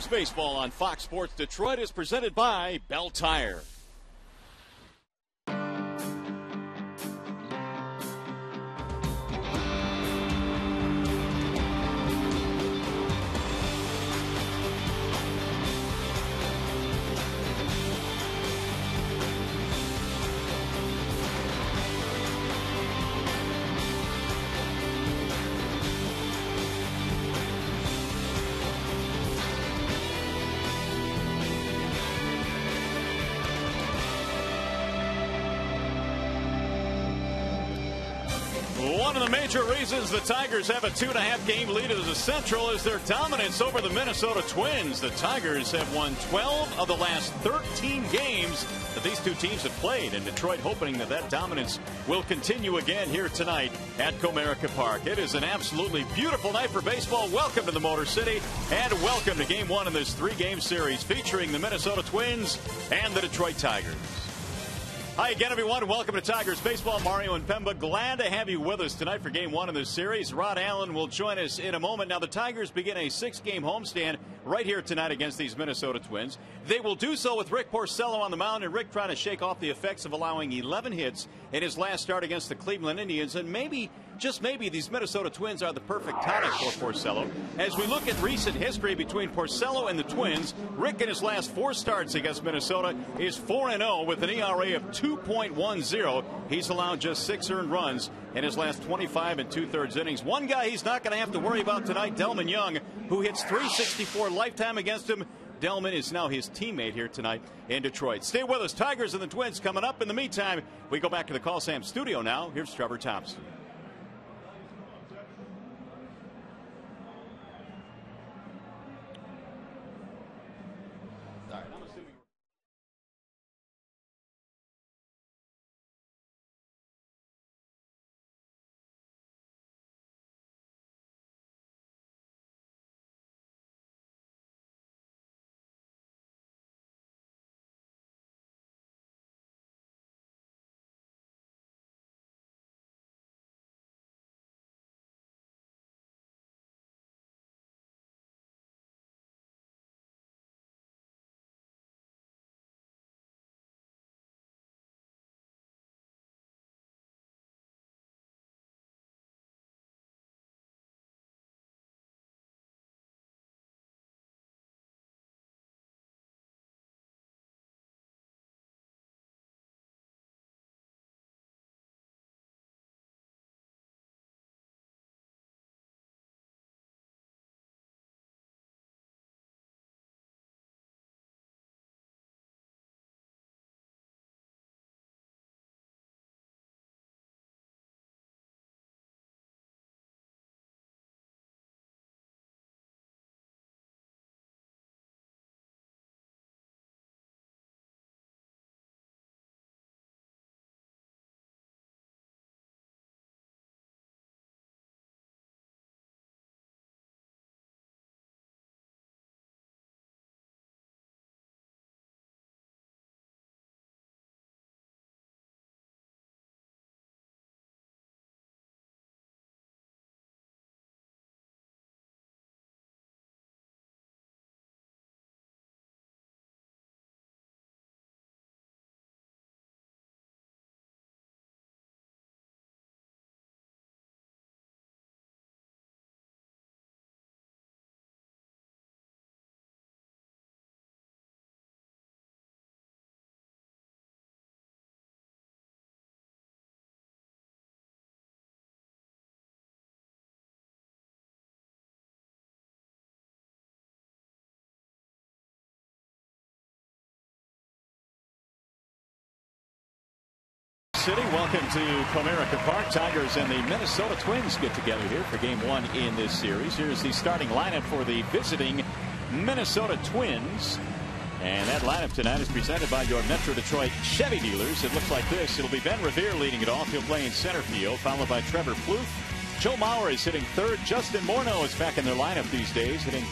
Baseball on Fox Sports Detroit is presented by Bell Tire. One of the major reasons the Tigers have a 2.5 game lead as the Central is their dominance over the Minnesota Twins. The Tigers have won 12 of the last 13 games that these two teams have played, and Detroit hoping that that dominance will continue again here tonight at Comerica Park. It is an absolutely beautiful night for baseball. Welcome to the Motor City, and welcome to Game 1 of this 3-game series featuring the Minnesota Twins and the Detroit Tigers. Hi again, everyone, and welcome to Tigers Baseball. Mario and Pemba, glad to have you with us tonight for Game 1 of this series. Rod Allen will join us in a moment. Now, the Tigers begin a 6-game homestand right here tonight against these Minnesota Twins. They will do so with Rick Porcello on the mound, and Rick trying to shake off the effects of allowing 11 hits in his last start against the Cleveland Indians. And maybe, just maybe, these Minnesota Twins are the perfect tonic for Porcello. As we look at recent history between Porcello and the Twins, Rick in his last 4 starts against Minnesota is 4-0 with an ERA of 2.10. He's allowed just 6 earned runs in his last 25 2/3 innings. One guy he's not going to have to worry about tonight, Delmon Young, who hits .364 lifetime against him. Delmon is now his teammate here tonight in Detroit. Stay with us. Tigers and the Twins coming up. In the meantime, we go back to the Call Sam studio now. Here's Trevor Thompson. City. Welcome to Comerica Park. Tigers and the Minnesota Twins get together here for Game 1 in this series. Here's the starting lineup for the visiting Minnesota Twins. And that lineup tonight is presented by your Metro Detroit Chevy dealers. It looks like this. It'll be Ben Revere leading it off. He'll play in center field, followed by Trevor Plouffe. Joe Mauer is hitting third. Justin Morneau is back in their lineup these days, hitting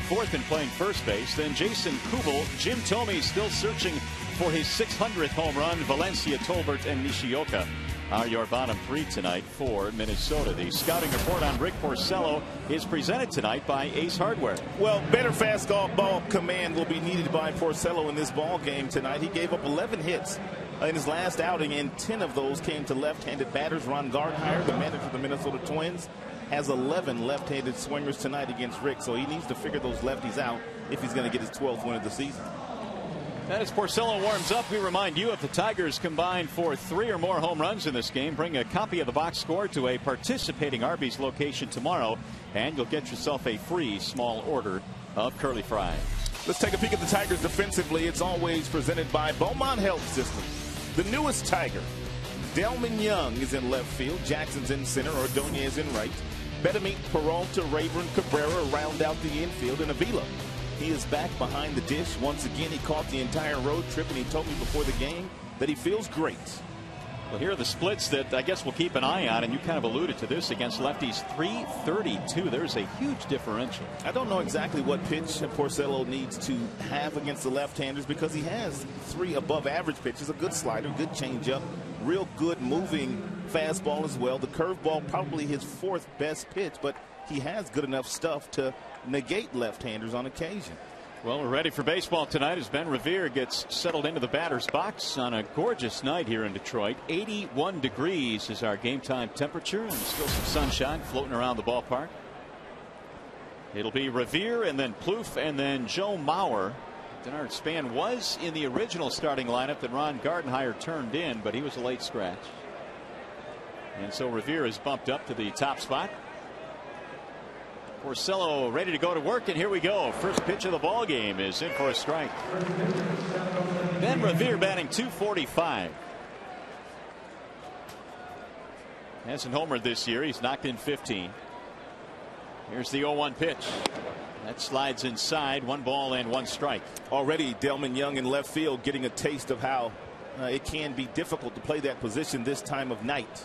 fourth and playing first base. Then Jason Kubel. Jim Thome still searching for his 600th home run. Valencia, Tolbert, and Nishioka are your bottom three tonight for Minnesota. The scouting report on Rick Porcello is presented tonight by Ace Hardware. Well, better fastball command will be needed by Porcello in this ball game tonight. He gave up 11 hits in his last outing, and 10 of those came to left-handed batters. Ron Gardenhire, the manager of the Minnesota Twins, has 11 left-handed swingers tonight against Rick, so he needs to figure those lefties out if he's going to get his 12th win of the season. And as Porcello warms up, we remind you if the Tigers combine for 3 or more home runs in this game, bring a copy of the box score to a participating Arby's location tomorrow, and you'll get yourself a free small order of curly fries. Let's take a peek at the Tigers defensively. It's always presented by Beaumont Health System. The newest Tiger, Delmon Young, is in left field. Jackson's in center. Ordonez in right. Betamit, Peralta, Rayburn, Cabrera round out the infield, and Avila. He is back behind the dish. Once again, he caught the entire road trip, and he told me before the game that he feels great. Well, here are the splits that I guess we'll keep an eye on, and you kind of alluded to this against lefties. 332. There's a huge differential. I don't know exactly what pitch Porcello needs to have against the left-handers, because he has 3 above average pitches. A good slider, good changeup, real good moving fastball as well. The curveball probably his 4th best pitch, but he has good enough stuff to negate left-handers on occasion. Well, we're ready for baseball tonight as Ben Revere gets settled into the batter's box on a gorgeous night here in Detroit. 81 degrees is our game time temperature, and still some sunshine floating around the ballpark. It'll be Revere and then Plouffe and then Joe Mauer. Denard Span was in the original starting lineup that Ron Gardenhire turned in, but he was a late scratch. And so Revere is bumped up to the top spot. Porcello ready to go to work, and here we go. First pitch of the ball game is in for a strike. Ben Revere batting .245. Hasn't homered this year. He's knocked in 15. Here's the 0-1 pitch. That slides inside. 1 ball and 1 strike. Already Delmon Young in left field getting a taste of how it can be difficult to play that position this time of night.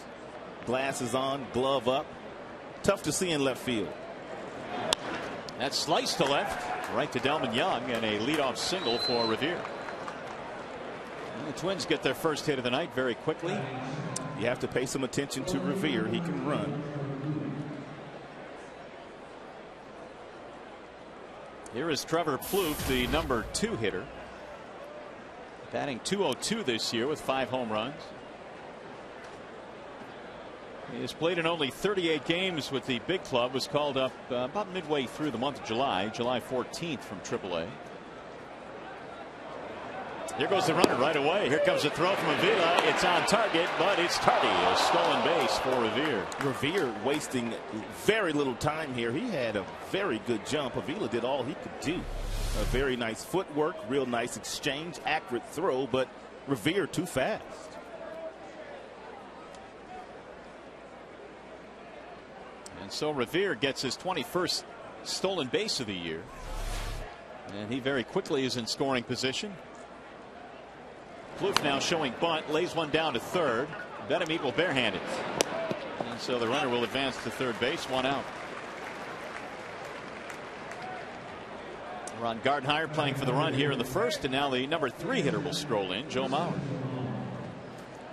Glasses on, glove up. Tough to see in left field. That slice to left, right to Delmon Young, and a leadoff single for Revere. And the Twins get their first hit of the night very quickly. You have to pay some attention to Revere. He can run. Here is Trevor Plouffe, the number 2 hitter. Batting .202 this year with 5 home runs. He has played in only 38 games with the big club. Was called up about midway through the month of July 14th from AAA. Here goes the runner right away. Here comes a throw from Avila. It's on target, but it's tardy. A stolen base for Revere. Revere wasting very little time here. He had a very good jump. Avila did all he could do. A very nice footwork, real nice exchange, accurate throw, but Revere too fast. And so Revere gets his 21st stolen base of the year, and he very quickly is in scoring position. Plouffe now showing bunt, lays one down to third. Betamit will barehand it, and so the runner will advance to third base. 1 out. Ron Gardenhire playing for the run here in the first, and now the number 3 hitter will stroll in, Joe Mauer.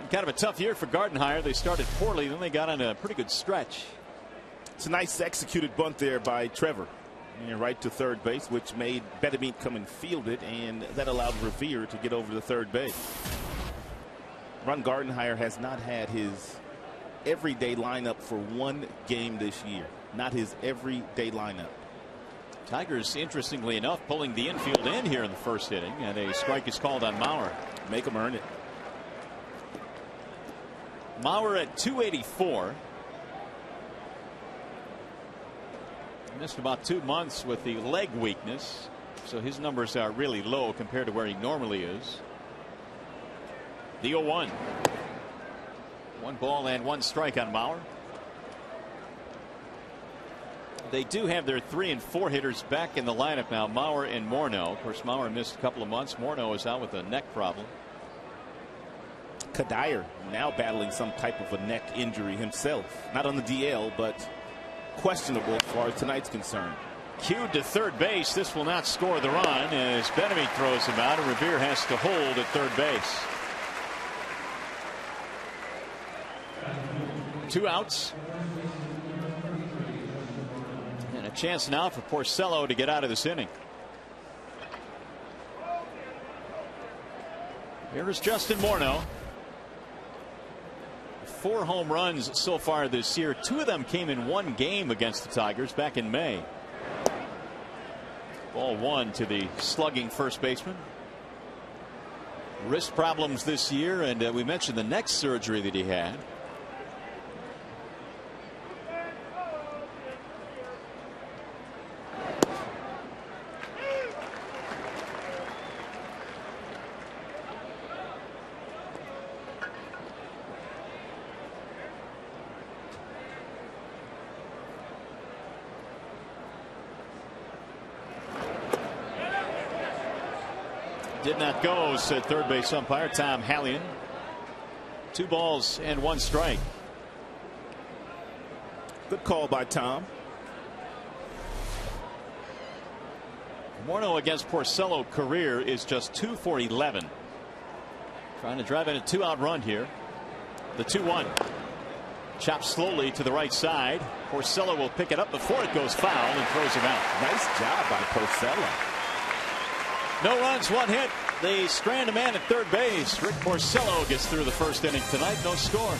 And kind of a tough year for Gardenhire. They started poorly, then they got on a pretty good stretch. It's a nice executed bunt there by Trevor, and right to third base, which made Betamit come and field it, and that allowed Revere to get over to third base. Ron Gardenhire has not had his everyday lineup for 1 game this year. Not his everyday lineup. Tigers, interestingly enough, pulling the infield in here in the first inning, and a strike is called on Mauer. Make him earn it. Mauer at .284. Missed about 2 months with the leg weakness, so his numbers are really low compared to where he normally is. The 0-1. 1 ball and 1 strike on Mauer. They do have their 3 and 4 hitters back in the lineup now, Mauer and Morneau. Of course, Mauer missed a couple of months. Morneau is out with a neck problem. Kadire now battling some type of a neck injury himself. Not on the DL, but questionable as far as tonight's concerned. Cued to third base. This will not score the run as Betamit throws him out, and Revere has to hold at third base. 2 outs. And a chance now for Porcello to get out of this inning. Here is Justin Morneau. 4 home runs so far this year. 2 of them came in 1 game against the Tigers back in May. Ball 1 to the slugging first baseman. Wrist problems this year, and we mentioned the neck surgery that he had. Did not go, said third base umpire Tom Hallion. 2 balls and 1 strike. Good call by Tom. Morneau against Porcello career is just 2 for 11. Trying to drive in a 2-out run here. The 2-1. Chopped slowly to the right side. Porcello will pick it up before it goes foul and throws him out. Nice job by Porcello. No runs, 1 hit. They strand a man at third base. Rick Porcello gets through the first inning tonight. No score.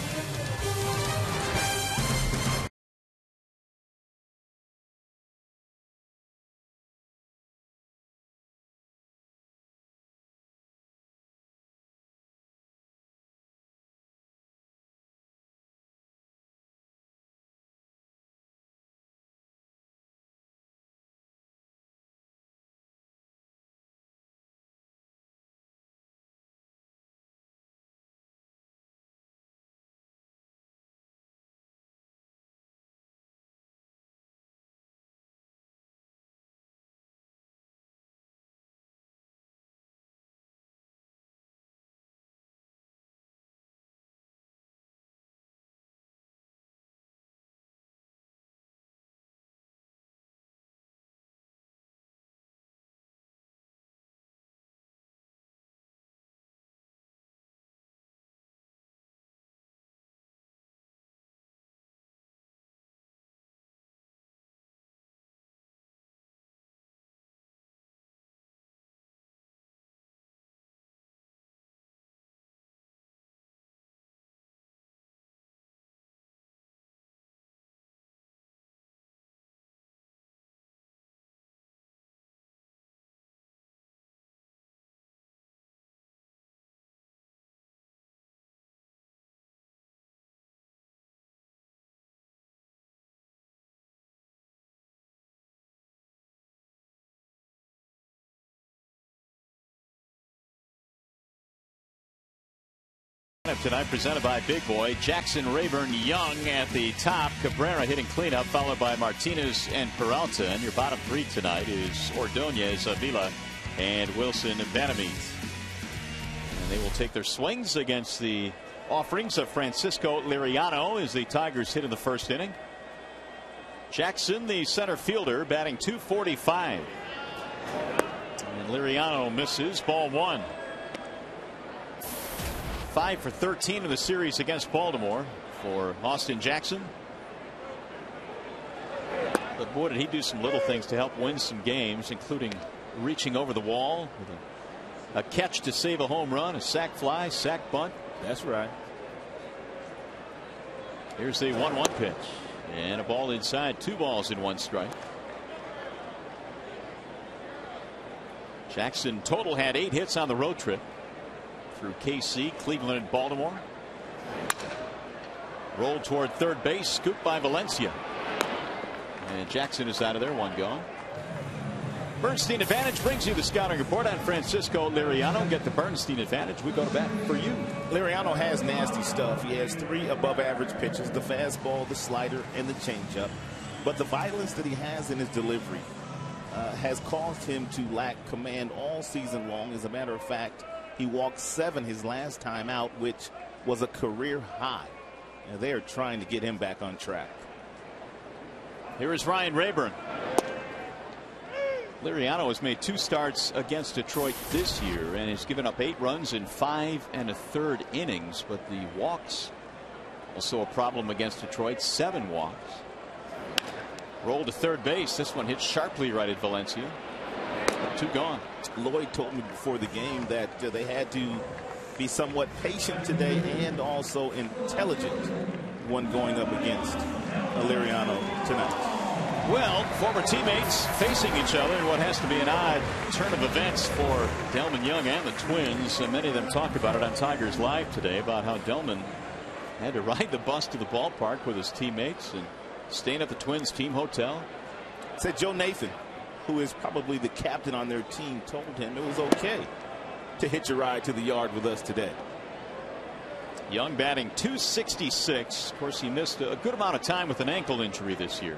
Tonight presented by Big Boy. Jackson, Rayburn, Young at the top. Cabrera hitting cleanup, followed by Martinez and Peralta. And your bottom 3 tonight is Ordonez, Avila, and Wilson Banamith. And they will take their swings against the offerings of Francisco Liriano as the Tigers hit in the first inning. Jackson, the center fielder, batting .245. And Liriano misses. Ball 1. 5 for 13 in the series against Baltimore for Austin Jackson. But boy, did he do some little things to help win some games, including reaching over the wall with a catch to save a home run, a sac fly, sac bunt. That's right. Here's the 1-1 pitch and a ball inside. 2 balls and 1 strike. Jackson total had 8 hits on the road trip through KC, Cleveland, and Baltimore. Rolled toward third base, scooped by Valencia. And Jackson is out of there, 1 gone. Bernstein Advantage brings you the scouting report on Francisco Liriano. Get the Bernstein Advantage. We go to bat for you. Liriano has nasty stuff. He has 3 above average pitches: the fastball, the slider, and the changeup. But the violence that he has in his delivery has caused him to lack command all season long. As a matter of fact, he walked 7 his last time out, which was a career high. And they are trying to get him back on track. Here is Ryan Rayburn. Liriano has made 2 starts against Detroit this year and has given up 8 runs in 5 1/3 innings, but the walks Also a problem against Detroit. 7 walks. Rolled to third base. This one hit sharply right at Valencia. 2 gone. Lloyd told me before the game that they had to be somewhat patient today and also intelligent when going up against Liriano tonight. Well, former teammates facing each other in what has to be an odd turn of events for Delmon Young and the Twins. And many of them talked about it on Tigers Live today about how Delmon had to ride the bus to the ballpark with his teammates and staying at the Twins team hotel. Said Joe Nathan, who is probably the captain on their team, told him it was okay to hitch a ride to the yard with us today. Young batting .266. Of course, he missed a good amount of time with an ankle injury this year.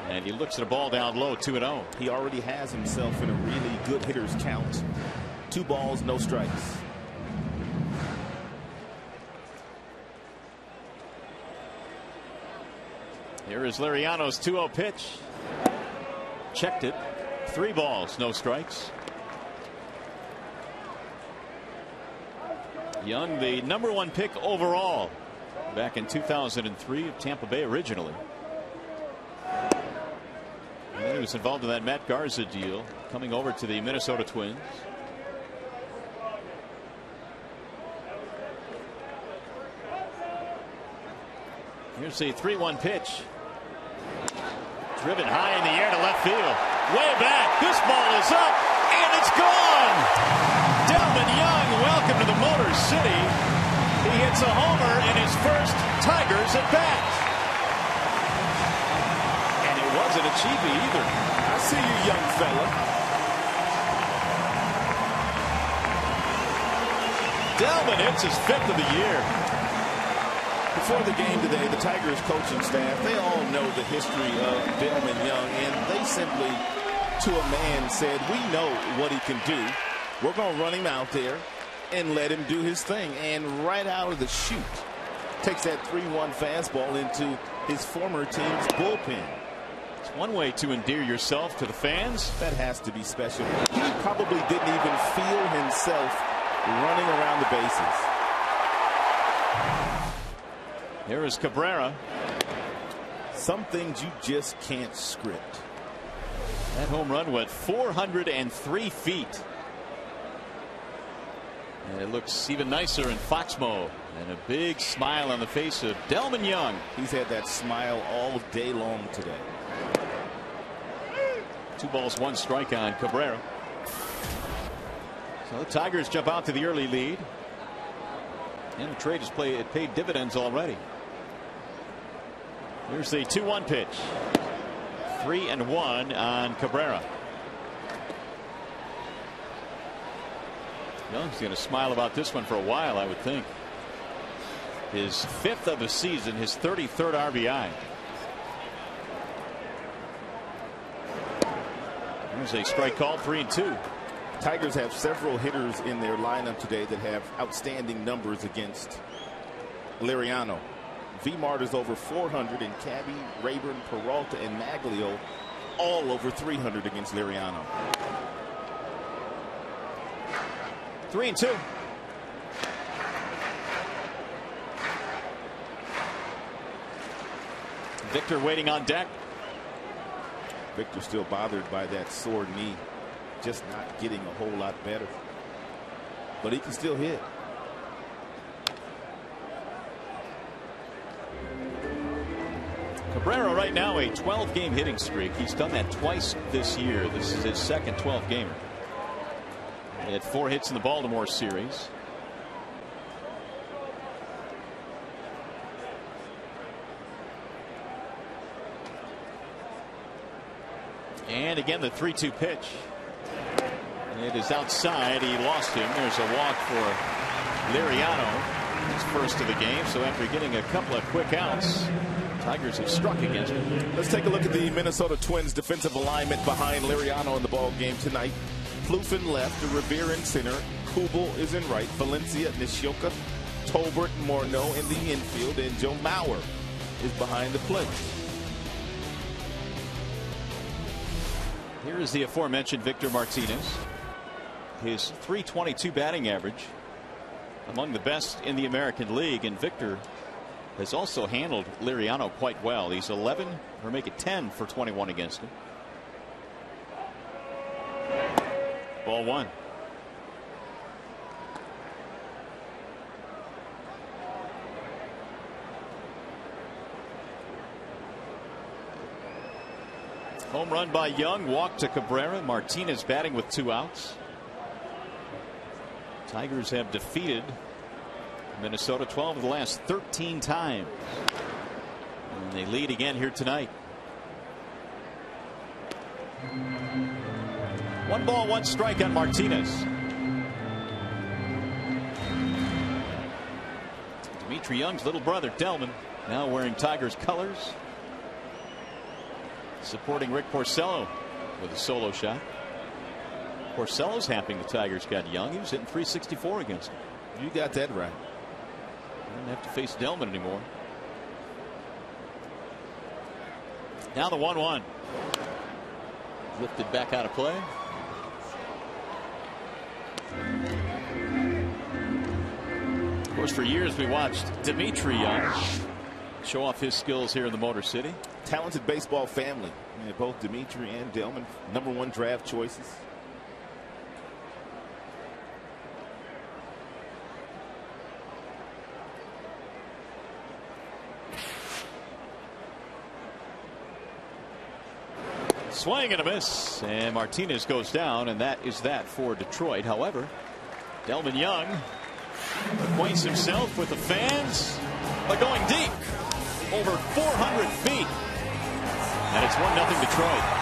And he looks at a ball down low, 2-0. He already has himself in a really good hitter's count. 2 balls, no strikes. Here is Liriano's 2-0 pitch. Checked it. 3 balls, no strikes. Young, the #1 pick overall back in 2003 of Tampa Bay originally. And he was involved in that Matt Garza deal coming over to the Minnesota Twins. Here's a 3-1 pitch. Driven high in the air to left field. Way back. This ball is up and it's gone. Delmon Young, welcome to the Motor City. He hits a homer in his first Tigers at bat. And it wasn't a cheapie either. I see you, young fella. Delmon hits his 5th of the year. Before the game today, the Tigers coaching staff, they all know the history of Delmon Young, and they simply, to a man, said, we know what he can do. We're going to run him out there and let him do his thing. And right out of the chute, takes that 3-1 fastball into his former team's bullpen. It's one way to endear yourself to the fans. That has to be special. He probably didn't even feel himself running around the bases. Here is Cabrera. Some things you just can't script. That home run went 403 feet. And it looks even nicer in Foxmo. And a big smile on the face of Delmon Young. He's had that smile all day long today. 2 balls, 1 strike on Cabrera. So the Tigers jump out to the early lead. And the trade has paid dividends already. Here's the 2-1 pitch. 3-1 on Cabrera. Young's going to smile about this one for a while, I would think. His 5th of the season, his 33rd RBI. There's a strike called, 3-2. Tigers have several hitters in their lineup today that have outstanding numbers against Liriano. V-Mart is over 400, and Cabby, Rayburn, Peralta, and Maglio all over 300 against Liriano. 3-2. Victor waiting on deck. Victor still bothered by that sore knee, just not getting a whole lot better, but he can still hit. Cabrera right now a 12-game hitting streak. He's done that twice this year. This is his second 12-gamer. He had 4 hits in the Baltimore series. And again the 3-2 pitch. It is outside. He lost him. There's a walk for Liriano. His first of the game. So after getting a couple of quick outs, Tigers have struck against him. Let's take a look at the Minnesota Twins defensive alignment behind Liriano in the ball game tonight. Plouffe in left, Revere in center, Kubel is in right, Valencia, Nishioka, Tolbert, Morneau in the infield, and Joe Mauer is behind the plate. Here is the aforementioned Victor Martinez. His .322 batting average among the best in the American League, and Victor has also handled Liriano quite well. He's 11 or make it 10 for 21 against him. Ball one. Home run by Young, walk to Cabrera. Martinez batting with 2 outs. Tigers have defeated Minnesota 12 of the last 13 times. And they lead again here tonight. 1 ball, 1 strike on Martinez. Dimitri Young's little brother, Delmon, now wearing Tigers colors, supporting Rick Porcello with a solo shot. Porcello's happy the Tigers got Young. He was hitting .364 against him. You got that right. Don't have to face Delmon anymore. Now the 1-1. Lifted back out of play. Of course, for years we watched Dimitri Young show off his skills here in the Motor City. Talented baseball family. I mean, both Dimitri and Delmon, #1 draft choices. Swing and a miss, and Martinez goes down, and that is that for Detroit. However, Delmon Young acquaints himself with the fans by going deep over 400 feet, and it's 1-0 Detroit.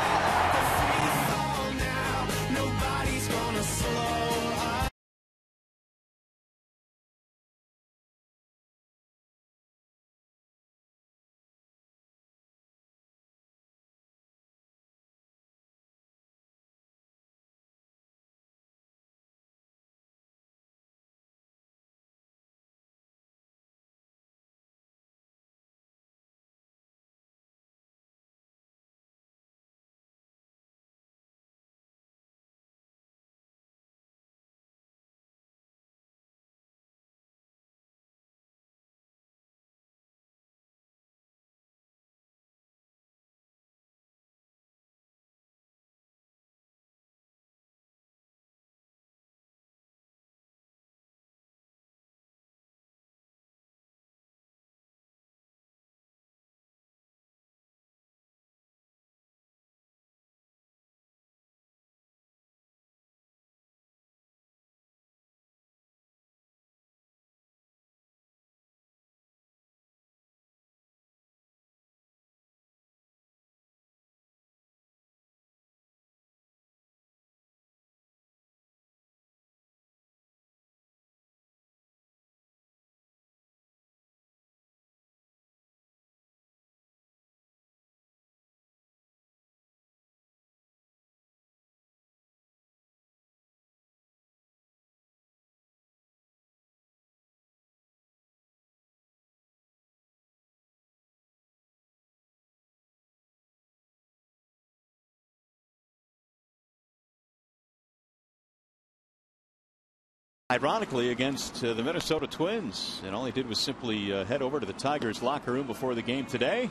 Ironically, against the Minnesota Twins, and all he did was simply head over to the Tigers locker room before the game today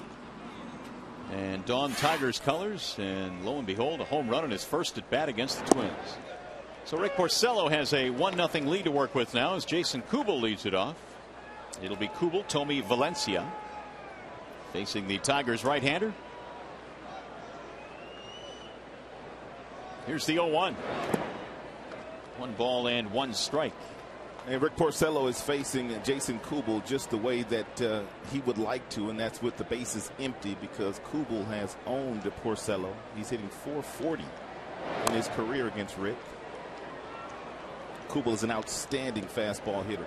and don Tigers colors, and lo and behold, a home run in his first at bat against the Twins. So Rick Porcello has a 1-0 lead to work with now as Jason Kubel leads it off. It'll be Kubel, Thome, Valencia facing the Tigers right-hander. Here's the 0-1. 1 ball and 1 strike. And Rick Porcello is facing Jason Kubel just the way that he would like to, and that's with the bases empty, because Kubel has owned Porcello. He's hitting .440 in his career against Rick. Kubel is an outstanding fastball hitter.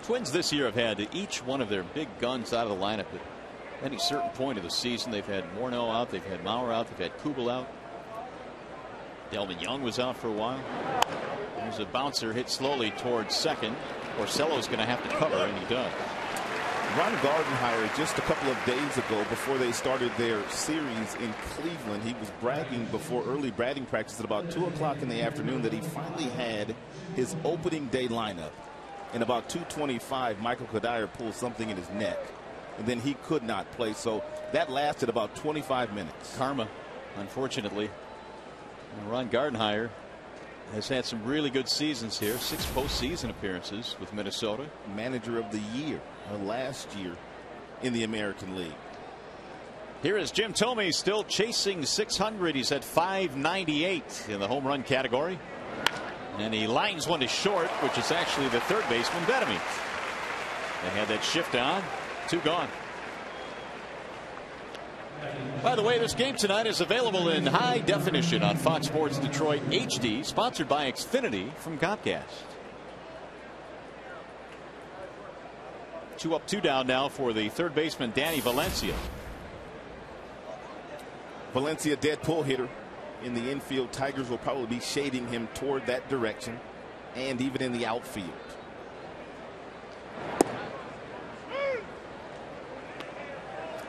Twins this year have had each one of their big guns out of the lineup at any certain point of the season. They've had Morneau out, they've had Mauer out, they've had Kubel out. Delmon Young was out for a while. There's a bouncer hit slowly towards second. Porcello's going to have to cover, and he does. Ron Gardenhire, just a couple of days ago, before they started their series in Cleveland, he was bragging before early batting practice at about 2 o'clock in the afternoon that he finally had his opening day lineup. And about 2:25, Michael Kadire pulled something in his neck, and then he could not play. So that lasted about 25 minutes. Karma, unfortunately. And Ron Gardenhire has had some really good seasons here. 6 postseason appearances with Minnesota. Manager of the year last year in the American League. Here is Jim Thome, still chasing 600. He's at 598 in the home run category. And he lines one to short, which is actually the third baseman, Bettamy. They had that shift on. 2 gone. By the way, this game tonight is available in high definition on Fox Sports Detroit HD, sponsored by Xfinity from Comcast. 2 up, 2 down now for the third baseman, Danny Valencia. Valencia, dead pull hitter in the infield. Tigers will probably be shading him toward that direction, and even in the outfield.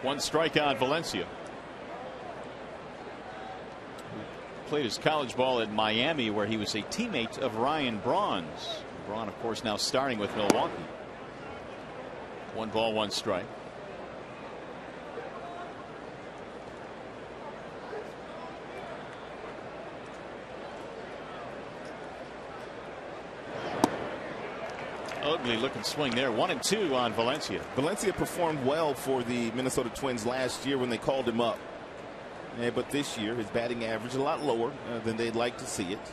One strike on Valencia. Played his college ball at Miami, where he was a teammate of Ryan Braun's. Braun, of course, now starting with Milwaukee. 1 ball, 1 strike. Ugly looking swing there. 1-2 on Valencia. Valencia performed well for the Minnesota Twins last year when they called him up. But this year his batting average a lot lower than they'd like to see it.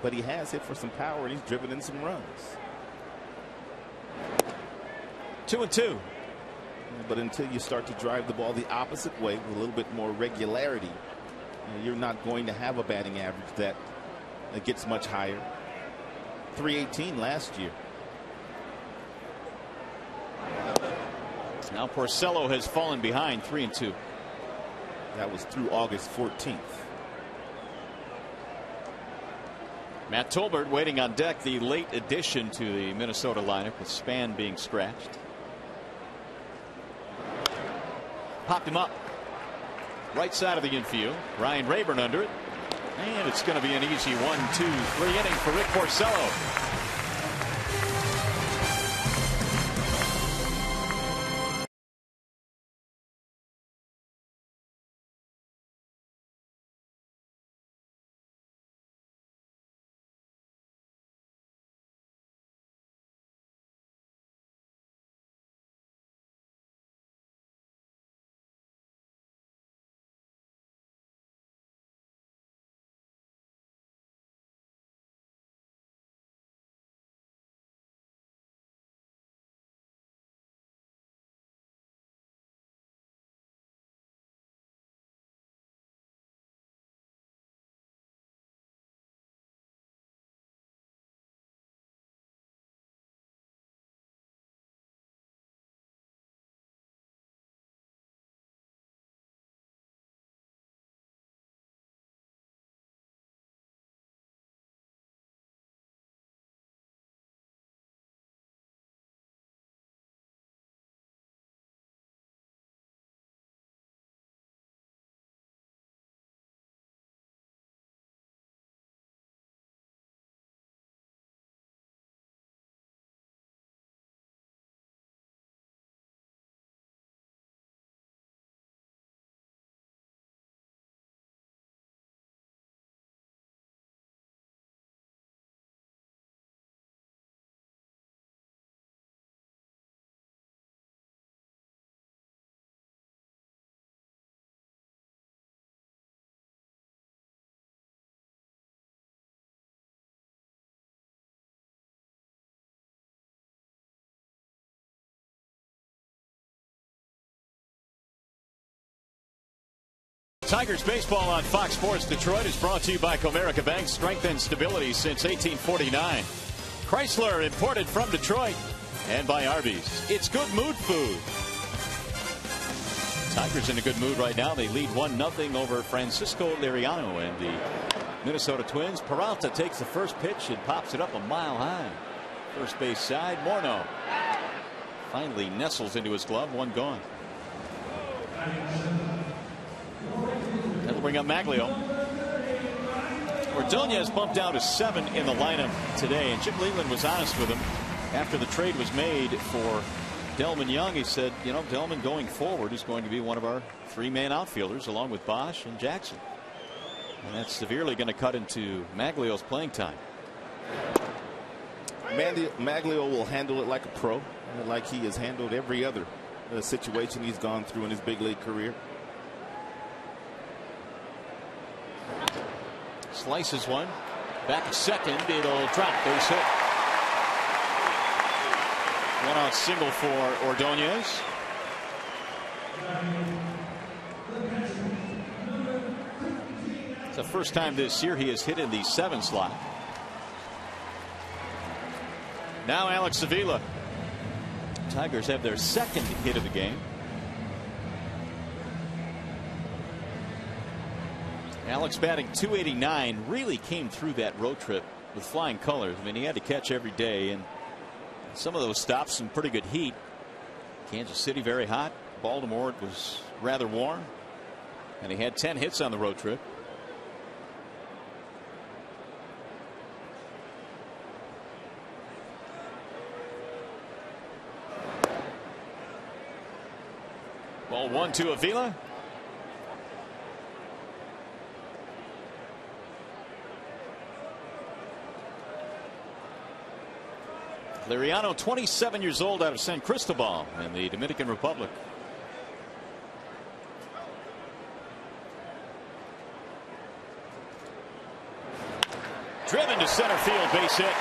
But he has hit for some power, and he's driven in some runs. 2-2. But until you start to drive the ball the opposite way with a little bit more regularity, you're not going to have a batting average that gets much higher. 318 last year. Now Porcello has fallen behind, 3-2. That was through August 14th. Matt Tolbert waiting on deck, the late addition to the Minnesota lineup, with Span being scratched. Popped him up. Right side of the infield. Ryan Rayburn under it. And it's going to be an easy 1-2-3 inning for Rick Porcello. Tigers baseball on Fox Sports Detroit is brought to you by Comerica Bank. Strength and stability since 1849. Chrysler, imported from Detroit. And by Arby's. It's good mood food. Tigers in a good mood right now. They lead 1-0 over Francisco Liriano and the Minnesota Twins. Peralta takes the first pitch and pops it up a mile high. First base side. Morneau Finally nestles into his glove. One gone. That'll bring up Maglio. Ordonez bumped down to 7 in the lineup today, and Jim Leland was honest with him after the trade was made for Delmon Young. He said, you know, Delmon going forward is going to be one of our 3-man outfielders along with Bosch and Jackson, and that's severely going to cut into Maglio's playing time. Maglio will handle it like a pro, like he has handled every other situation he's gone through in his big league career. Slices one. Back at second. It'll drop. Base hit. 1-out single for Ordonez. It's the first time this year he has hit in the 7 slot. Now Alex Avila. Tigers have their second hit of the game. Alex batting .289, really came through that road trip with flying colors. I mean, he had to catch every day, and some of those stops some pretty good heat. Kansas City very hot. Baltimore it was rather warm, and he had 10 hits on the road trip. Ball 1 to Avila. Liriano, 27 years old, out of San Cristobal in the Dominican Republic. Driven to center field, base hit.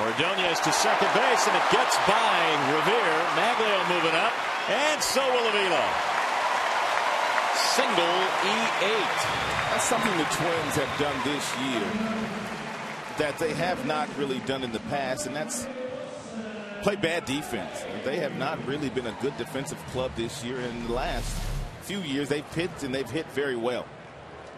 Ordonez to second base, and it gets by Revere. Maglio moving up, and so will Avila. Single E8. That's something the Twins have done this year that they have not really done in the past, and that's play bad defense. They have not really been a good defensive club this year. In the last few years, they've pitched and they've hit very well.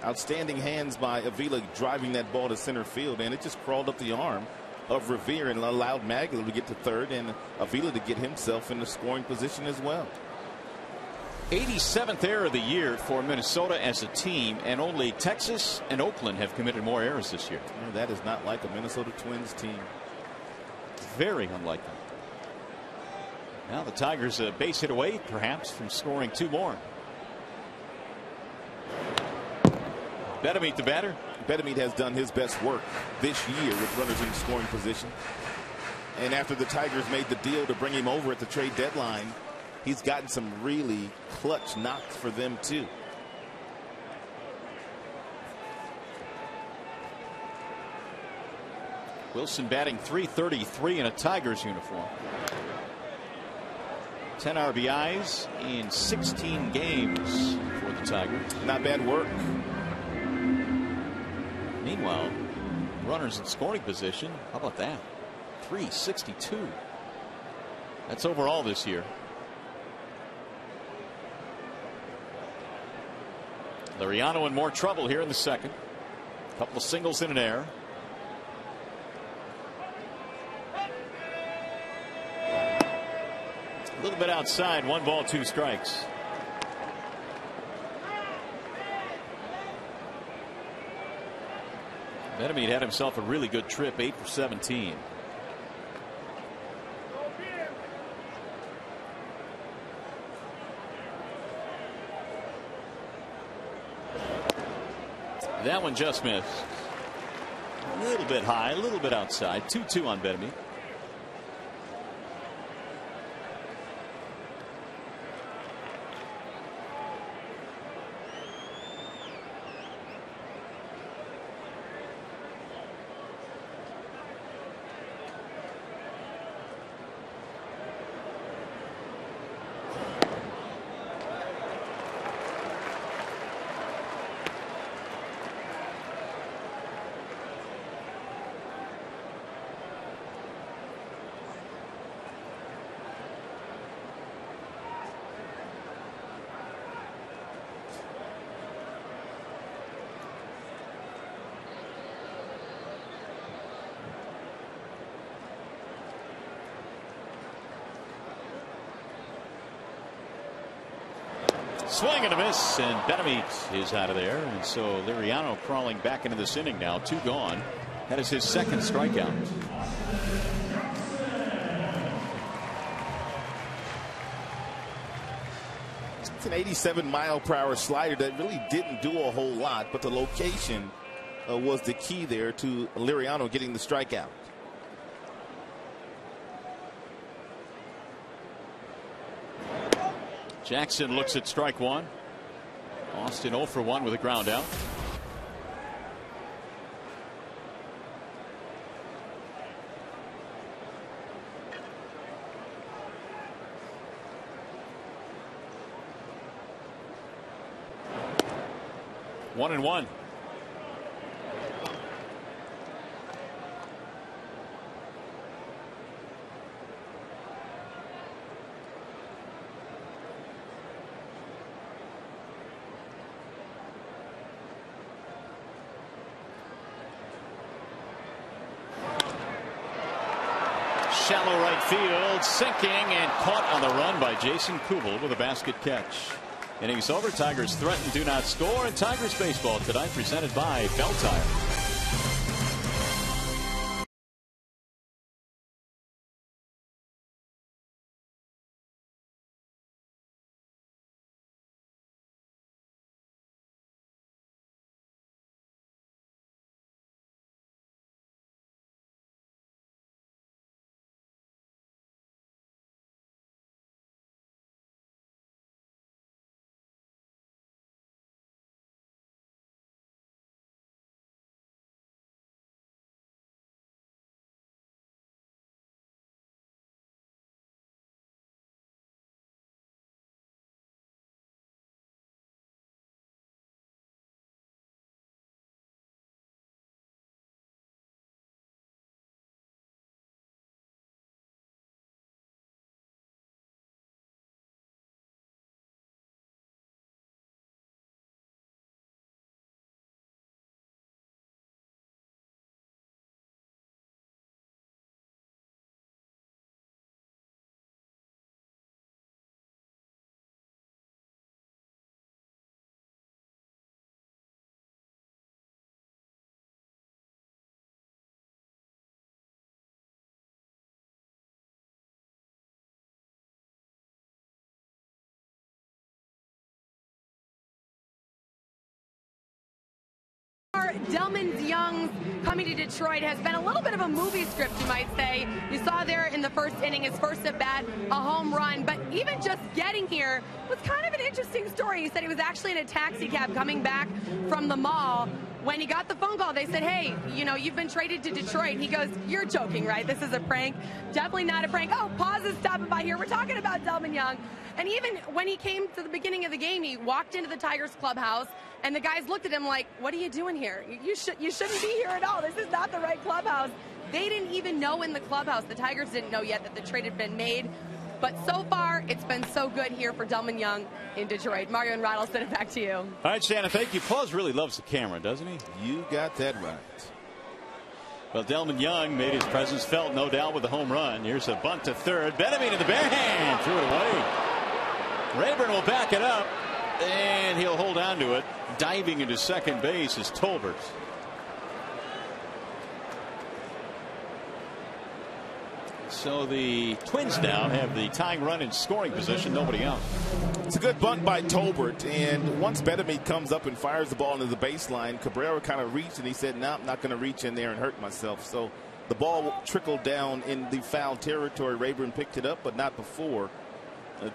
Outstanding hands by Avila driving that ball to center field, and it just crawled up the arm of Revere and allowed Maglio to get to third and Avila to get himself in the scoring position as well. 87th error of the year for Minnesota as a team, and only Texas and Oakland have committed more errors this year. That is not like a Minnesota Twins team. Very unlike them. Now the Tigers a base hit away perhaps from scoring 2 more. Betemeet the batter. Betemeet has done his best work this year with runners in scoring position. And after the Tigers made the deal to bring him over at the trade deadline, he's gotten some really clutch knocks for them too. Wilson batting .333 in a Tigers uniform. 10 RBIs in 16 games for the Tigers. Not bad work. Meanwhile, runners in scoring position. How about that? 362. That's overall this year. Liriano in more trouble here in the second. A couple of singles and an error. A little bit outside. 1 ball, 2 strikes. Betemeet had himself a really good trip, 8 for 17. That one just missed. A little bit high, a little bit outside. 2-2 on Betemeet. Swing and a miss, and Benameet is out of there, and so Liriano crawling back into this inning now. 2 gone. That is his second strikeout. It's an 87-mile-per-hour slider that really didn't do a whole lot, but the location was the key there to Liriano getting the strikeout. Jackson looks at strike one. Austin 0 for 1 with a ground out. One and one. Shallow right field, sinking and caught on the run by Jason Kubel with a basket catch. Innings over. Tigers threaten, do not score, and Tigers baseball tonight presented by Bell Tire. Delmon Young coming to Detroit has been a little bit of a movie script, you might say. You saw there in the first inning, his first at bat, a home run. But even just getting here was kind of an interesting story. He said he was actually in a taxi cab coming back from the mall. When he got the phone call, they said, hey, you know, you've been traded to Detroit. He goes, you're joking, right? This is a prank. Definitely not a prank. Oh, pause is stopping by here. We're talking about Delmon Young. And even when he came to the beginning of the game, he walked into the Tigers clubhouse, and the guys looked at him like, what are you doing here? You shouldn't be here at all. This is not the right clubhouse. They didn't even know in the clubhouse. The Tigers didn't know yet that the trade had been made. But so far, it's been so good here for Delmon Young in Detroit. Mario and Rod, I'll send it back to you. All right, Shannon, thank you. Paul really loves the camera, doesn't he? You got that right. Well, Delmon Young made his presence felt, no doubt, with the home run. Here's a bunt to third. Benameet in the bare hand. Threw it away. Rayburn will back it up, and he'll hold on to it. Diving into second base is Tolbert. So the Twins now have the tying run in scoring position, nobody out. It's a good bunt by Tolbert, and once Benameet comes up and fires the ball into the baseline, Cabrera kind of reached, and he said, no, I'm not going to reach in there and hurt myself. So the ball trickled down in the foul territory. Rayburn picked it up, but not before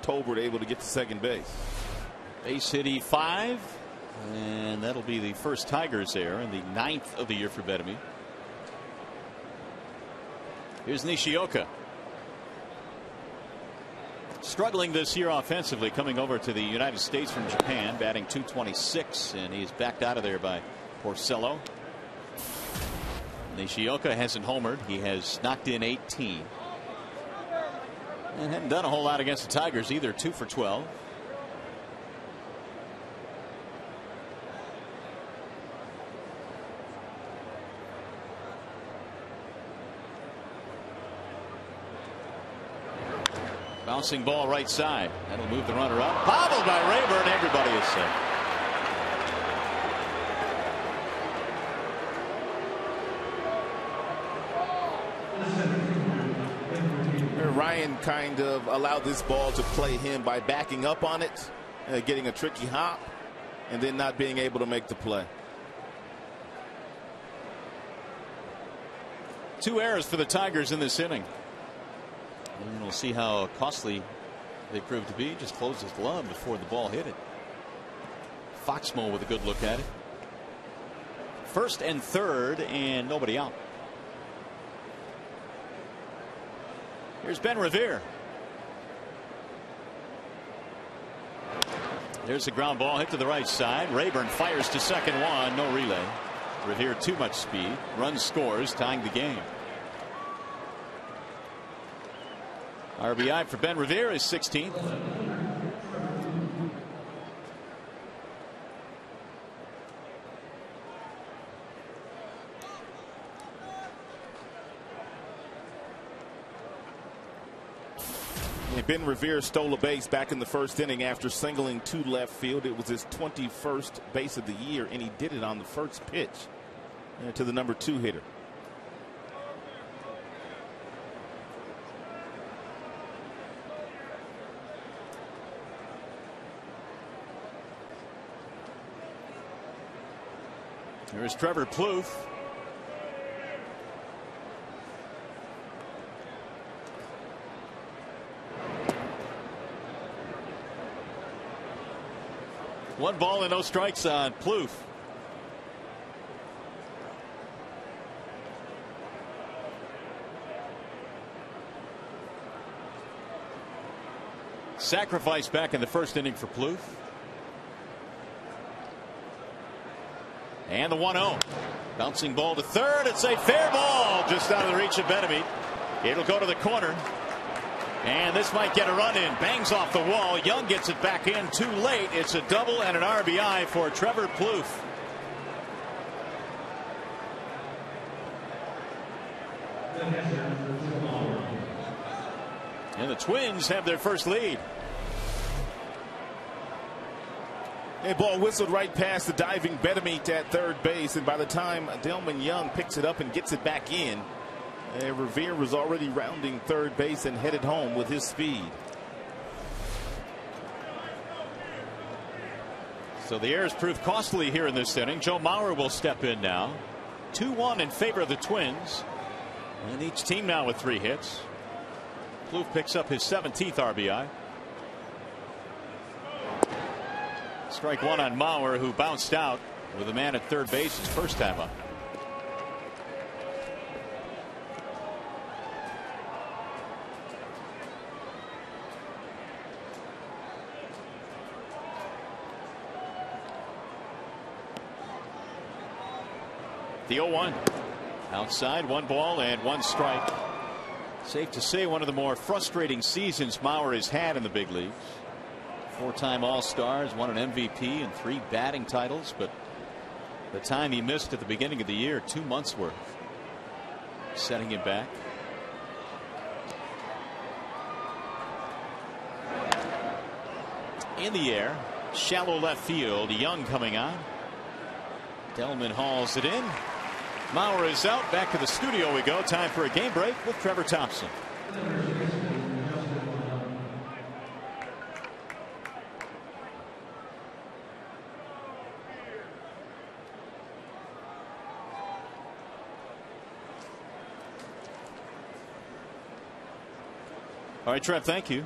Tolbert able to get to second base. Base hit E5, and that'll be the first Tigers there, and the 9th of the year for Benameet. Here's Nishioka. Struggling this year offensively, coming over to the United States from Japan, batting .226, and he's backed out of there by Porcello. Nishioka hasn't homered. He has knocked in 18. And hadn't done a whole lot against the Tigers either. 2 for 12. Bouncing ball right side. That'll move the runner up. Bobbled by Rayburn. Everybody is safe. Ryan kind of allowed this ball to play him by backing up on it, getting a tricky hop, and then not being able to make the play. 2 errors for the Tigers in this inning. And we'll see how costly they prove to be. Just closed his glove before the ball hit it. Foxmo with a good look at it. First and third, and nobody out. Here's Ben Revere. There's a ground ball hit to the right side. Rayburn fires to second, one, no relay. Revere too much speed. Run scores, tying the game. RBI for Ben Revere is 16th. Ben Revere stole a base back in the first inning after singling to left field. It was his 21st base of the year, and he did it on the first pitch to the number 2 hitter. Here's Trevor Plouffe. One ball and no strikes on Plouffe. Sacrifice back in the first inning for Plouffe. And the 1-0. Bouncing ball to third. It's a fair ball just out of the reach of Benemit. It'll go to the corner. And this might get a run in. Bangs off the wall. Young gets it back in too late. It's a double and an RBI for Trevor Plouffe. And the Twins have their first lead. A ball whistled right past the diving Benemit at third base, and by the time Delmon Young picks it up and gets it back in, Revere was already rounding third base and headed home with his speed. So the errors proved costly here in this inning. Joe Mauer will step in now. 2-1 in favor of the Twins. And each team now with 3 hits. Plouffe picks up his 17th RBI. Strike one on Mauer, who bounced out with a man at third base his first time up. The 0-1. Outside, 1 ball and 1 strike. Safe to say one of the more frustrating seasons Mauer has had in the big leagues. 4-time All-Stars, won an MVP and 3 batting titles, but the time he missed at the beginning of the year, 2 months worth, setting him back. In the air, shallow left field. Young coming on. Delmon hauls it in. Mauer is out. Back to the studio we go. Time for a game break with Trevor Thompson. All right, Trev, thank you.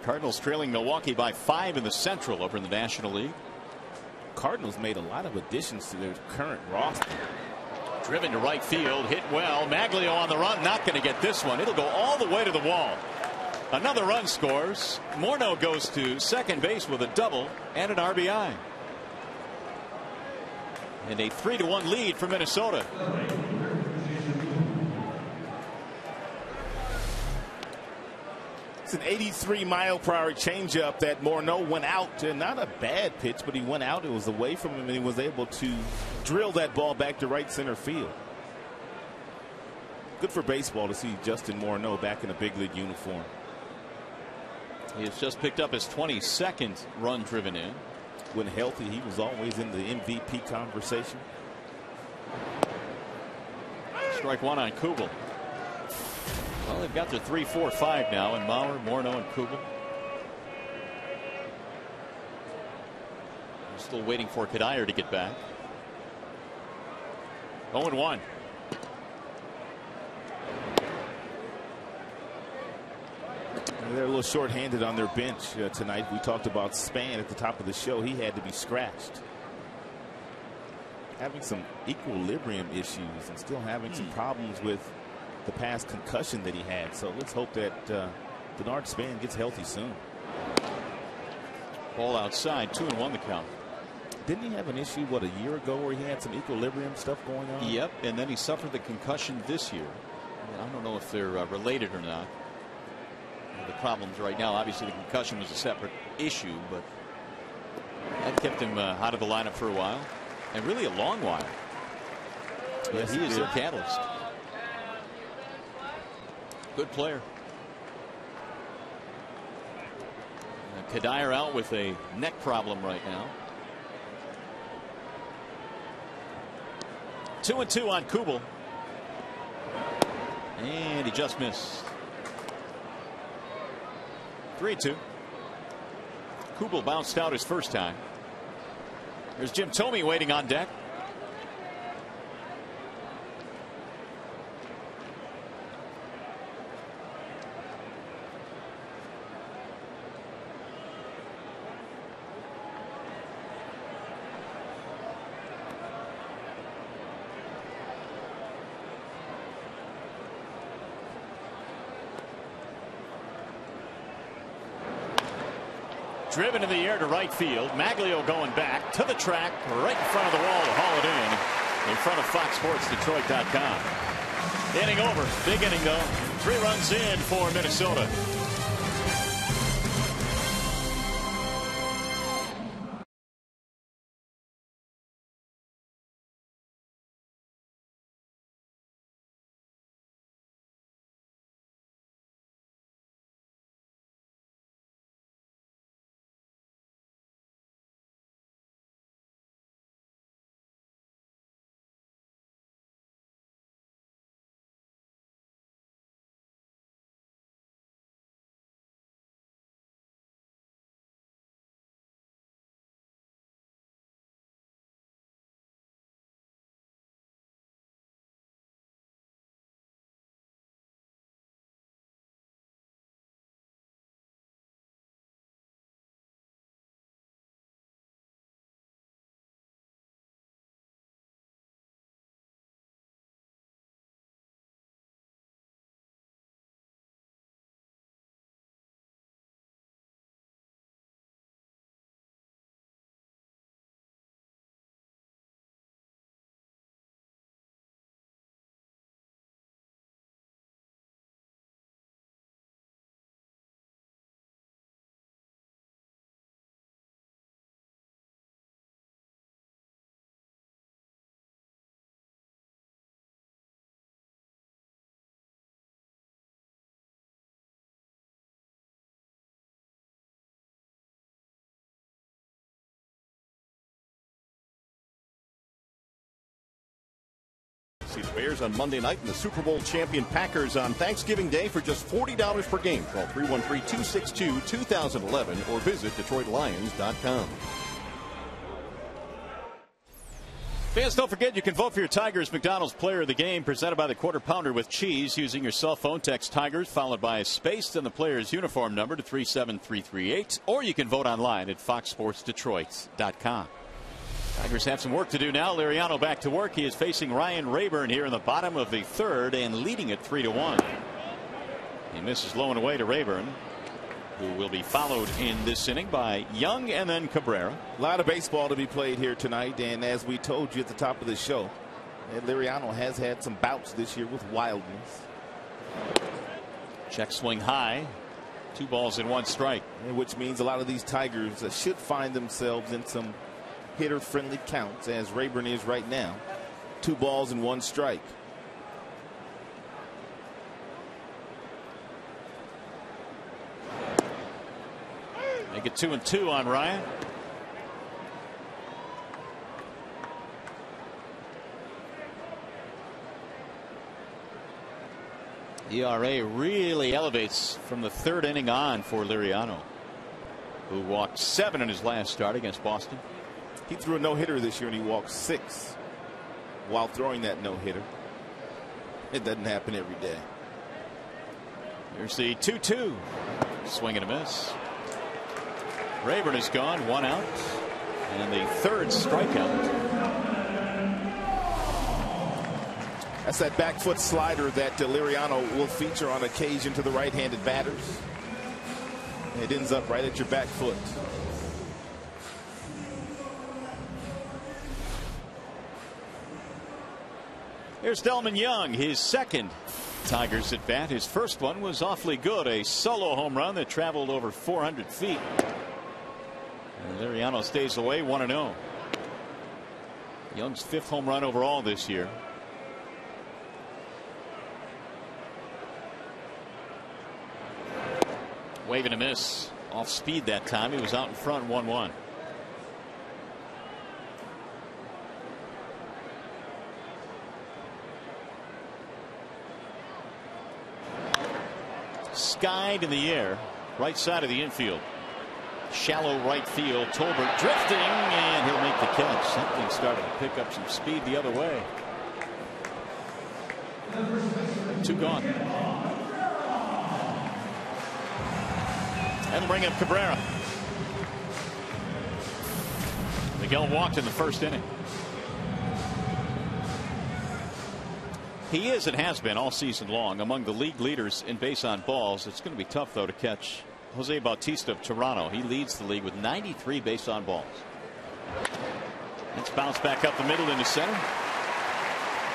Cardinals trailing Milwaukee by 5 in the Central over in the National League. Cardinals made a lot of additions to their current roster. Driven to right field, hit well. Maglio on the run, not going to get this one. It'll go all the way to the wall. Another run scores. Morneau goes to second base with a double and an RBI. And a 3-1 lead for Minnesota. It's an 83-mile-per-hour changeup that Morneau went out. Not a bad pitch, but he went out. It was away from him, and he was able to drill that ball back to right center field. Good for baseball to see Justin Morneau back in a big league uniform. He has just picked up his 22nd run driven in. When healthy, he was always in the MVP conversation. Strike one on Kubel. Well, they've got their 3, 4, 5 now, and Mauer, Morneau, and Kubel. We're still waiting for Kadire to get back. 0-1. They're a little short-handed on their bench tonight. We talked about Span at the top of the show. He had to be scratched. Having some equilibrium issues and still having some problems with the past concussion that he had. So let's hope that Denard Span gets healthy soon. Ball outside, 2-1 the count. Didn't he have an issue, what, a year ago where he had some equilibrium stuff going on? Yep, and then he suffered the concussion this year. I don't know if they're related or not. The problems right now, obviously the concussion was a separate issue, but that kept him out of the lineup for a while, and really a long while. Yes, he is their catalyst. Good player. Kadire out with a neck problem right now. 2-2 on Kubel, and he just missed. 3-2. Kubel bounced out his first time. There's Jim Thome waiting on deck. Driven in the air to right field. Maglio going back to the track, right in front of the wall to haul it in front of FoxSportsDetroit.com. Inning over. Big inning, though. 3 runs in for Minnesota. See the Bears on Monday night and the Super Bowl champion Packers on Thanksgiving Day for just $40 per game. Call 313-262-2011 or visit DetroitLions.com. Fans, don't forget you can vote for your Tigers McDonald's Player of the Game, presented by the Quarter Pounder with cheese, using your cell phone. Text Tigers followed by a space and the player's uniform number to 37338, or you can vote online at FoxSportsDetroit.com. Tigers have some work to do now. Liriano back to work. He is facing Ryan Rayburn here in the bottom of the third and leading it 3-1. He misses low and away to Rayburn, who will be followed in this inning by Young and then Cabrera. A lot of baseball to be played here tonight, and as we told you at the top of the show, Liriano has had some bouts this year with wildness. Check swing high. 2 balls and 1 strike. Which means a lot of these Tigers should find themselves in some hitter-friendly counts, as Rayburn is right now. 2 balls and 1 strike. Make it 2-2 on Ryan. ERA really elevates from the third inning on for Liriano, who walked 7 in his last start against Boston. He threw a no-hitter this year and he walked 6 while throwing that no-hitter. It doesn't happen every day. Here's the 2-2. Swing and a miss. Rayburn is gone, 1 out, and the third strikeout. That's that back foot slider that Liriano will feature on occasion to the right-handed batters. It ends up right at your back foot. Here's Delmon Young, his second Tigers at bat. His first one was awfully good, a solo home run that traveled over 400 feet. And Liriano stays away, 1-0. Young's 5th home run overall this year. Wave and a miss. Off speed that time. He was out in front, 1-1. Skied in the air, right side of the infield. Shallow right field. Tolbert drifting, and he'll make the catch. Something started to pick up some speed the other way. 2 gone. That'll bring up Cabrera. Miguel walked in the first inning. He is and has been all season long among the league leaders in base on balls. It's going to be tough, though, to catch Jose Bautista of Toronto. He leads the league with 93 base on balls. Let's bounce back up the middle into center.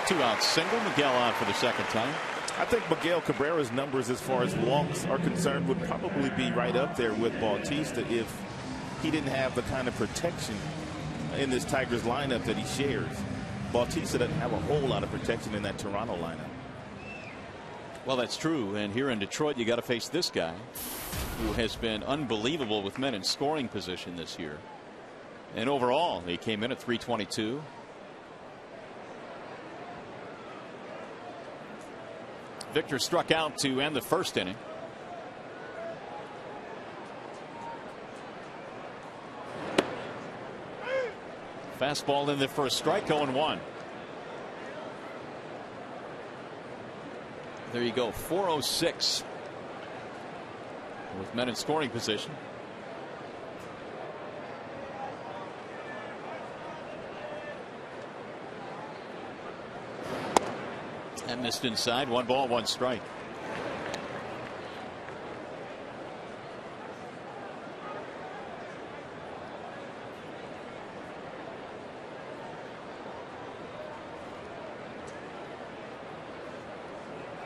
2-out single. Miguel on for the second time. I think Miguel Cabrera's numbers as far as walks are concerned would probably be right up there with Bautista if he didn't have the kind of protection in this Tigers lineup that he shares. Bautista doesn't have a whole lot of protection in that Toronto lineup. Well, that's true. And here in Detroit, you got to face this guy who has been unbelievable with men in scoring position this year. And overall, he came in at .322. Victor struck out to end the first inning. Fastball in there for a strike, 0-1. There you go, 406 with men in scoring position. And missed inside. 1 ball, 1 strike.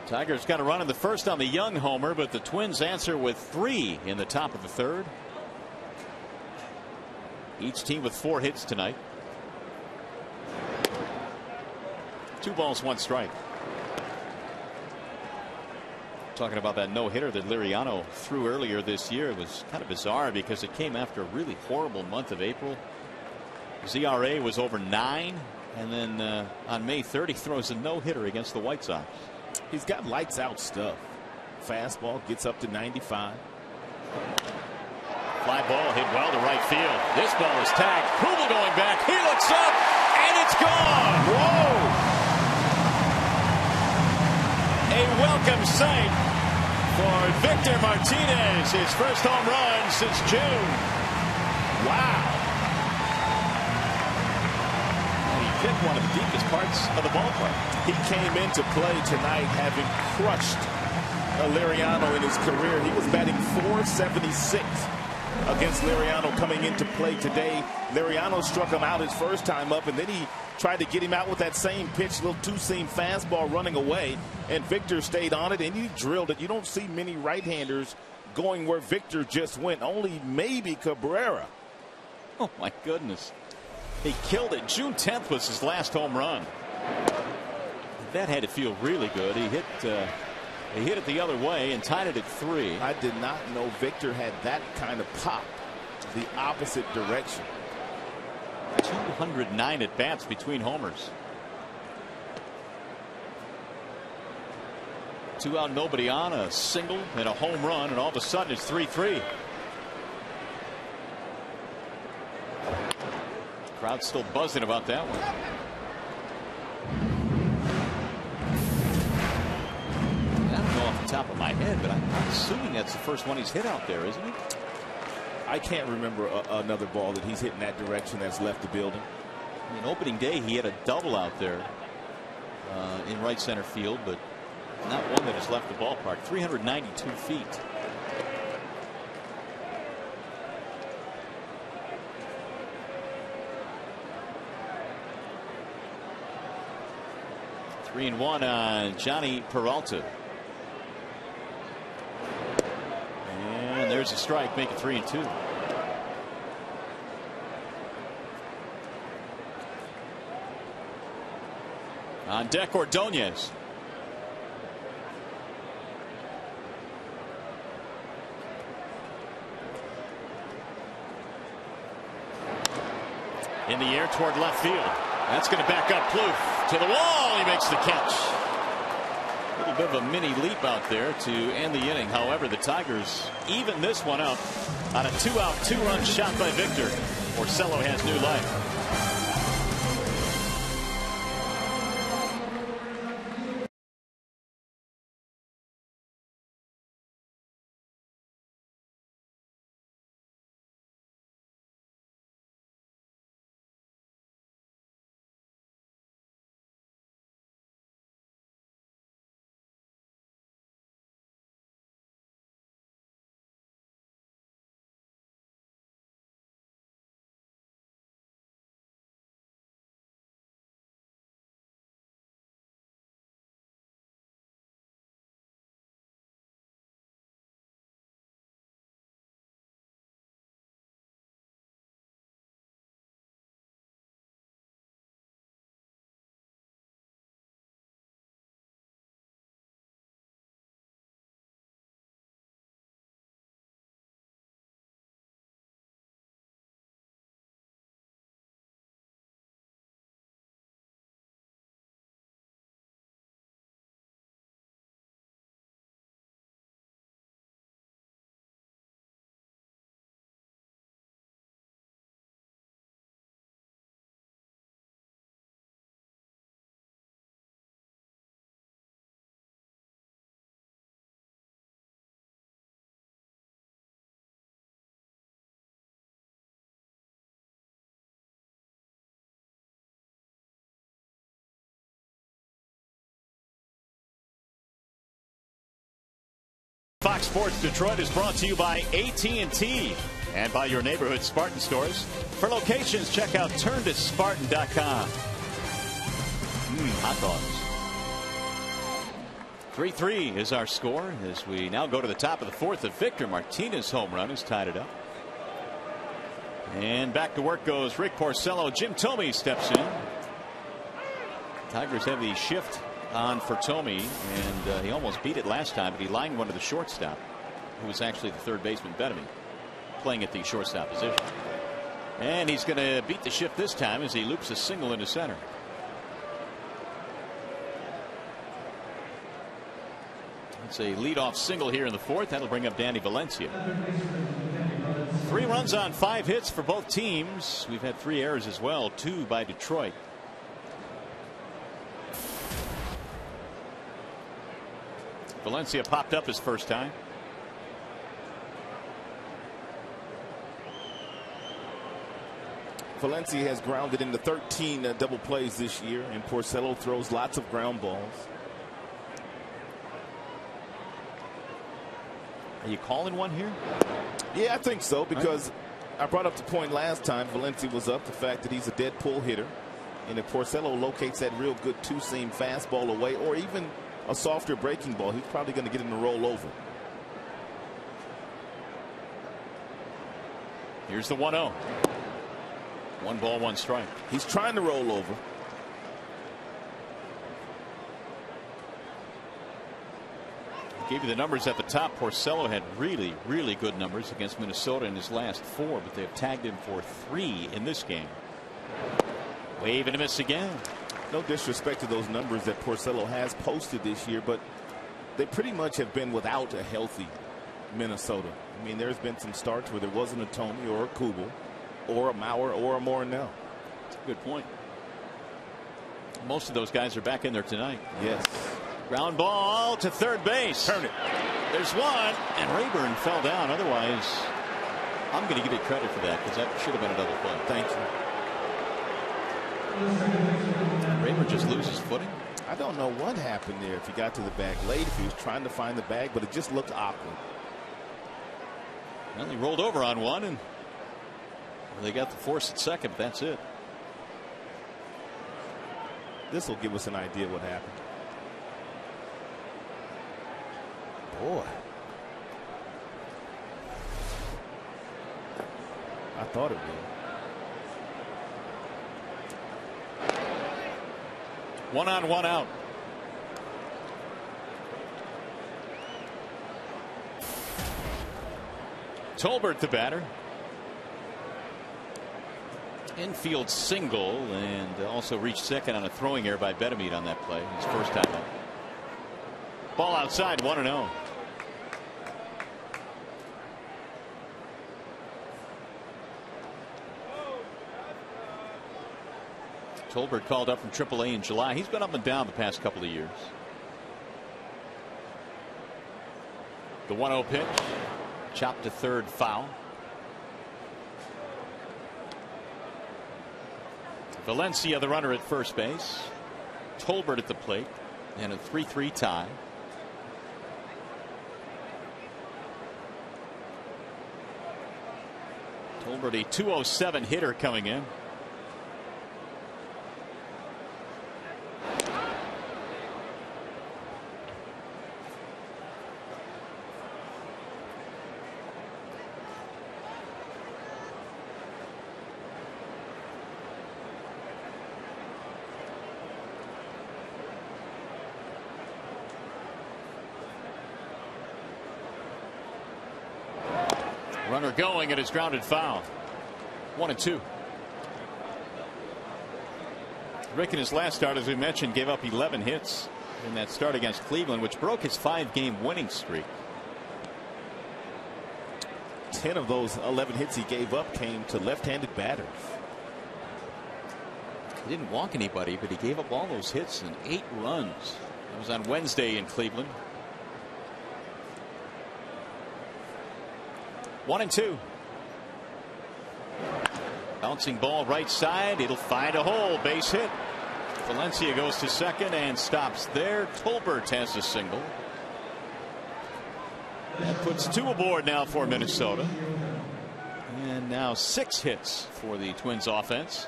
Tigers got a run in the first on the Young homer, but the Twins answer with 3 in the top of the third. Each team with 4 hits tonight. 2 balls, 1 strike. Talking about that no-hitter that Liriano threw earlier this year, it was kind of bizarre because it came after a really horrible month of April. His ERA was over 9, and then on May 3rd he throws a no-hitter against the White Sox. He's got lights out stuff. Fastball gets up to 95. Fly ball hit well to right field. This ball is tagged. Krubel going back. He looks up, and it's gone. Whoa! A welcome sight for Victor Martinez, his first home run since June. Wow. And he hit one of the deepest parts of the ballpark. He came into play tonight having crushed Liriano in his career. He was batting .476 against Liriano coming into play today. Liriano struck him out his first time up, and then he tried to get him out with that same pitch, little two-seam fastball running away, and Victor stayed on it, and he drilled it. You don't see many right-handers going where Victor just went. Only maybe Cabrera. Oh, my goodness. He killed it. June 10th was his last home run. That had to feel really good. He hit it the other way and tied it at 3. I did not know Victor had that kind of pop. the opposite direction. 209 at bats between homers. 2 out, nobody on, a single and a home run, and all of a sudden it's 3-3. Crowd's still buzzing about that one. I don't know off the top of my head, but I'm assuming that's the first one he's hit out there, isn't it? I can't remember another ball that he's hit in that direction that's left the building. I mean, opening day he had a double out there in right center field, but not one that has left the ballpark. 392 feet. Three and one on Johnny Peralta. And there's a strike, make it 3-2. On deck, Ordonez. In the air toward left field. That's going to back up Plouffe to the wall. He makes the catch. A little bit of a mini leap out there to end the inning. However, the Tigers even this one up on a 2-out, 2-run shot by Victor. Porcello has new life. Fox Sports Detroit is brought to you by AT and by your neighborhood Spartan stores. For locations, check out turntospartan.com. Hot dogs. 3-3 is our score as we now go to the top of the fourth. Of Victor Martinez home run has tied it up. And back to work goes Rick Porcello. Jim Thome steps in. Tigers have the shift on for Thome, and he almost beat it last time, but he lined one to the shortstop, who was actually the third baseman, Bettamy, playing at the shortstop position. And he's going to beat the shift this time as he loops a single into center. It's a leadoff single here in the fourth. That'll bring up Danny Valencia. 3 runs on 5 hits for both teams. We've had 3 errors as well, 2 by Detroit. Valencia popped up his first time. Valencia has grounded into 13 double plays this year, and Porcello throws lots of ground balls. Are you calling one here? Yeah, I think so, because I brought up the point last time Valencia was up, the fact that he's a dead pull hitter. And if Porcello locates that real good two-seam fastball away, or even a softer breaking ball, he's probably going to get him to roll over. Here's the 1-0. 1 ball, 1 strike. He's trying to roll over. Gave you the numbers at the top. Porcello had really, really good numbers against Minnesota in his last 4, but they've tagged him for 3 in this game. Wave and a miss again. No disrespect to those numbers that Porcello has posted this year, but they pretty much have been without a healthy Minnesota. I mean, there's been some starts where there wasn't a Thome or a Kubel or a Mauer or a Mornell. That's a good point. Most of those guys are back in there tonight. Yes. Ground ball to third base. Turn it. There's one, and Rayburn fell down. Otherwise, I'm going to give you credit for that because that should have been another play. Thank you. Rayburn just loses footing. I don't know what happened there. If he got to the bag late, if he was trying to find the bag, but it just looked awkward. Well, he rolled over on one, and they got the force at second, but that's it. This will give us an idea what happened. Boy. I thought it would. 1 on, 1 out. Tolbert the batter. Infield single, and also reached second on a throwing error by Betemeat on that play. His first time up. Ball outside, 1-0. Tolbert called up from AAA in July. He's been up and down the past couple of years. The 1-0 pitch. Chopped to third, foul. Valencia the runner at first base. Tolbert at the plate, and a 3-3 tie. Tolbert, a 207 hitter coming in. Runner going, and it's grounded foul. 1-2. Rick in his last start, as we mentioned, gave up 11 hits in that start against Cleveland, which broke his 5-game winning streak. 10 of those 11 hits he gave up came to left-handed batters. He didn't walk anybody, but he gave up all those hits and 8 runs. It was on Wednesday in Cleveland. 1-2. Bouncing ball right side. It'll find a hole. Base hit. Valencia goes to second and stops there. Tolbert has a single. That puts 2 aboard now for Minnesota. And now 6 hits for the Twins offense.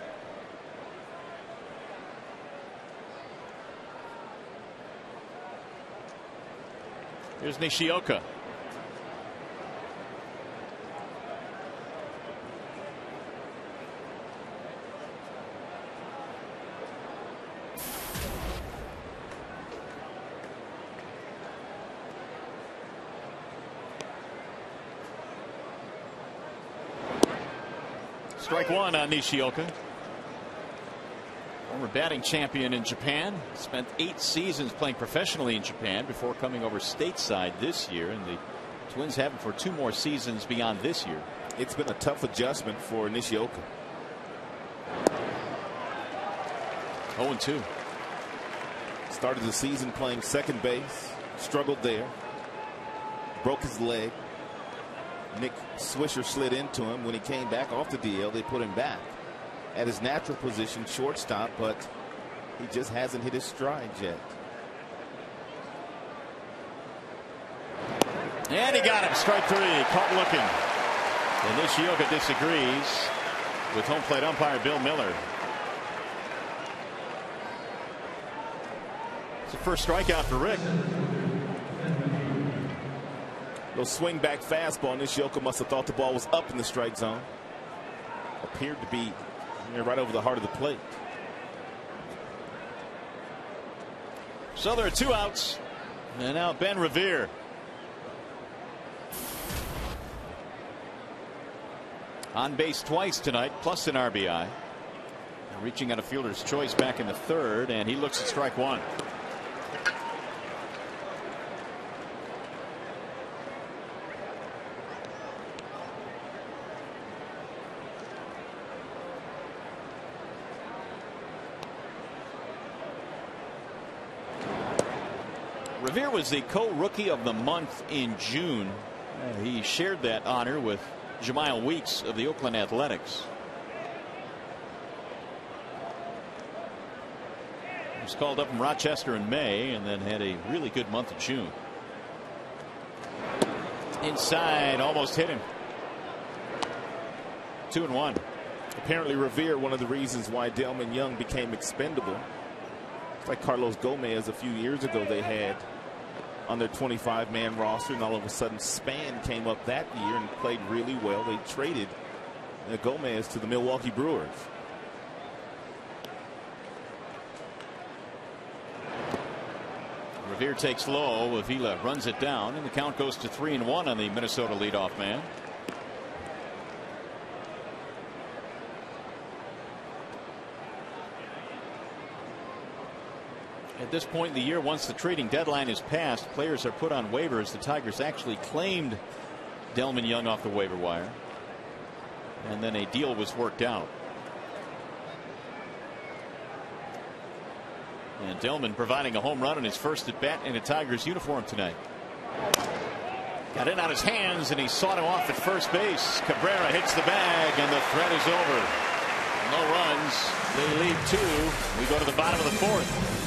Here's Nishioka. Strike 1 on Nishioka. Former batting champion in Japan. Spent 8 seasons playing professionally in Japan before coming over stateside this year. And the Twins have him for 2 more seasons beyond this year. It's been a tough adjustment for Nishioka. 0-2. Started the season playing second base. Struggled there. Broke his leg. Nick Swisher slid into him. When he came back off the DL, they put him back at his natural position, shortstop, but he just hasn't hit his stride yet. And he got him. Strike 3. Caught looking. And Nishioka disagrees with home plate umpire Bill Miller. It's the first strikeout for Rick. Little swing back fastball. Nishioka must have thought the ball was up in the strike zone. Appeared to be right over the heart of the plate. So there are 2 outs. And now Ben Revere On base twice tonight, plus an RBI. Reaching out a fielder's choice back in the third, and he looks at strike one. Revere was the co-rookie of the month in June. He shared that honor with Jemile Weeks of the Oakland Athletics. He was called up from Rochester in May and then had a really good month of June. Inside, almost hit him. 2-1. Apparently Revere, one of the reasons why Delmon Young became expendable. It's like Carlos Gomez a few years ago they had on their 25-man roster, and all of a sudden Span came up that year and played really well. They traded Gomez to the Milwaukee Brewers. Revere takes low. Avila runs it down, and the count goes to 3-1 on the Minnesota leadoff man. At this point in the year, once the trading deadline is passed, players are put on waivers. The Tigers actually claimed Delmon Young off the waiver wire, and then a deal was worked out. And Delmon providing a home run in his first at bat in a Tigers uniform tonight. Got it on his hands, and he sought him off at first base. Cabrera hits the bag, and the threat is over. No runs. They lead 2. We go to the bottom of the fourth.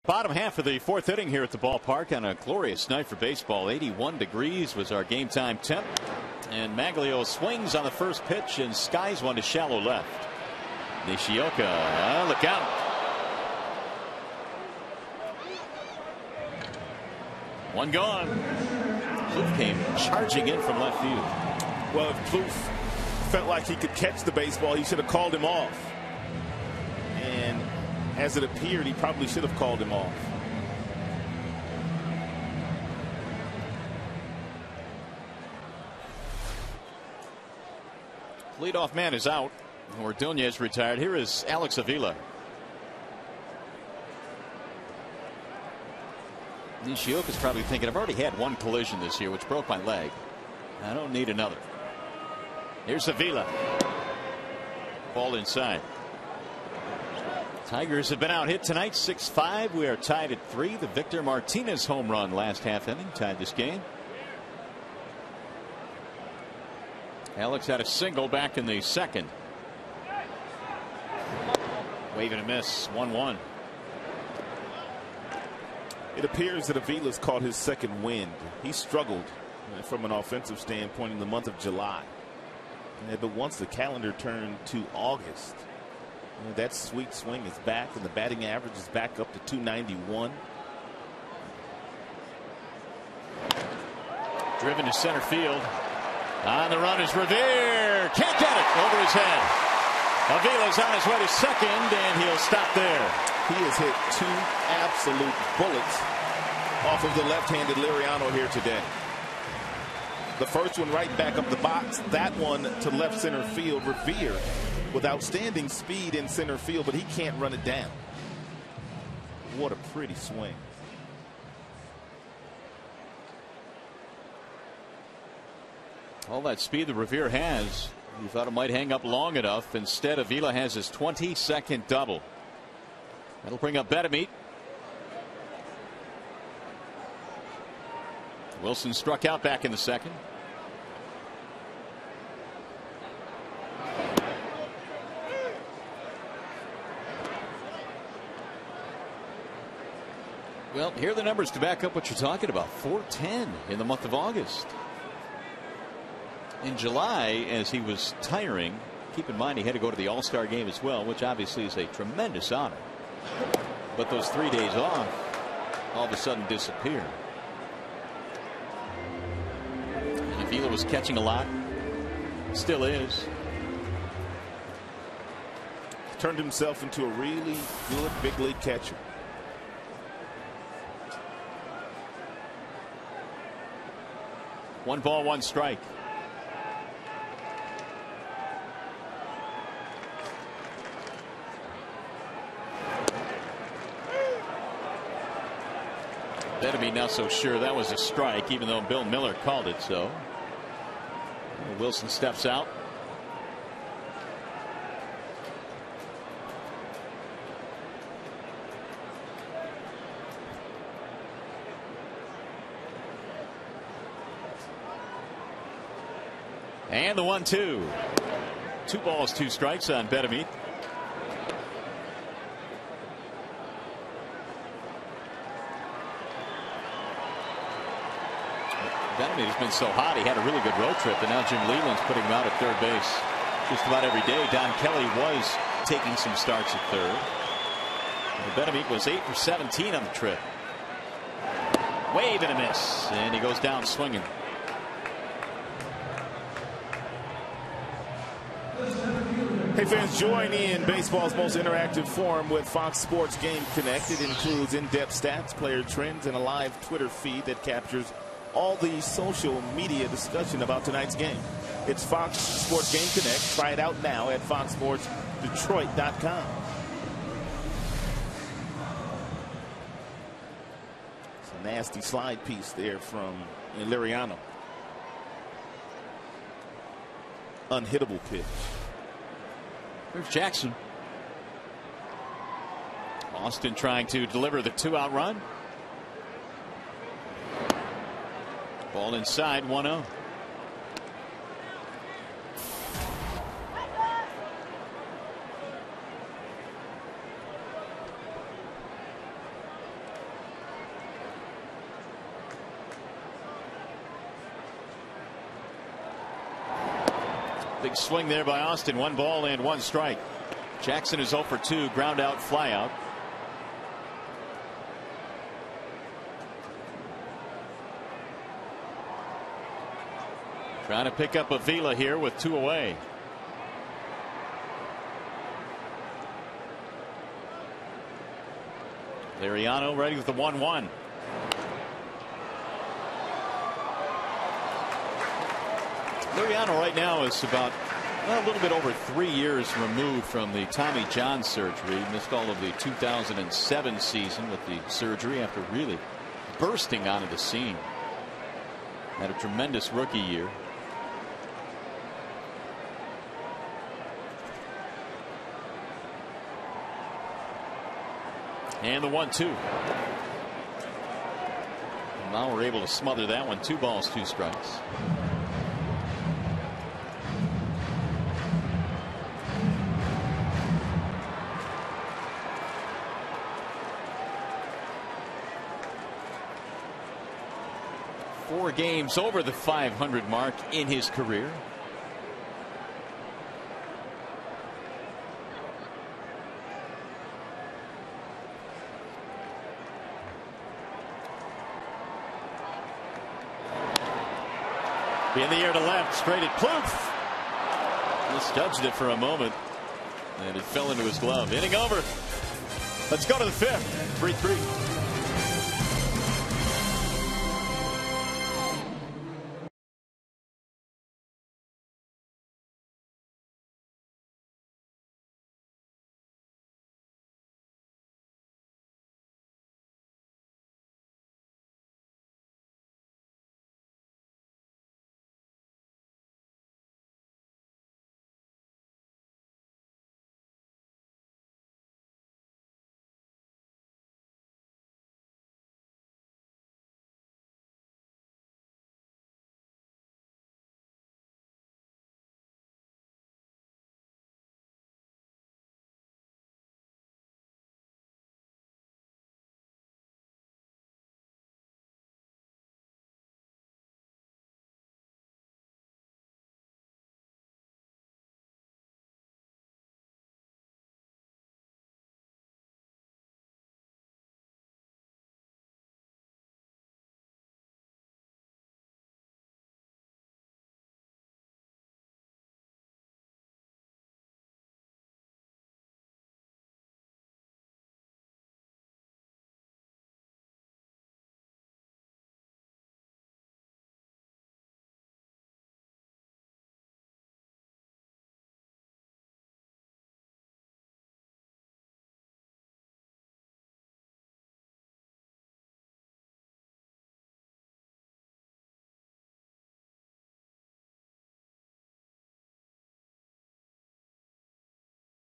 Bottom half of the fourth inning here at the ballpark on a glorious night for baseball. 81 degrees was our game time temp. And Maglio swings on the first pitch and skies one to shallow left. Nishioka, look out. One gone. Plouffe came charging in from left field. Well, if Plouffe felt like he could catch the baseball, he should have called him off. And as it appeared, he probably should have called him off. Leadoff man is out. Ordonez retired. Here is Alex Avila. Nishioka's probably thinking, I've already had one collision this year, which broke my leg. I don't need another. Here's Avila. Ball inside. Tigers have been out hit tonight 6-5. We are tied at 3. The Victor Martinez home run last half inning tied this game. Alex had a single back in the second. Wave and a miss. 1-1. It appears that Avila's caught his second wind. He struggled from an offensive standpoint in the month of July. But once the calendar turned to August, that sweet swing is back, and the batting average is back up to 291. Driven to center field. On the run is Revere. Can't get it. Over his head. Avila's on his way to second, and he'll stop there. He has hit two absolute bullets off of the left-handed Liriano here today. The first one right back up the box. That one to left center field. Revere with outstanding speed in center field, but he can't run it down. What a pretty swing. All that speed that Revere has, you thought it might hang up long enough. Instead, Avila has his 22nd double. That'll bring up Betamit. Wilson struck out back in the second. Well, here are the numbers to back up what you're talking about. 410 in the month of August. In July, as he was tiring, keep in mind he had to go to the All-Star game as well, which obviously is a tremendous honor. But those 3 days off all of a sudden disappear. And Avila was catching a lot. Still is. Turned himself into a really good big league catcher. One ball, one strike. Betamit not so sure that was a strike, even though Bill Miller called it so. Wilson steps out. And the 1-2. 2 balls, 2 strikes on Betamit. Betamit has been so hot. He had a really good road trip, and now Jim Leland's putting him out at third base just about every day. Don Kelly was taking some starts at third. Betamit was 8 for 17 on the trip. Wave and a miss, and he goes down swinging. Hey fans, join in baseball's most interactive forum with Fox Sports Game Connect. It includes in-depth stats, player trends, and a live Twitter feed that captures all the social media discussion about tonight's game. It's Fox Sports Game Connect. Try it out now at foxsportsdetroit.com. It's a nasty slide piece there from Liriano. Unhittable pitch. There's Jackson. Austin trying to deliver the 2-out run. Ball inside, 1-0. Big swing there by Austin. 1 ball and 1 strike. Jackson is 0 for 2. Ground out, fly out. Trying to pick up Avila here with 2 away. Liriano ready with the 1-1. Liriano right now is about a little bit over 3 years removed from the Tommy John surgery. Missed all of the 2007 season with the surgery after really bursting onto the scene. Had a tremendous rookie year. And the 1-2. Now we're able to smother that one. 2 balls, 2 strikes. 4 games over the 500 mark in his career. In the air to left, straight at Plouffe. Misjudged it for a moment, and it fell into his glove. Inning over. Let's go to the 5th. 3-3.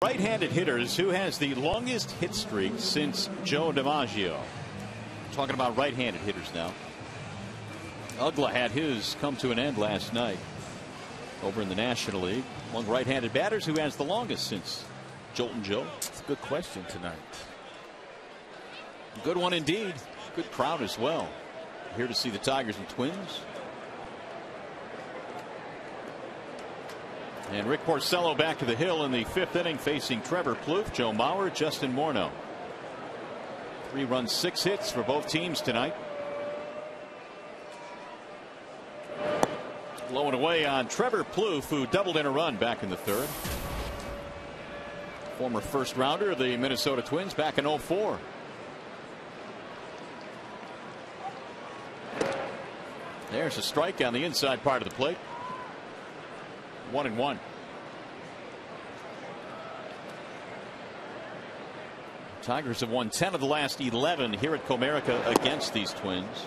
Right-handed hitters, who has the longest hit streak since Joe DiMaggio? Talking about right-handed hitters now. Ugla had his come to an end last night over in the National League. Among right-handed batters, who has the longest since Joltin' Joe? It's a good question tonight. Good one indeed. Good crowd as well. Here to see the Tigers and Twins. And Rick Porcello back to the hill in the 5th inning, facing Trevor Plouffe, Joe Mauer, Justin Morneau. 3 runs, 6 hits for both teams tonight. Low and away on Trevor Plouffe, who doubled in a run back in the 3rd. Former first rounder of the Minnesota Twins back in 04. There's a strike on the inside part of the plate. 1-1. Tigers have won 10 of the last 11 here at Comerica against these Twins.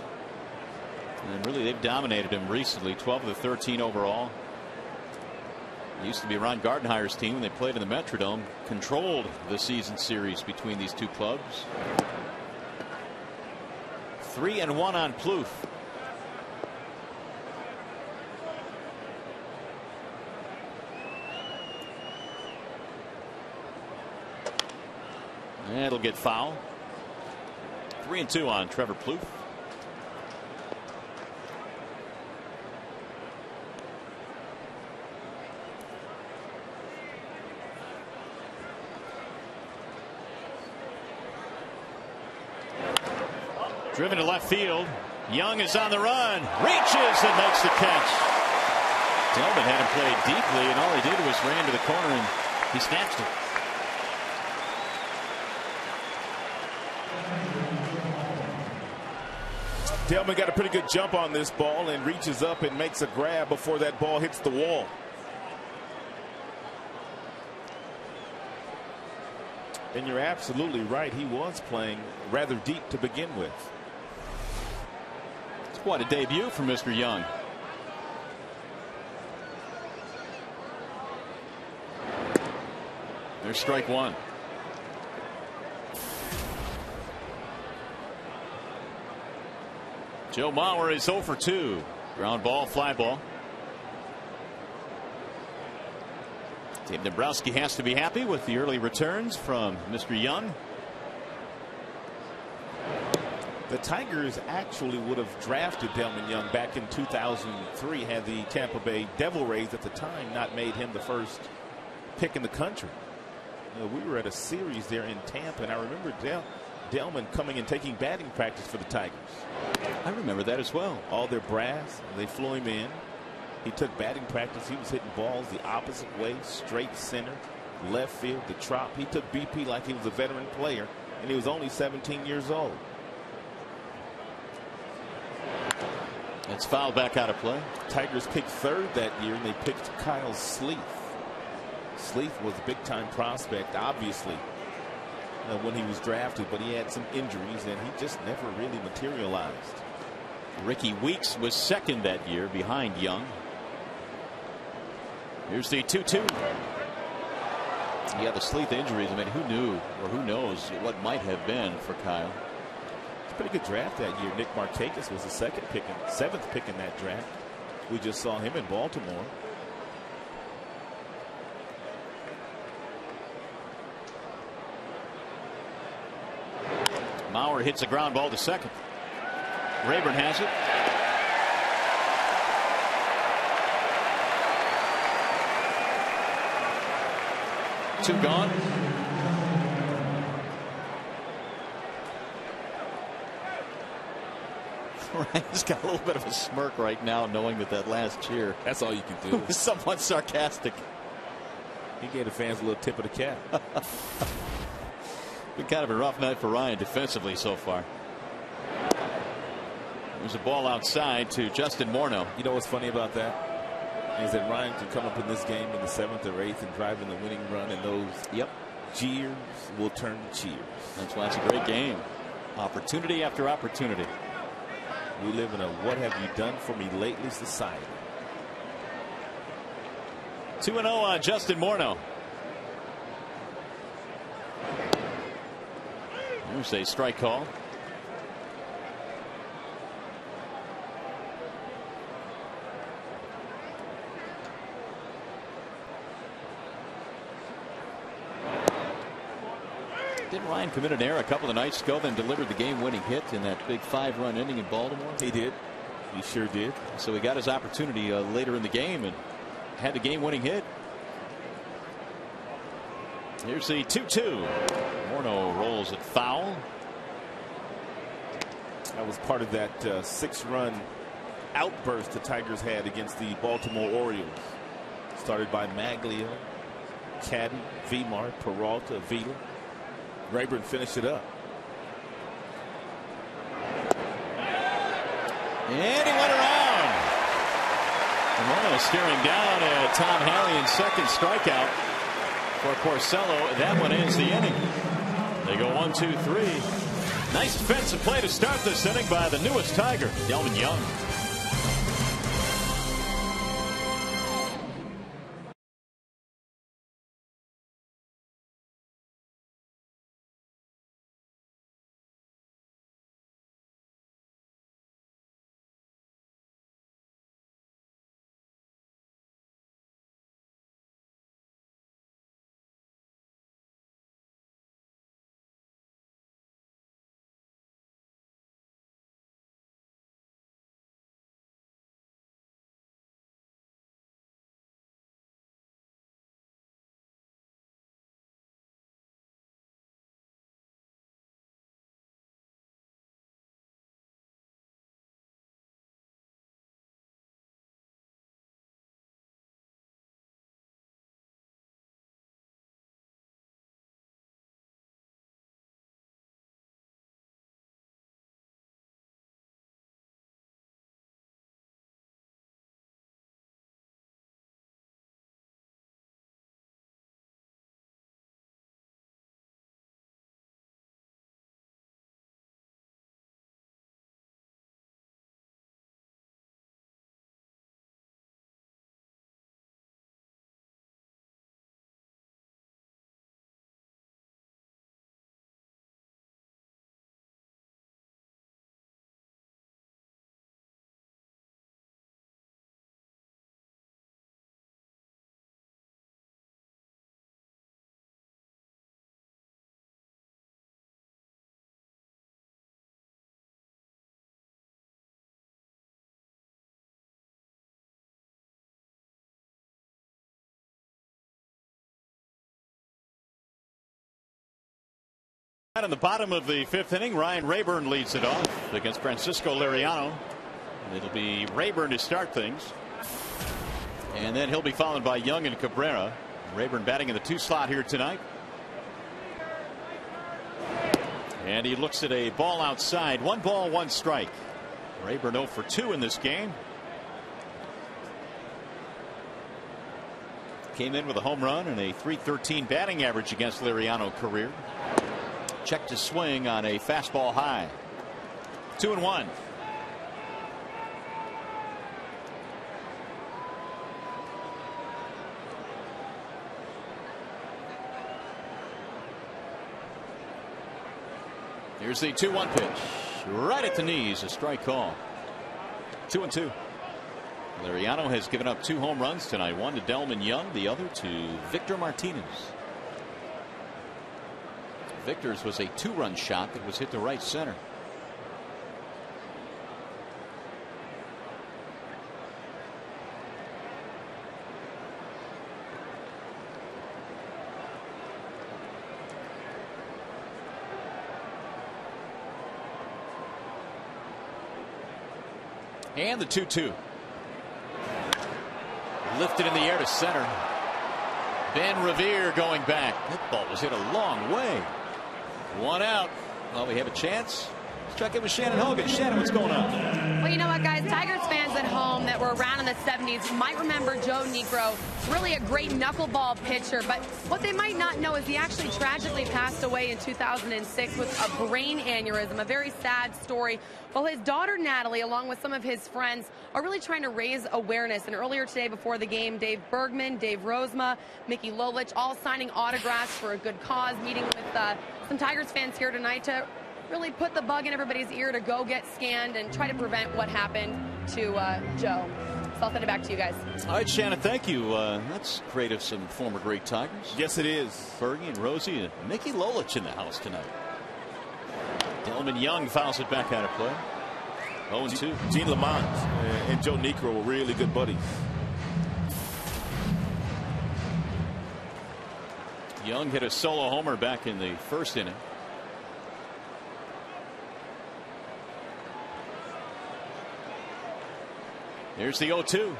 And really, they've dominated them recently. 12 of the 13 overall. It used to be Ron Gardenhire's team when they played in the Metrodome. Controlled the season series between these two clubs. 3-1 on Plouffe. And it'll get foul. 3-2 on Trevor Plouffe. Driven to left field. Young is on the run. Reaches and makes the catch. Delmon had him played deeply, and all he did was ran to the corner and he snatched it. Delmon got a pretty good jump on this ball and reaches up and makes a grab before that ball hits the wall. And you're absolutely right. He was playing rather deep to begin with. It's quite a debut for Mr. Young. There's strike 1. Joe Mauer is 0 for 2. Ground ball, fly ball. Dave Dombrowski has to be happy with the early returns from Mr. Young. The Tigers actually would have drafted Delmon Young back in 2003 had the Tampa Bay Devil Rays at the time not made him the first pick in the country. We were at a series there in Tampa, and I remember Delmon coming and taking batting practice for the Tigers. I remember that as well. All their brass, they flew him in. He took batting practice. He was hitting balls the opposite way, straight center, left field, the trop. He took BP like he was a veteran player, and he was only 17 years old. It's fouled back out of play. Tigers picked third that year, and they picked Kyle Sleeth. Sleeth was a big-time prospect, obviously, when he was drafted, but he had some injuries, and he just never really materialized. Ricky Weeks was second that year behind Young. Here's the 2-2. Yeah, the Sleeth injuries. I mean, who knew or who knows what might have been for Kyle. Pretty good draft that year. Nick Martinez was the seventh pick in that draft. We just saw him in Baltimore. Mauer hits a ground ball to second. Rayburn has it. 2 gone. Ryan's got a little bit of a smirk right now, knowing that last cheer. That's all you can do. Was somewhat sarcastic. He gave the fans a little tip of the cap. Been kind of a rough night for Ryan defensively so far. There's a ball outside to Justin Morneau. You know what's funny about that is that Ryan can come up in this game in the 7th or 8th and drive in the winning run, and those jeers will turn to cheers. That's why it's a great game. Opportunity after opportunity. We live in a what have you done for me lately society. 2-0 on Justin Morneau. There's a strike call. Didn't Ryan commit an error a couple of nights ago, then delivered the game-winning hit in that big 5-run inning in Baltimore? He did. He sure did. So he got his opportunity later in the game and had the game-winning hit. Here's the 2-2. Morneau rolls it foul. That was part of that 6-run outburst the Tigers had against the Baltimore Orioles. Started by Maglia, Caddy, Vimar, Peralta, Vila. Rayburn finished it up. And he went around. Morneau staring down at Tom Hallion's second strikeout for Porcello. That one ends the inning. They go 1-2-3. Nice defensive play to start this inning by the newest Tiger, Delmon Young. In the bottom of the 5th inning, Ryan Rayburn leads it off against Francisco Liriano. It'll be Rayburn to start things. And then he'll be followed by Young and Cabrera. Rayburn batting in the 2 slot here tonight. And he looks at a ball outside. 1 ball, 1 strike. Rayburn 0 for 2 in this game. Came in with a home run and a .313 batting average against Liriano career. Checked his swing on a fastball high. 2-1. Here's the 2-1 pitch. Right at the knees. A strike call. 2-2. Liriano has given up 2 home runs tonight. One to Delmon Young, the other to Victor Martinez. Victor's was a 2-run shot that was hit to right center. And the 2-2. Lifted in the air to center. Ben Revere going back. That ball was hit a long way. 1 out. Well, we have a chance. Let's check in with Shannon Hogan. Shannon, what's going on? Well, you know what, guys? Tigers fans at home that were around in the 70s might remember Joe Niekro. Really a great knuckleball pitcher. But what they might not know is he actually tragically passed away in 2006 with a brain aneurysm. A very sad story. Well, his daughter, Natalie, along with some of his friends, are really trying to raise awareness. And earlier today before the game, Dave Bergman, Dave Rozema, Mickey Lolich, all signing autographs for a good cause, meeting with some Tigers fans here tonight to really put the bug in everybody's ear to go get scanned and try to prevent what happened to Joe. So I'll send it back to you guys. All right, Shannon, thank you. That's great of some former great Tigers. Yes, it is. Fergie and Rosie and Mickey Lolich in the house tonight. Delmon Young fouls it back out of play. 0-2. Gene Lamont and Joe Niekro were really good buddies. Young hit a solo homer back in the 1st inning. Here's the 0-2.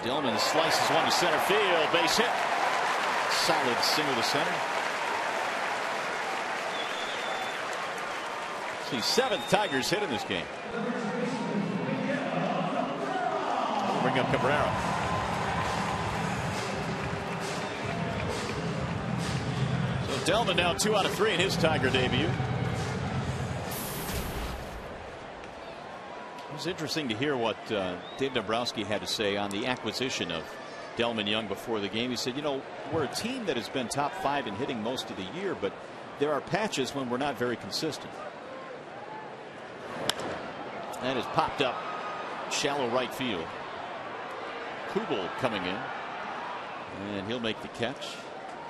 Delmon slices one to center field. Base hit. Solid single to center. It's the 7th Tigers hit in this game. We'll bring up Cabrera. So Delmon now 2 out of 3 in his Tiger debut. It was interesting to hear what Dave Dombrowski had to say on the acquisition of Delmon Young before the game. He said, you know, we're a team that has been top 5 in hitting most of the year, but there are patches when we're not very consistent. That is popped up shallow right field. Kubel coming in, and he'll make the catch.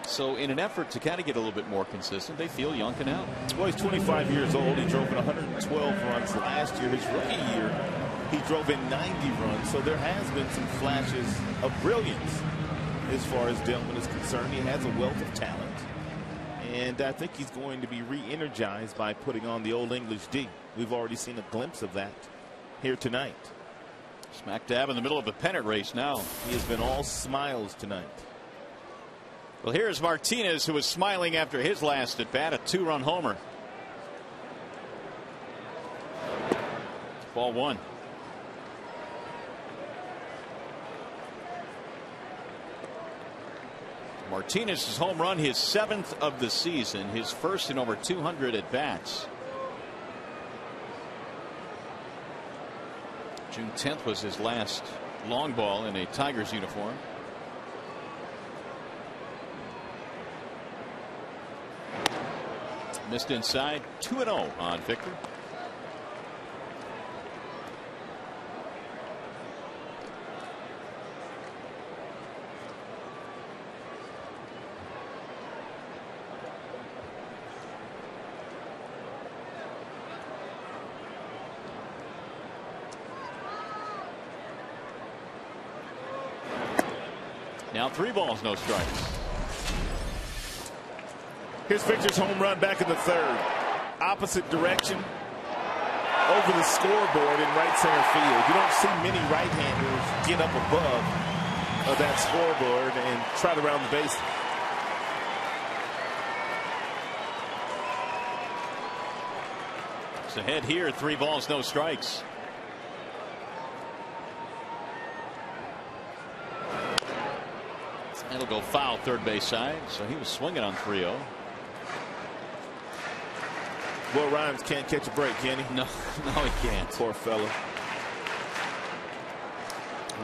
So in an effort to kind of get a little bit more consistent, they feel Young can out. Well, he's 25 years old. He drove in 112 runs last year. His rookie year, he drove in 90 runs. So there has been some flashes of brilliance as far as Delmon is concerned. He has a wealth of talent. And I think he's going to be re-energized by putting on the Old English D. We've already seen a glimpse of that here tonight. Smack dab in the middle of a pennant race now. He has been all smiles tonight. Well, here's Martinez, who was smiling after his last at bat, a 2-run homer. Ball 1. Martinez's home run, his 7th of the season, his first in over 200 at bats. June 10th was his last long ball in a Tigers uniform. Missed inside. 2-0 on Victor. Now 3 balls, no strikes. Here's Fisher's home run back in the third. Opposite direction. Over the scoreboard in right center field. You don't see many right-handers get up above that scoreboard and try to round the base. It's ahead here, 3 balls, no strikes. It'll go foul third base side, so he was swinging on 3-0. Will Rhymes can't catch a break, can he? No, he can't. Poor fella.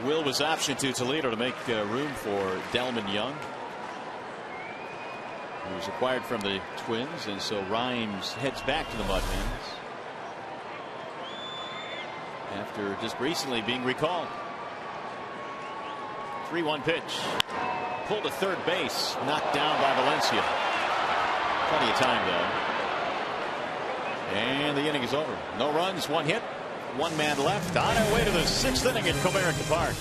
Will was optioned to Toledo to make room for Delmon Young, who was acquired from the Twins, and so Rhymes heads back to the Mud Hens after just recently being recalled. 3-1 pitch. Pulled to third base, knocked down by Valencia. Plenty of time though. And the inning is over. No runs, 1 hit, 1 man left. On our way to the 6th inning at Comerica Park.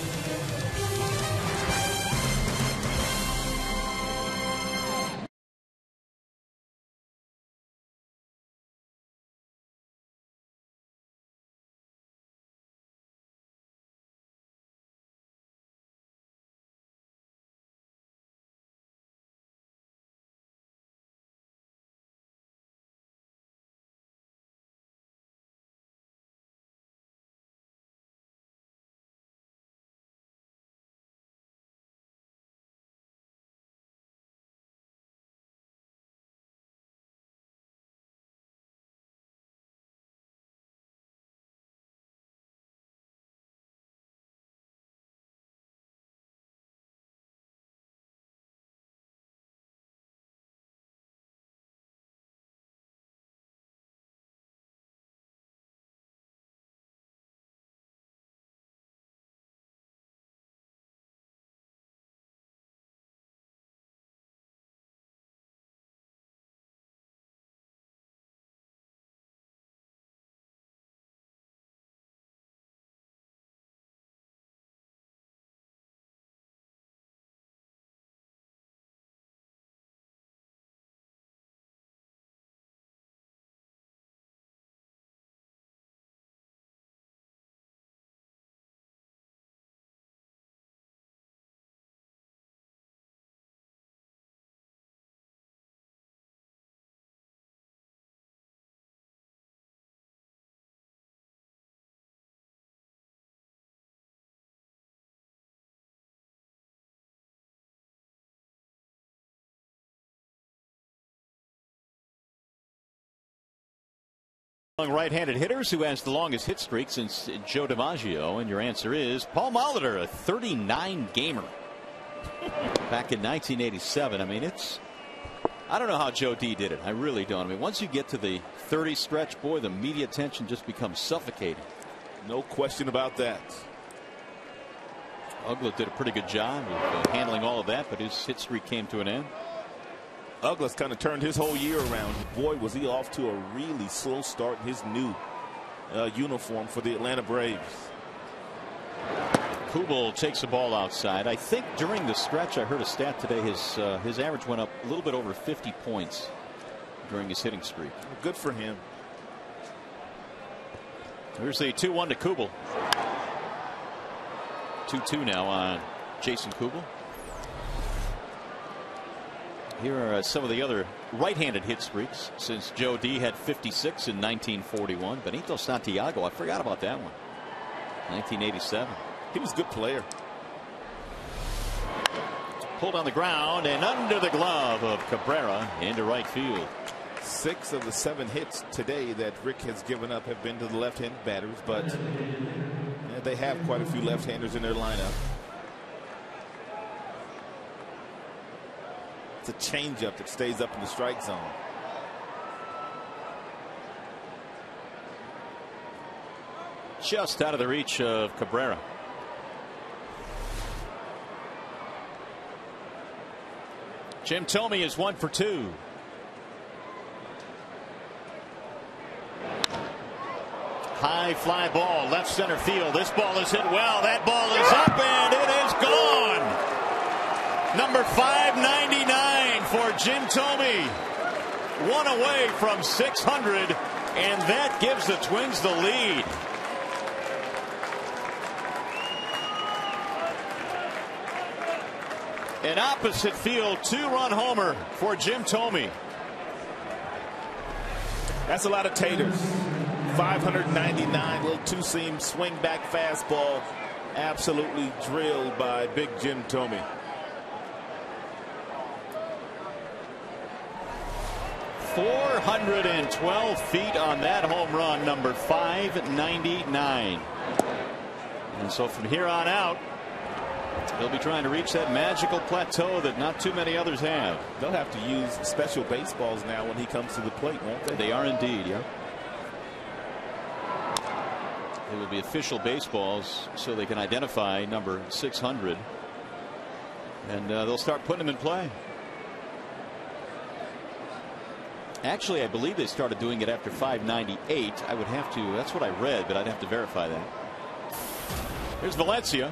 Right-handed hitters who has the longest hit streak since Joe DiMaggio, and your answer is Paul Molitor, a 39 gamer back in 1987. I mean, I don't know how Joe D did it. I really don't. I mean, once you get to the 30 stretch, boy, the media attention just becomes suffocating. No question about that. Uggla did a pretty good job of handling all of that, but his hit streak came to an end. Uggla's kind of turned his whole year around. Boy, was he off to a really slow start in his new uniform for the Atlanta Braves. Kubel takes the ball outside. I think during the stretch, I heard a stat today, his average went up a little bit over 50 points during his hitting streak. Good for him. Here's the 2-1 to Kubel. 2-2 now on Jason Kubel. Here are some of the other right-handed hit streaks since Joe D had 56 in 1941. Benito Santiago, I forgot about that one. 1987. He was a good player. Pulled on the ground and under the glove of Cabrera into right field. 6 of the 7 hits today that Rick has given up have been to the left-handed batters, but they have quite a few left-handers in their lineup. It's a changeup that stays up in the strike zone. Just out of the reach of Cabrera. Jim Thome is 1 for 2. High fly ball, left center field. This ball is hit well. That ball is up and it is gone. Number 599 for Jim Thome. One away from 600, and that gives the Twins the lead. An opposite field 2-run homer for Jim Thome. That's a lot of taters. 599, little two-seam swing back fastball, absolutely drilled by big Jim Thome. .412 feet on that home run, number 599. And so from here on out, he'll be trying to reach that magical plateau that not too many others have. They'll have to use special baseballs now when he comes to the plate, won't they? They are indeed, yeah. They will be official baseballs so they can identify number 600. And they'll start putting them in play. Actually, I believe they started doing it after 598. I would have to, that's what I read, but I'd have to verify that. Here's Valencia.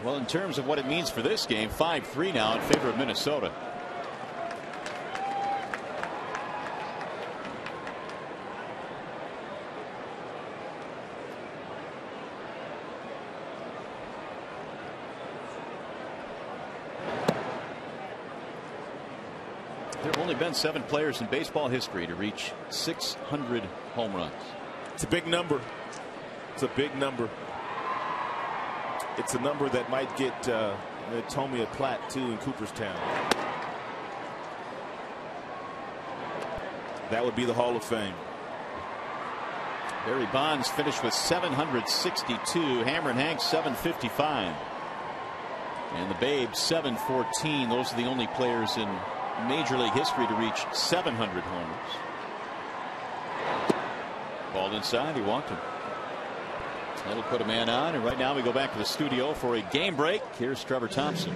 Well, in terms of what it means for this game, 5-3 now in favor of Minnesota. There have only been 7 players in baseball history to reach 600 home runs. It's a big number. It's a big number. It's a number that might get Thome a plaque too in Cooperstown. That would be the Hall of Fame. Barry Bonds finished with 762. Hammer and Hank 755. And the Babe 714. Those are the only players in Major League history to reach 700 homers. Ball inside. He walked him. That'll put a man on, and right now we go back to the studio for a game break. Here's Trevor Thompson.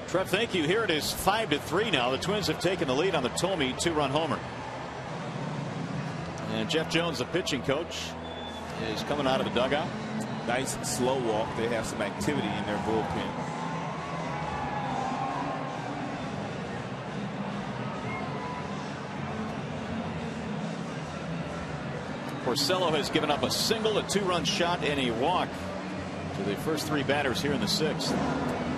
Trev, thank you. Here it is 5-3 now. The Twins have taken the lead on the Thome 2-run homer. And Jeff Jones, the pitching coach, is coming out of the dugout. Nice slow walk. They have some activity in their bullpen. Porcello has given up a single, a 2-run shot, and a walk to the first 3 batters here in the 6th.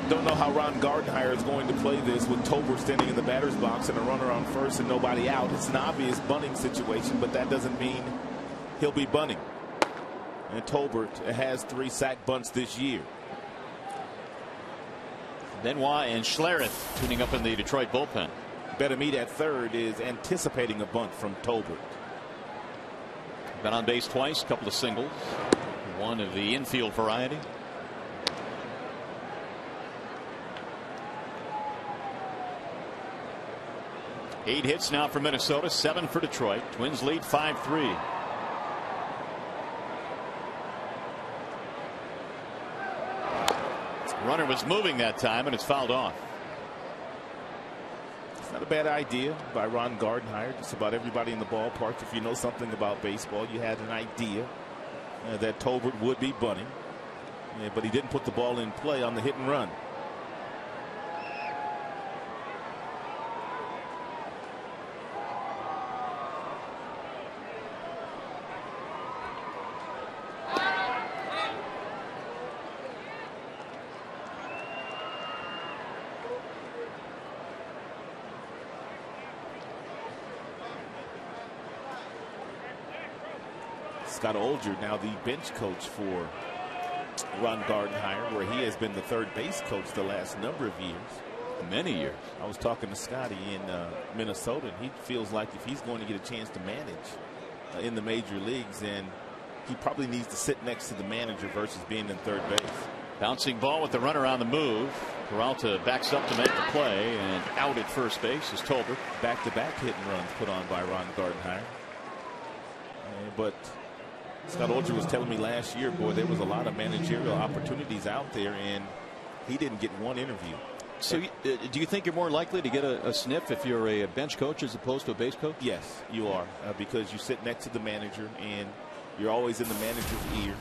Don't know how Ron Gardenhire is going to play this with Tolbert standing in the batter's box and a runner on first and nobody out. It's an obvious bunting situation, but that doesn't mean he'll be bunting. And Tolbert has 3 sack bunts this year. Benoit and Schlereth tuning up in the Detroit bullpen. Betamit at third is anticipating a bunt from Tolbert. Been on base twice, a couple of singles, one of the infield variety. Eight hits now for Minnesota, 7 for Detroit. Twins lead 5-3. Runner was moving that time, and it's fouled off. It's not a bad idea by Ron Gardenhire. Just about everybody in the ballpark, if you know something about baseball, you had an idea that Tolbert would be bunting. But he didn't put the ball in play on the hit and run. Scott Olger, now the bench coach for Ron Gardenhire, where he has been the third base coach the last number of years. Many years. I was talking to Scotty in Minnesota, and he feels like if he's going to get a chance to manage in the major leagues, then he probably needs to sit next to the manager versus being in third base. Bouncing ball with the runner on the move. Peralta backs up to make the play, and out at first base is Tolbert. Back-to-back hit and runs put on by Ron Gardenhire. But Scott Olger was telling me last year, boy, there was a lot of managerial opportunities out there, and he didn't get one interview. So do you think you're more likely to get a sniff if you're a bench coach as opposed to a base coach? Yes, you are, because you sit next to the manager and you're always in the manager's ear,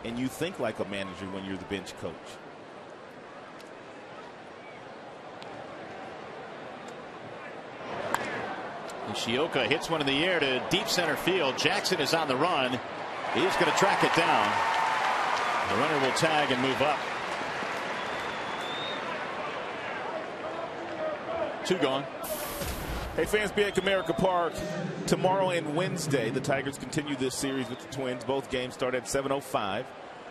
and you think like a manager when you're the bench coach. Shioka hits one in the air to deep center field. Jackson is on the run. He's going to track it down. The runner will tag and move up. 2 gone. Hey, fans, be at Comerica Park tomorrow and Wednesday. The Tigers continue this series with the Twins. Both games start at 7:05.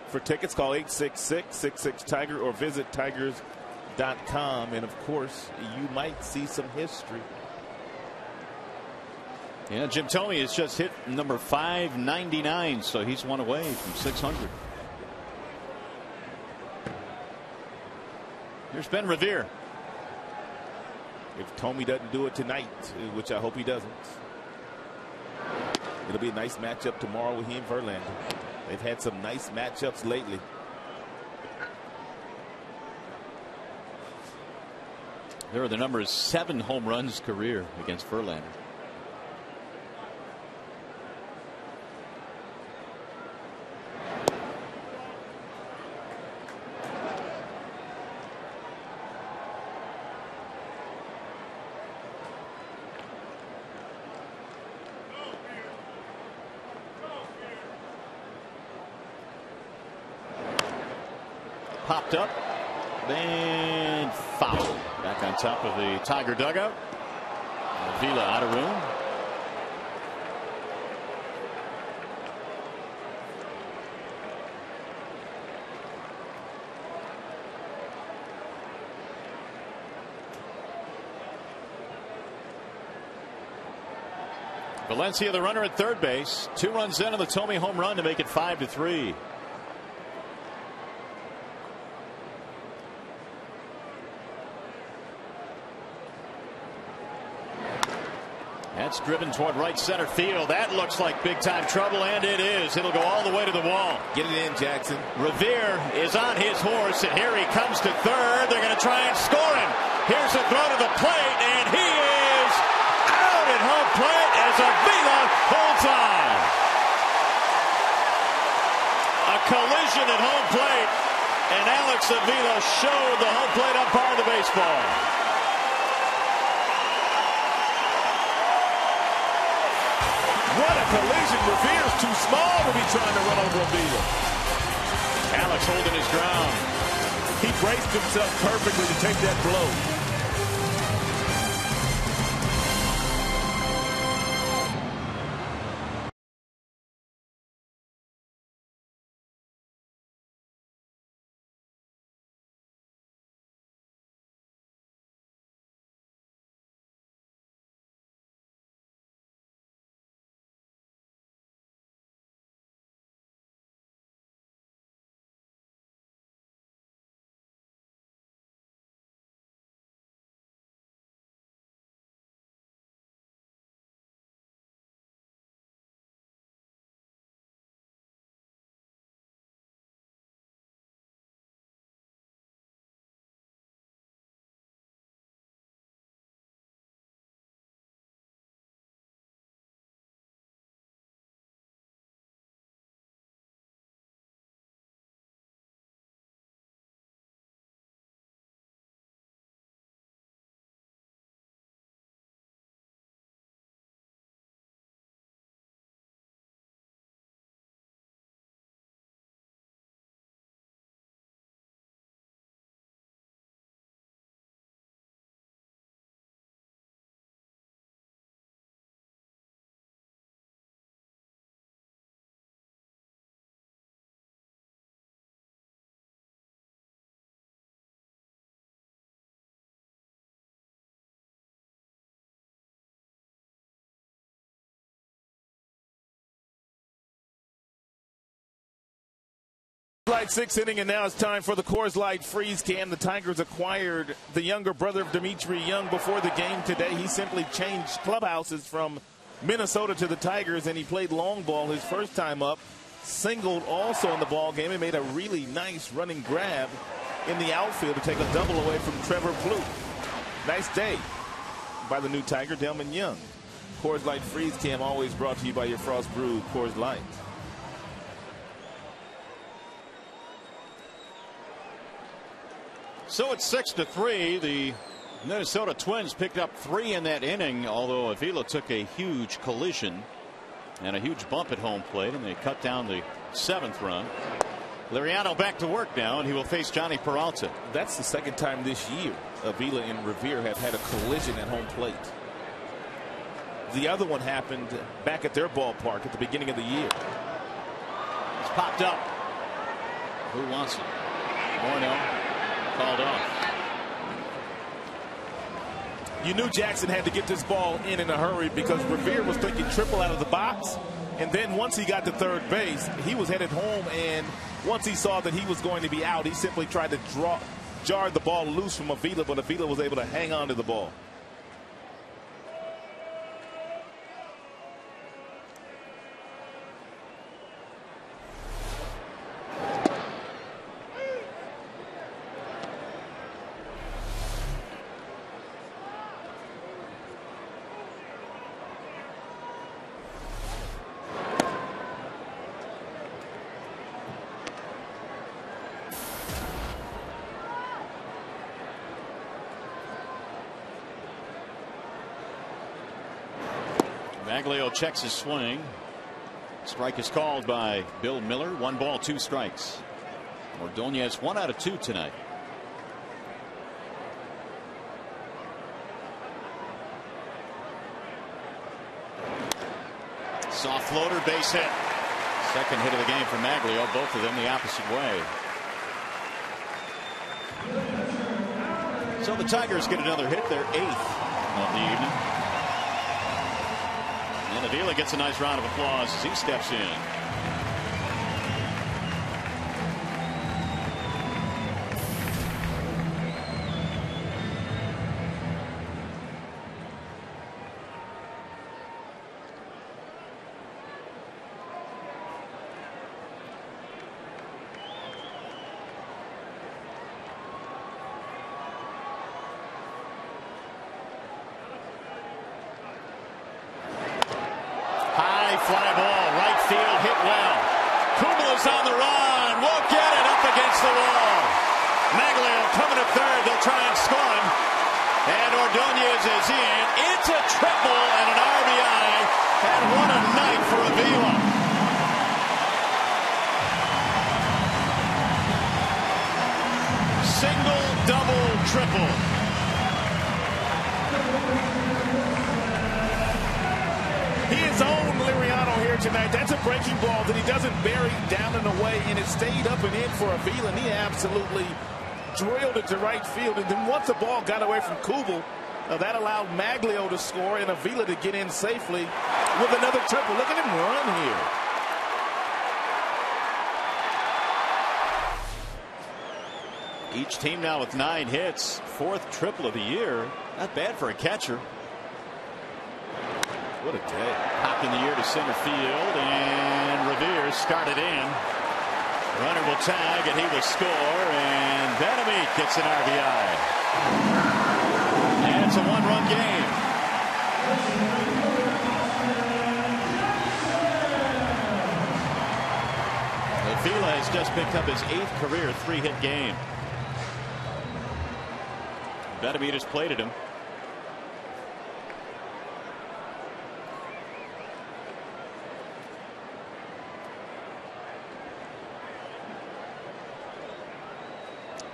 For tickets, call 866-66-TIGER or visit tigers.com. And, of course, you might see some history. Yeah, Jim Thome has just hit number 599, so he's one away from 600. Here's Ben Revere. If Thome doesn't do it tonight, which I hope he doesn't, it'll be a nice matchup tomorrow with he and Verlander. They've had some nice matchups lately. There are the numbers: 7 home runs career against Verlander. Popped up and foul. Back on top of the Tiger dugout. Vila out of room. Valencia, the runner at third base. 2 runs in on the Thome home run to make it 5-3. That's driven toward right center field. That looks like big time trouble, and it is. It'll go all the way to the wall. Get it in, Jackson. Revere is on his horse, and here he comes to third. They're going to try and score him. Here's a throw to the plate, and he is out at home plate as Avila holds on. A collision at home plate, and Alex Avila showed the home plate umpire the baseball. What a collision. Revere's too small to be trying to run over Avila. Alex holding his ground. He braced himself perfectly to take that blow. Light 6th inning, and now it's time for the Coors Light Freeze Can. The Tigers acquired the younger brother of Dimitri Young before the game today. He simply changed clubhouses from Minnesota to the Tigers, and he played long ball his first time up. Singled also in the ball game and made a really nice running grab in the outfield to take a double away from Trevor Plouffe. Nice day by the new Tiger, Delmon Young. Coors Light Freeze Cam, always brought to you by your Frost Brew Coors Light. So it's 6-3. The Minnesota Twins picked up 3 in that inning, although Avila took a huge collision and a huge bump at home plate, and they cut down the 7th run. Liriano back to work now, and he will face Johnny Peralta. That's the second time this year Avila and Revere have had a collision at home plate. The other one happened back at their ballpark at the beginning of the year. It's popped up. Who wants it? Morneau called off. You knew Jackson had to get this ball in a hurry because Revere was thinking triple out of the box. And then once he got to third base, he was headed home. And once he saw that he was going to be out, he simply tried to jar the ball loose from Avila, but Avila was able to hang on to the ball. Maglio checks his swing. Strike is called by Bill Miller. 1 ball, 2 strikes. Ordonez 1 out of 2 tonight. Soft floater, base hit. Second hit of the game for Maglio. Both of them the opposite way. So the Tigers get another hit. Their 8th of the evening. And Avila gets a nice round of applause as he steps in. Fly ball, right field, hit well. Kubela's on the run, won't get it, up against the wall. Maglio coming to third, they'll try and score him. And Ordonez is in. It's a triple and an RBI. And what a night for Avila. Single, double, triple. He has owned Liriano here tonight. That's a breaking ball that he doesn't bury down and away, and it stayed up and in for Avila, and he absolutely drilled it to right field. And then once the ball got away from Kubel, that allowed Maglio to score and Avila to get in safely with another triple. Look at him run here. Each team now with 9 hits, 4th triple of the year. Not bad for a catcher. What a day. Popped in the air to center field, and Revere started in. Runner will tag, and he will score, and Benamit gets an RBI. And it's a 1-run game. Avila has just picked up his 8th career 3-hit game. Benamit has plated him.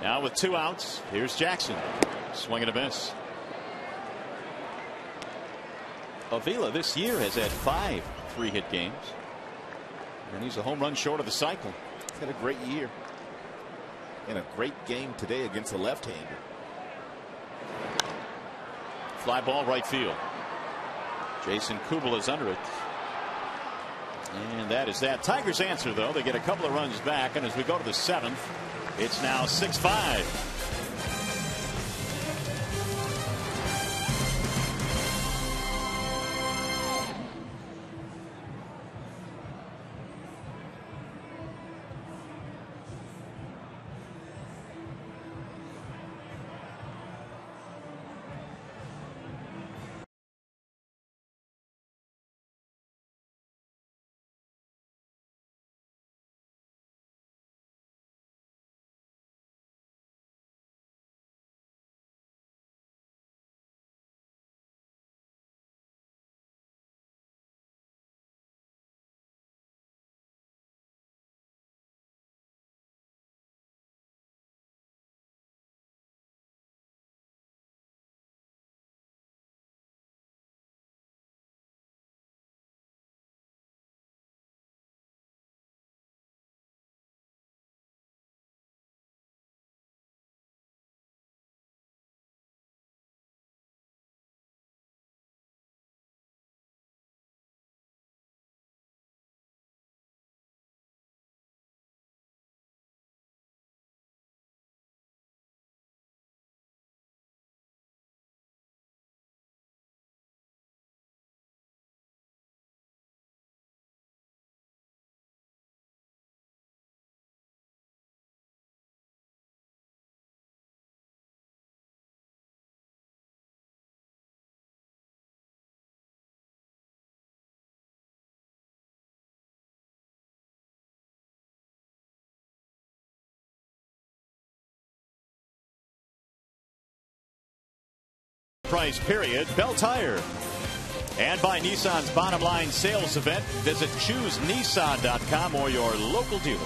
Now with 2 outs, here's Jackson. Swing and a miss. Avila this year has had 5 3-hit games. And he's a home run short of the cycle. He's had a great year. And a great game today against a left-hander. Fly ball right field. Jason Kubel is under it. And that is that. Tigers answer, though. They get a couple of runs back. And as we go to the 7th, it's now 6-5. price, period. Bell Tire. And by Nissan's Bottom Line Sales Event. Visit ChooseNissan.com or your local dealer.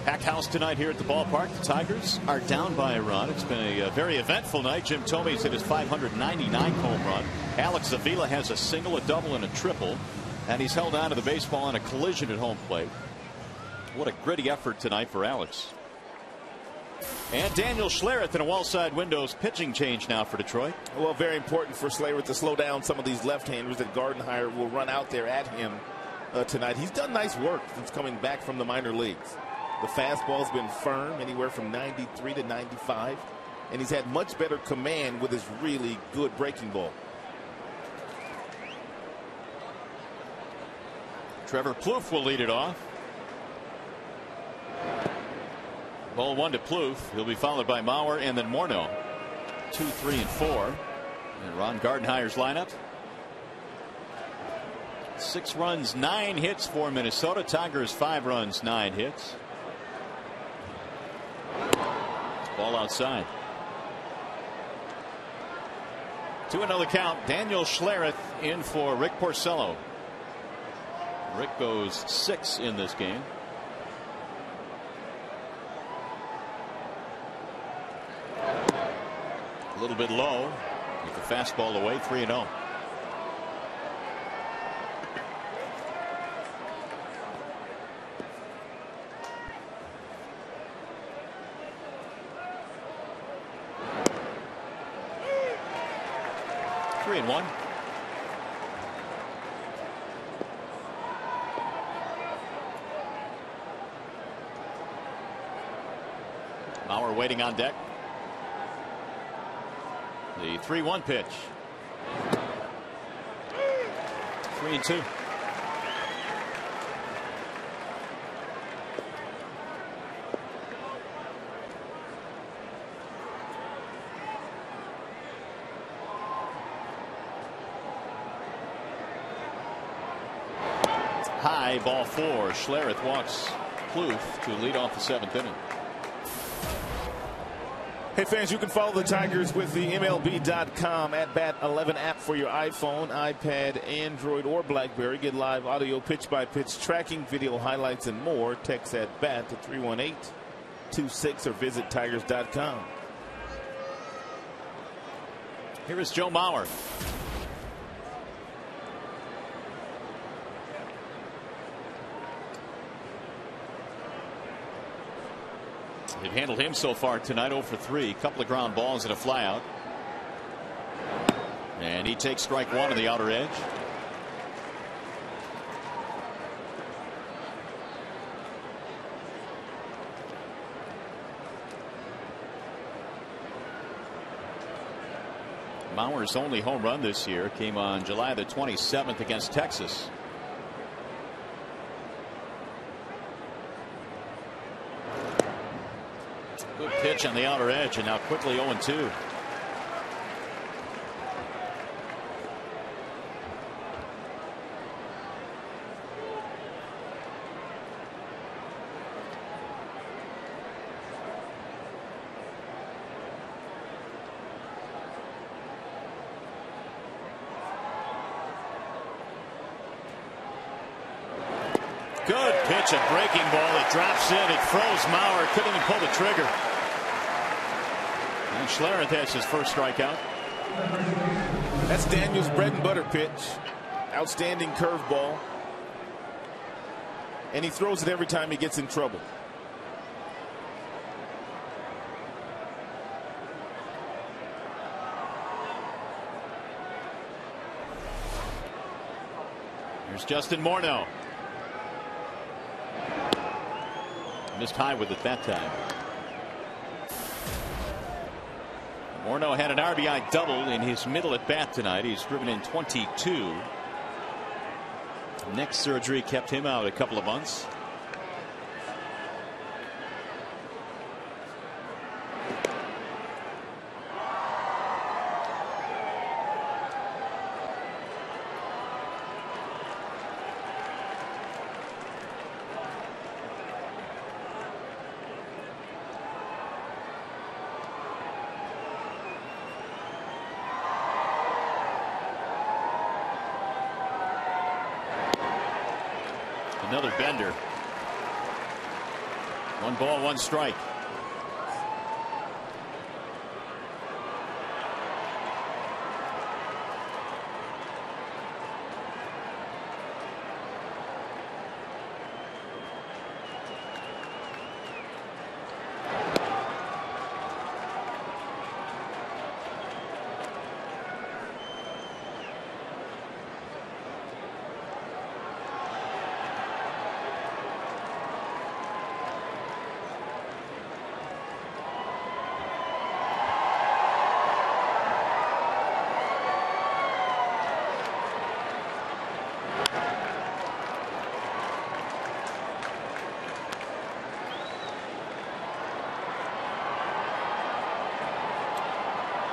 Packed house tonight here at the ballpark. The Tigers are down by a run. It's been a very eventful night. Jim Thome's hit his 599th home run. Alex Avila has a single, a double, and a triple. And he's held on to the baseball on a collision at home plate. What a gritty effort tonight for Alex. And Daniel Schlereth in a wall-side windows pitching change now for Detroit. Well, very important for Schlereth to slow down some of these left-handers that Gardenhire will run out there at him tonight. He's done nice work since coming back from the minor leagues. The fastball's been firm, anywhere from 93 to 95, and he's had much better command with his really good breaking ball. Trevor Plouffe will lead it off. Ball 1 to Plouffe. He'll be followed by Mauer and then Morneau. 2, 3, and 4. And Ron Gardenhire's lineup. 6 runs, 9 hits for Minnesota. Tigers 5 runs, 9 hits. Ball outside. 2-0 the count. Daniel Schlereth in for Rick Porcello. Rick goes 6 in this game. A little bit low. With the fastball away, 3-0. And 1. Mauer waiting on deck. The 3-1 pitch. 3-2. High, ball 4. Schlereth walks Plouffe to lead off the 7th inning. Hey fans, you can follow the Tigers with the MLB.com at Bat 11 app for your iPhone, iPad, Android, or BlackBerry. Get live audio, pitch-by-pitch tracking, video highlights, and more. Text at BAT to 318-26 or visit Tigers.com. Here is Joe Mauer. They've handled him so far tonight 0 for 3. Couple of ground balls and a flyout. And he takes strike 1 on the outer edge. Mauer's only home run this year came on July the 27th against Texas. Good pitch on the outer edge, and now quickly 0-2. Good pitch, a breaking ball. It drops in. It froze Mauer. Couldn't even pull the trigger. And Schlereth has his first strikeout. That's Daniel's bread and butter pitch. Outstanding curveball. And he throws it every time he gets in trouble. Here's Justin Morneau. Missed high with it that time. Morneau had an RBI double in his middle at bat tonight. He's driven in 22. Neck surgery kept him out a couple of months. Another bender. 1 ball, 1 strike.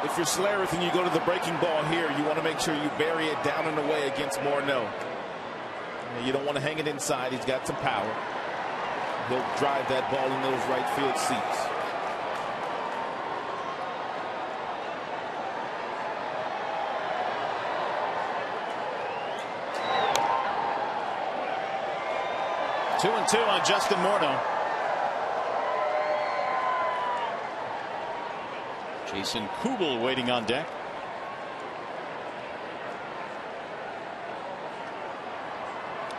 If you're Schlereth and you go to the breaking ball here, you want to make sure you bury it down and away against Morneau. You don't want to hang it inside. He's got some power. He'll drive that ball in those right field seats. Two and 2 on Justin Morneau. Jason Kubel waiting on deck.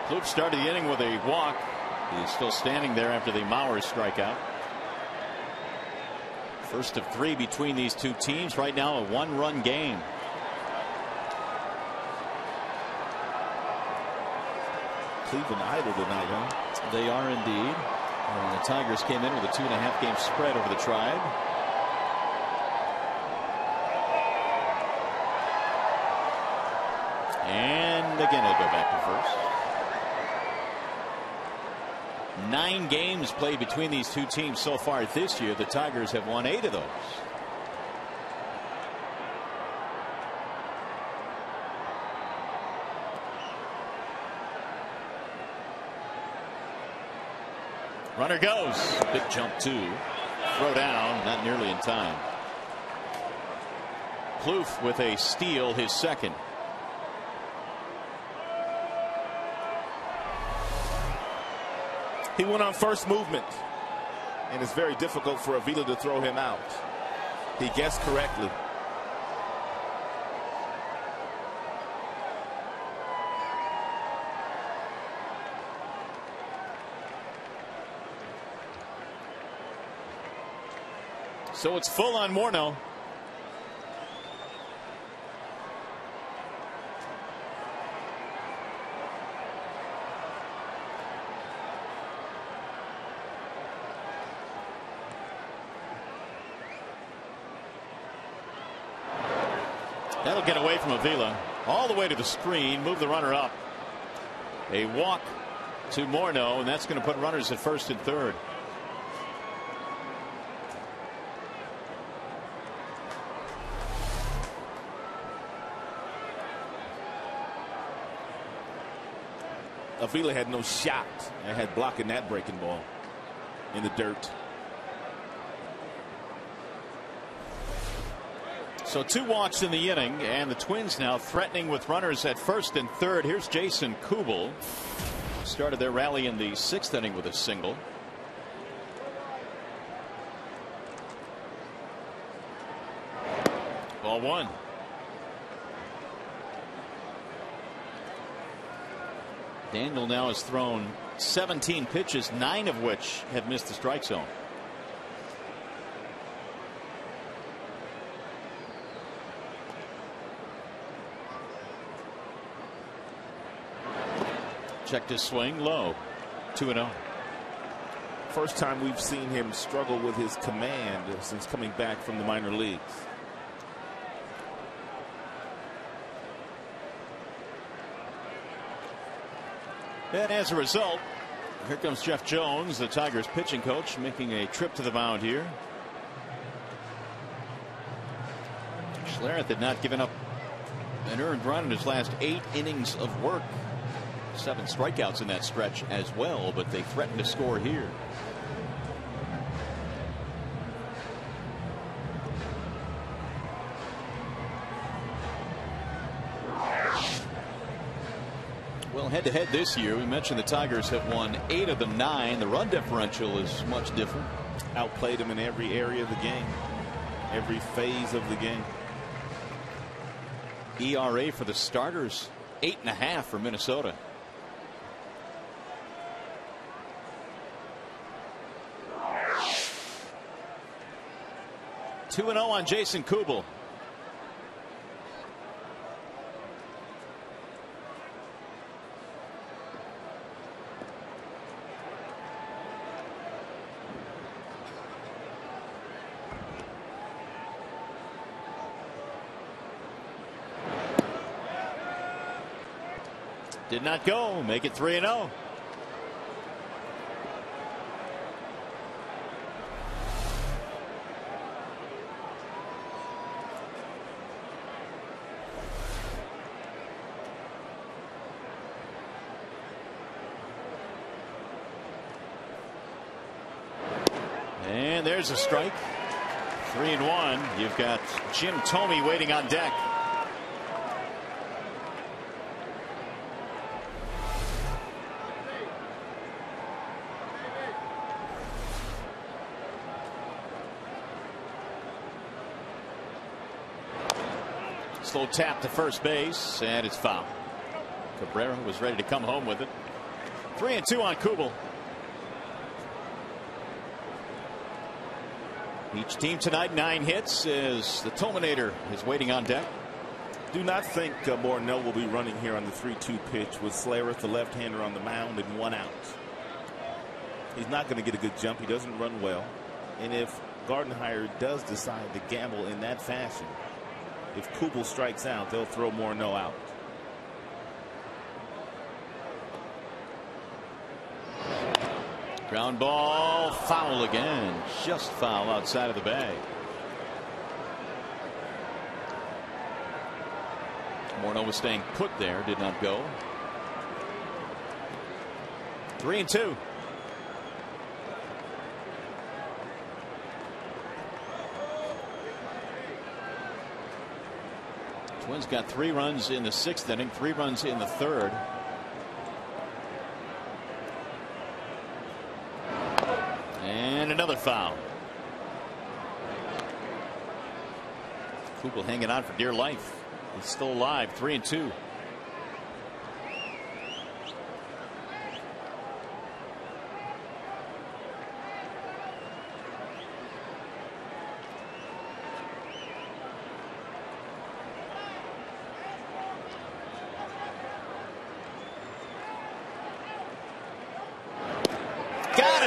Plouffe started the inning with a walk. He's still standing there after the Mauer strikeout. First of 3 between these two teams. Right now a 1-run game. Cleveland idle tonight, huh? They are indeed. The Tigers came in with a 2.5 game spread over the Tribe. And again, it'll go back to first. 9 games played between these two teams so far this year. The Tigers have won 8 of those. Runner goes. Big jump 2. Throw down, not nearly in time. Plouffe with a steal, his second. He went on first movement, and it's very difficult for Avila to throw him out. He guessed correctly. So it's full on Morneau. That'll get away from Avila all the way to the screen, move the runner up. A walk to Morneau, and that's going to put runners at first and third. Avila had no shot and had blocking that breaking ball in the dirt. So 2 walks in the inning, and the Twins now threatening with runners at first and third. Here's Jason Kubel. Started their rally in the 6th inning with a single. Ball 1. Daniel now has thrown 17 pitches, 9 of which have missed the strike zone. Checked his swing low. 2-0. First time we've seen him struggle with his command since coming back from the minor leagues. And as a result, here comes Jeff Jones, the Tigers pitching coach, making a trip to the mound here. Schlereth had not given up an earned run in his last 8 innings of work. 7 strikeouts in that stretch as well, but they threatened to score here. Well, head-to-head this year, we mentioned the Tigers have won 8 of the 9. The run differential is much different. Outplayed them in every area of the game, every phase of the game. ERA for the starters, 8.5 for Minnesota. Two 2-0 on Jason Kubel. Did not go. Make it 3-0. And there's a strike. 3-1. You've got Jim Thome waiting on deck. Slow tap to first base, and it's foul. Cabrera was ready to come home with it. 3-2 on Kubel. Each team tonight 9 hits as the Terminator is waiting on deck. Do not think Morneau will be running here on the 3-2 pitch with Schlereth, the left-hander, on the mound and 1 out. He's not going to get a good jump. He doesn't run well. And if Gardenhire does decide to gamble in that fashion, if Kubel strikes out, they'll throw Morneau out. Ground ball, foul again. Just foul outside of the bag. Morneau was staying put there, did not go. 3-2. Twins got 3 runs in the 6th inning, 3 runs in the 3rd. And another foul. Kubel hanging on for dear life. He's still alive. 3-2.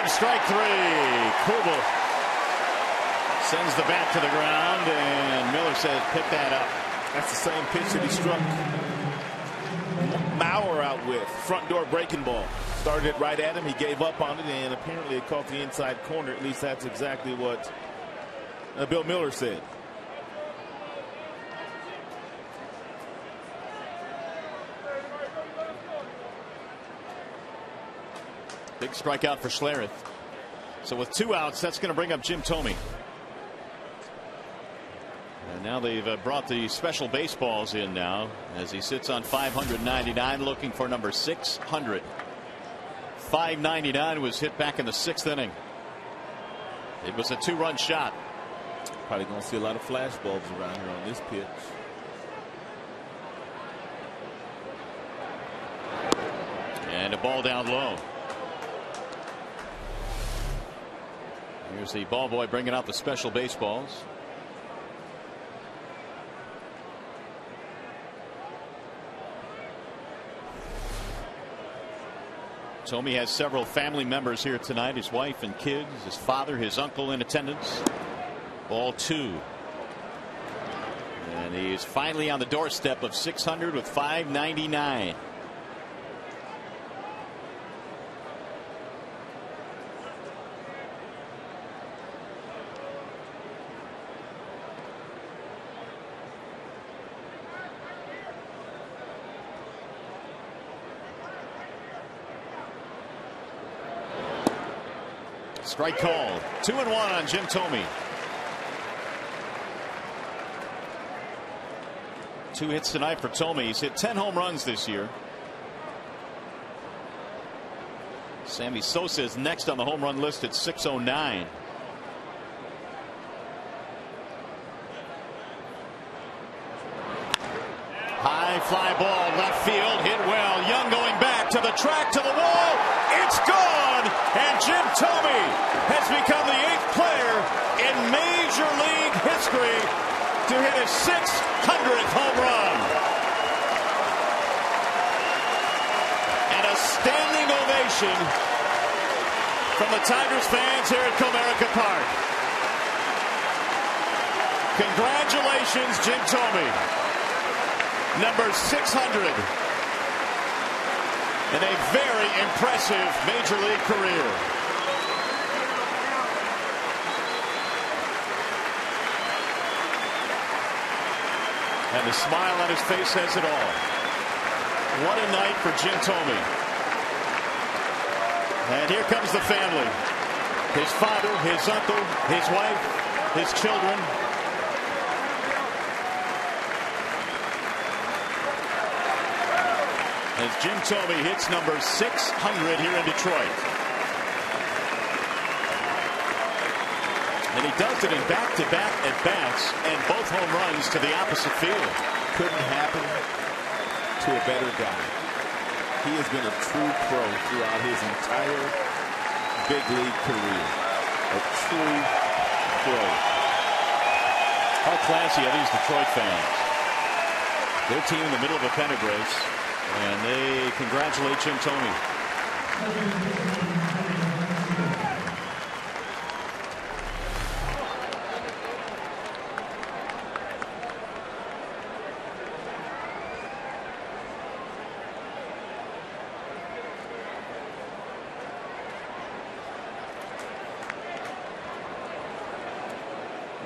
Strike 3. Kubel sends the bat to the ground, and Miller says pick that up. That's the same pitch that he struck Mauer out with. Front door breaking ball. Started it right at him. He gave up on it, and apparently it caught the inside corner. At least that's exactly what Bill Miller said. Big strikeout for Schlereth. So with 2 outs, that's going to bring up Jim Thome. And now they've brought the special baseballs in now as he sits on 599 looking for number 600. 599 was hit back in the 6th inning. It was a 2-run shot. Probably going to see a lot of flash bulbs around here on this pitch. And a ball down low. Here's the ball boy bringing out the special baseballs. Thome has several family members here tonight. His wife and kids, his father, his uncle in attendance. Ball 2. And he's finally on the doorstep of 600 with 599. Strike called. 2-1 on Jim Thome. 2 hits tonight for Thome. He's hit 10 home runs this year. Sammy Sosa is next on the home run list at 609. High fly ball, left field, hit well. Young going back to the track, to the wall. It's gone, and Jim Thome has become the 8th player in Major League history to hit his 600th home run. And a standing ovation from the Tigers fans here at Comerica Park. Congratulations, Jim Thome. Number 600 in a very impressive Major League career. And the smile on his face says it all. What a night for Jim Thome. And here comes the family. His father, his uncle, his wife, his children. As Jim Thome hits number 600 here in Detroit. And he does it in back-to-back at-bats and both home runs to the opposite field. Couldn't happen to a better guy. He has been a true pro throughout his entire big league career. A true pro. How classy are these Detroit fans? Their team in the middle of a pennant race. And they congratulate Jim Thome.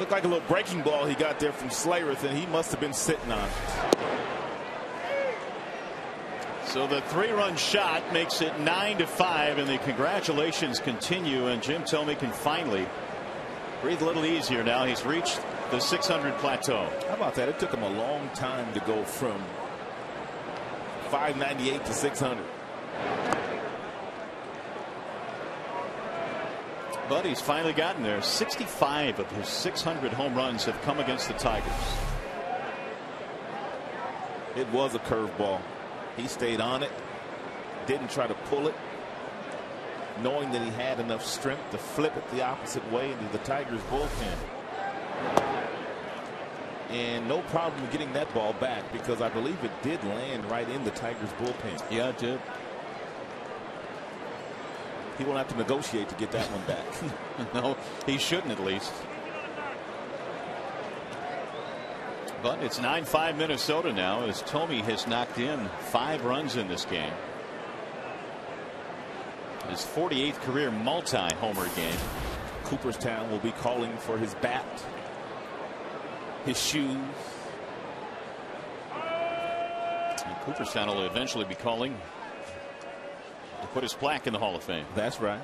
Looked like a little breaking ball he got there from Slayerth, and he must have been sitting on it. So the 3-run shot makes it 9-5, and the congratulations continue, and Jim Thome can finally breathe a little easier now. He's reached the 600 plateau. How about that? It took him a long time to go from 598 to 600. But he's finally gotten there. 65 of his 600 home runs have come against the Tigers. It was a curveball. He stayed on it, didn't try to pull it, knowing that he had enough strength to flip it the opposite way into the Tigers bullpen. And no problem getting that ball back, because I believe it did land right in the Tigers bullpen. Yeah, it did. He won't have to negotiate to get that one back. No, he shouldn't, at least. But it's 9-5 Minnesota now, as Thome has knocked in 5 runs in this game. His 48th career multi-homer game. Cooperstown will be calling for his bat, his shoes. And Cooperstown will eventually be calling to put his plaque in the Hall of Fame. That's right.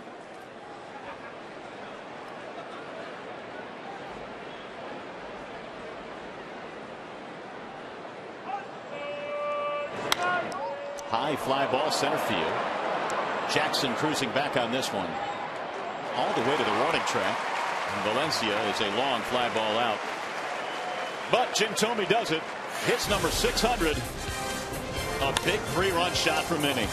High fly ball center field. Jackson cruising back on this one. All the way to the warning track. And Valencia is a long fly ball out. But Jim Thome does it. Hits number 600. A big 3-run shot from inning.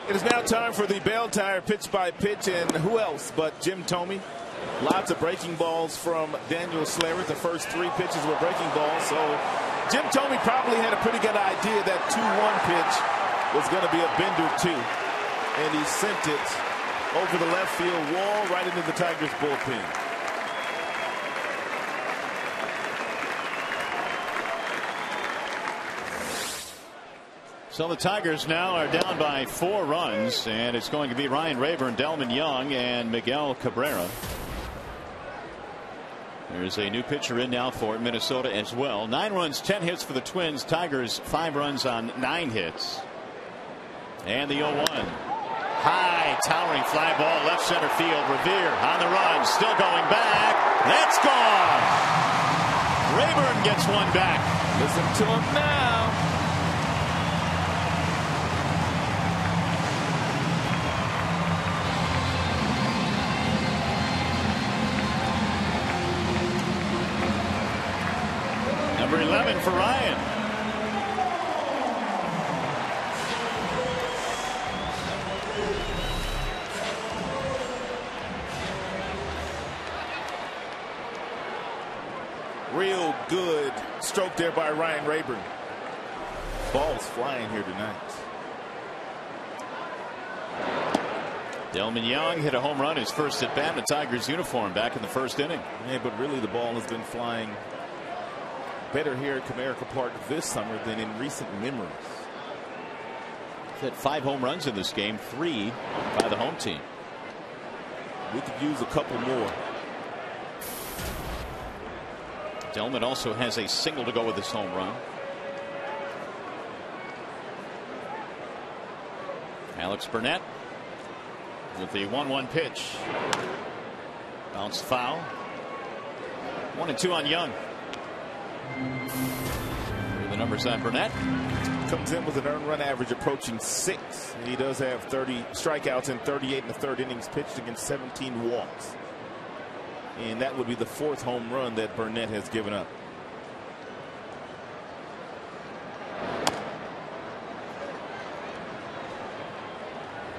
It is now time for the bell tire pitch by pitch, and who else but Jim Thome? Lots of breaking balls from Daniel Slayer. The first 3 pitches were breaking balls, so Jim Thome probably had a pretty good idea that 2-1 pitch was going to be a bender too, and he sent it over the left field wall right into the Tigers bullpen. So the Tigers now are down by 4 runs, and it's going to be Ryan Rayburn, Delmon Young, and Miguel Cabrera. There's a new pitcher in now for Minnesota as well. 9 runs, 10 hits for the Twins. Tigers 5 runs on 9 hits. And the 0-1. High, towering fly ball, left center field. Revere on the run, still going back. That's gone. Rayburn gets one back. Listen to him now. Number 11 for Ryan. Real good stroke there by Ryan Rayburn. Ball's flying here tonight. Delmon Young hit a home run, his first at bat in the Tigers uniform back in the first inning. Yeah, but really the ball has been flying better here at Comerica Park this summer than in recent memories. Hit 5 home runs in this game, 3 by the home team. We could use a couple more. Delmon also has a single to go with his home run. Alex Burnett with the 1-1 pitch. Bounced foul. 1-2 on Young. Here are the numbers on Burnett. Comes in with an earned run average approaching 6. He does have 30 strikeouts in 38 in the third innings pitched against 17 walks. And that would be the 4th home run that Burnett has given up.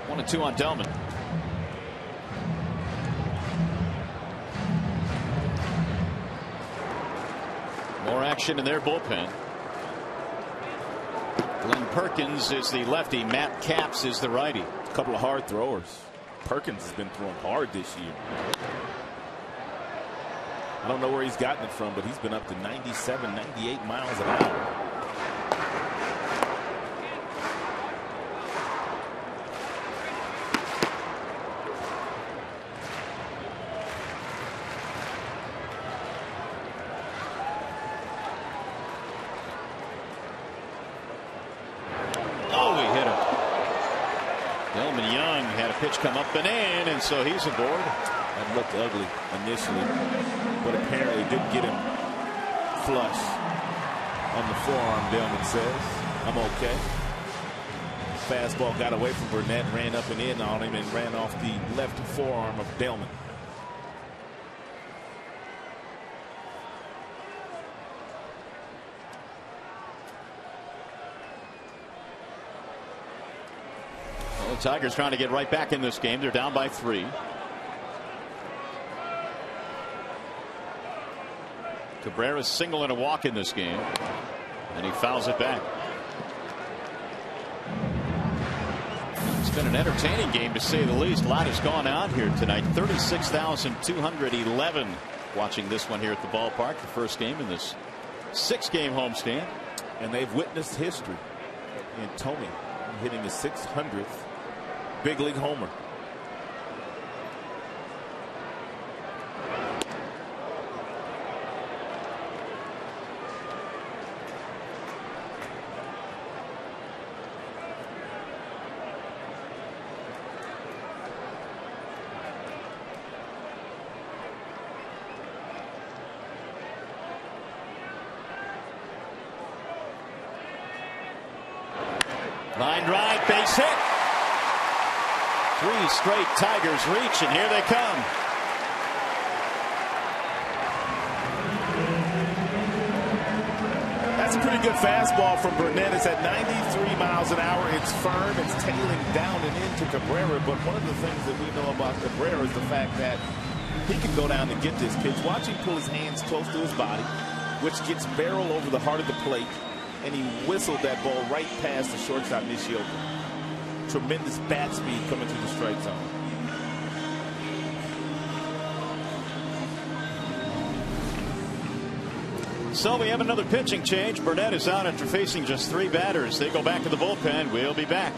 One and two on Delmon. More action in their bullpen. Glenn Perkins is the lefty. Matt Capps is the righty. A couple of hard throwers. Perkins has been throwing hard this year. I don't know where he's gotten it from, but he's been up to 97, 98 miles an hour. Oh, he hit him. Delmon Young had a pitch come up and in, and so he's aboard. That looked ugly initially, but apparently didn't get him flush on the forearm, Delmon says. I'm okay. Fastball got away from Burnett, ran up and in on him, and ran off the left forearm of Delmon. Well, the Tigers trying to get right back in this game. They're down by 3. Cabrera's single and a walk in this game, and he fouls it back. It's been an entertaining game, to say the least. A lot has gone on here tonight. 36,211 watching this one here at the ballpark. The first game in this 6-game homestand. And they've witnessed history in Thome hitting his 600th big league homer. Line drive, base hit. 3 straight Tigers reach, and here they come. That's pretty good fastball from Burnett. It's at 93 miles an hour. It's firm. It's tailing down and into Cabrera. But one of the things that we know about Cabrera is the fact that he can go down and get this pitch. Watch him pull his hands close to his body, which gets barrel over the heart of the plate. And he whistled that ball right past the shortstop, Nishioka. Tremendous bat speed coming to the strike zone. So we have another pitching change. Burnett is out after facing just 3 batters. They go back to the bullpen. We'll be back.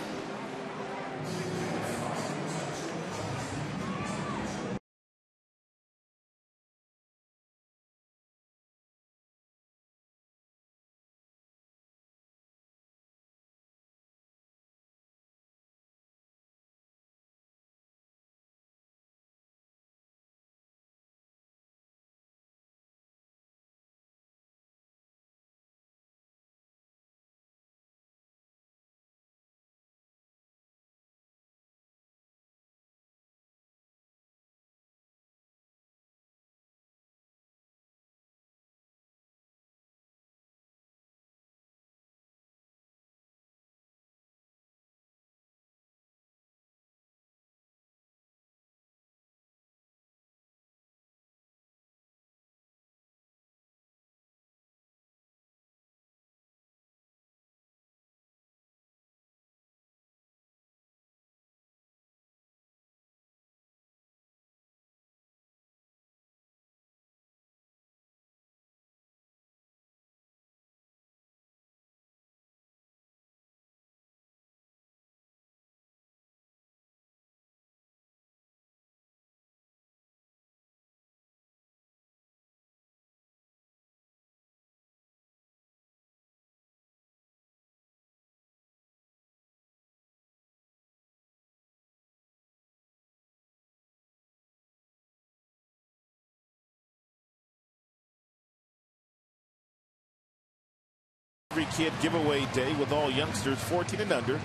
Every kid giveaway day with all youngsters 14 and under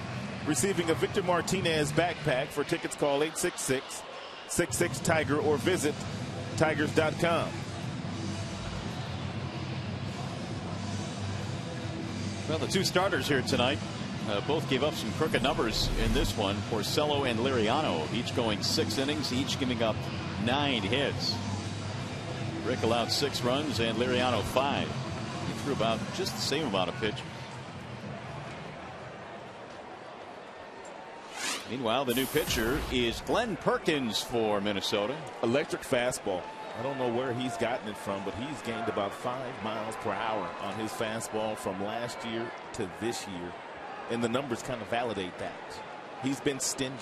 receiving a Victor Martinez backpack. For tickets, call 866-66-TIGER or visit tigers.com. Well, the 2 starters here tonight both gave up some crooked numbers in this one. Porcello and Liriano each going 6 innings, each giving up 9 hits. Rick allowed 6 runs and Liriano 5. He threw about just the same amount of pitch. Meanwhile, the new pitcher is Glenn Perkins for Minnesota. Electric fastball. I don't know where he's gotten it from, but he's gained about 5 miles per hour on his fastball from last year to this year. And the numbers kind of validate that. He's been stingy.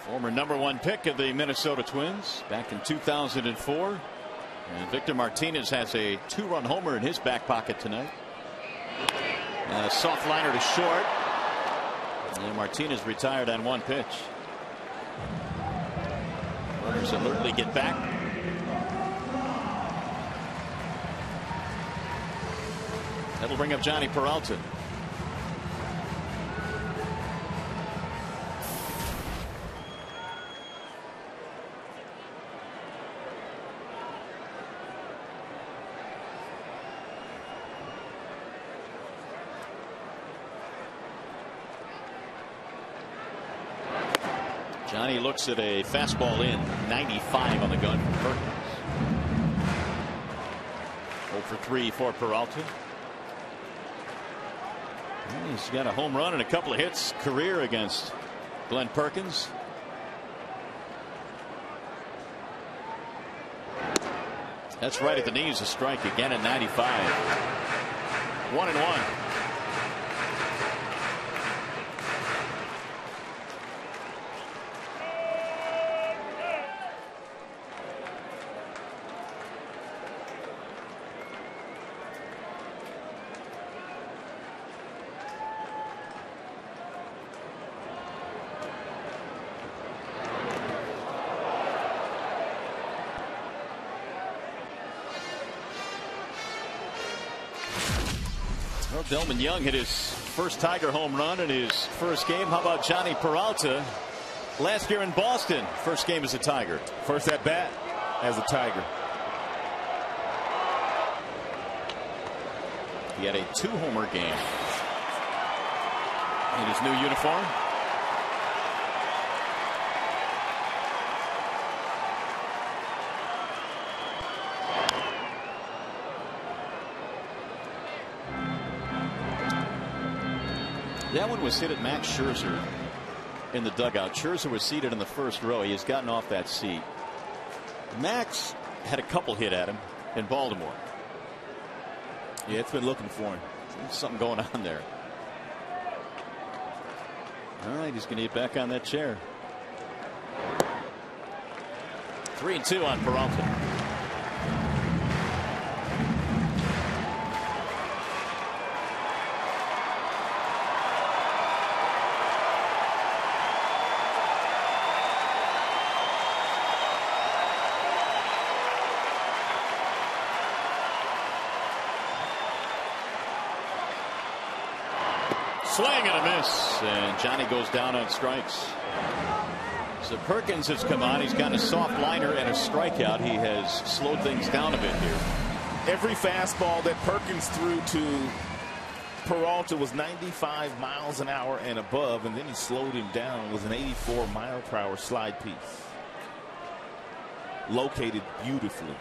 Former #1 pick of the Minnesota Twins back in 2004. And Victor Martinez has a 2-run homer in his back pocket tonight. And a soft liner to short. And Martinez retired on 1 pitch. Runners alertly get back. That'll bring up Johnny Peralta. Johnny looks at a fastball in 95 on the gun from Perkins. 0 for 3 for Peralta. He's got a home run and a couple of hits career against Glenn Perkins. That's right at the knees, a strike again at 95. 1-1. Well, Delmon Young hit his first Tiger home run in his first game. How about Johnny Peralta? Last year in Boston, first game as a Tiger. First at bat as a Tiger. He had a 2-homer game in his new uniform. That one was hit at Max Scherzer in the dugout. Scherzer was seated in the first row. He has gotten off that seat. Max had a couple hit at him in Baltimore. Yeah, it's been looking for him. There's something going on there. All right, he's going to get back on that chair. 3-2 on Peralta. Swing and a miss, and Johnny goes down on strikes. So Perkins has come on. He's got a soft liner and a strikeout. He has slowed things down a bit here. Every fastball that Perkins threw to Peralta was 95 miles an hour and above, and then he slowed him down with an 84-mile-per-hour slide piece. Located beautifully.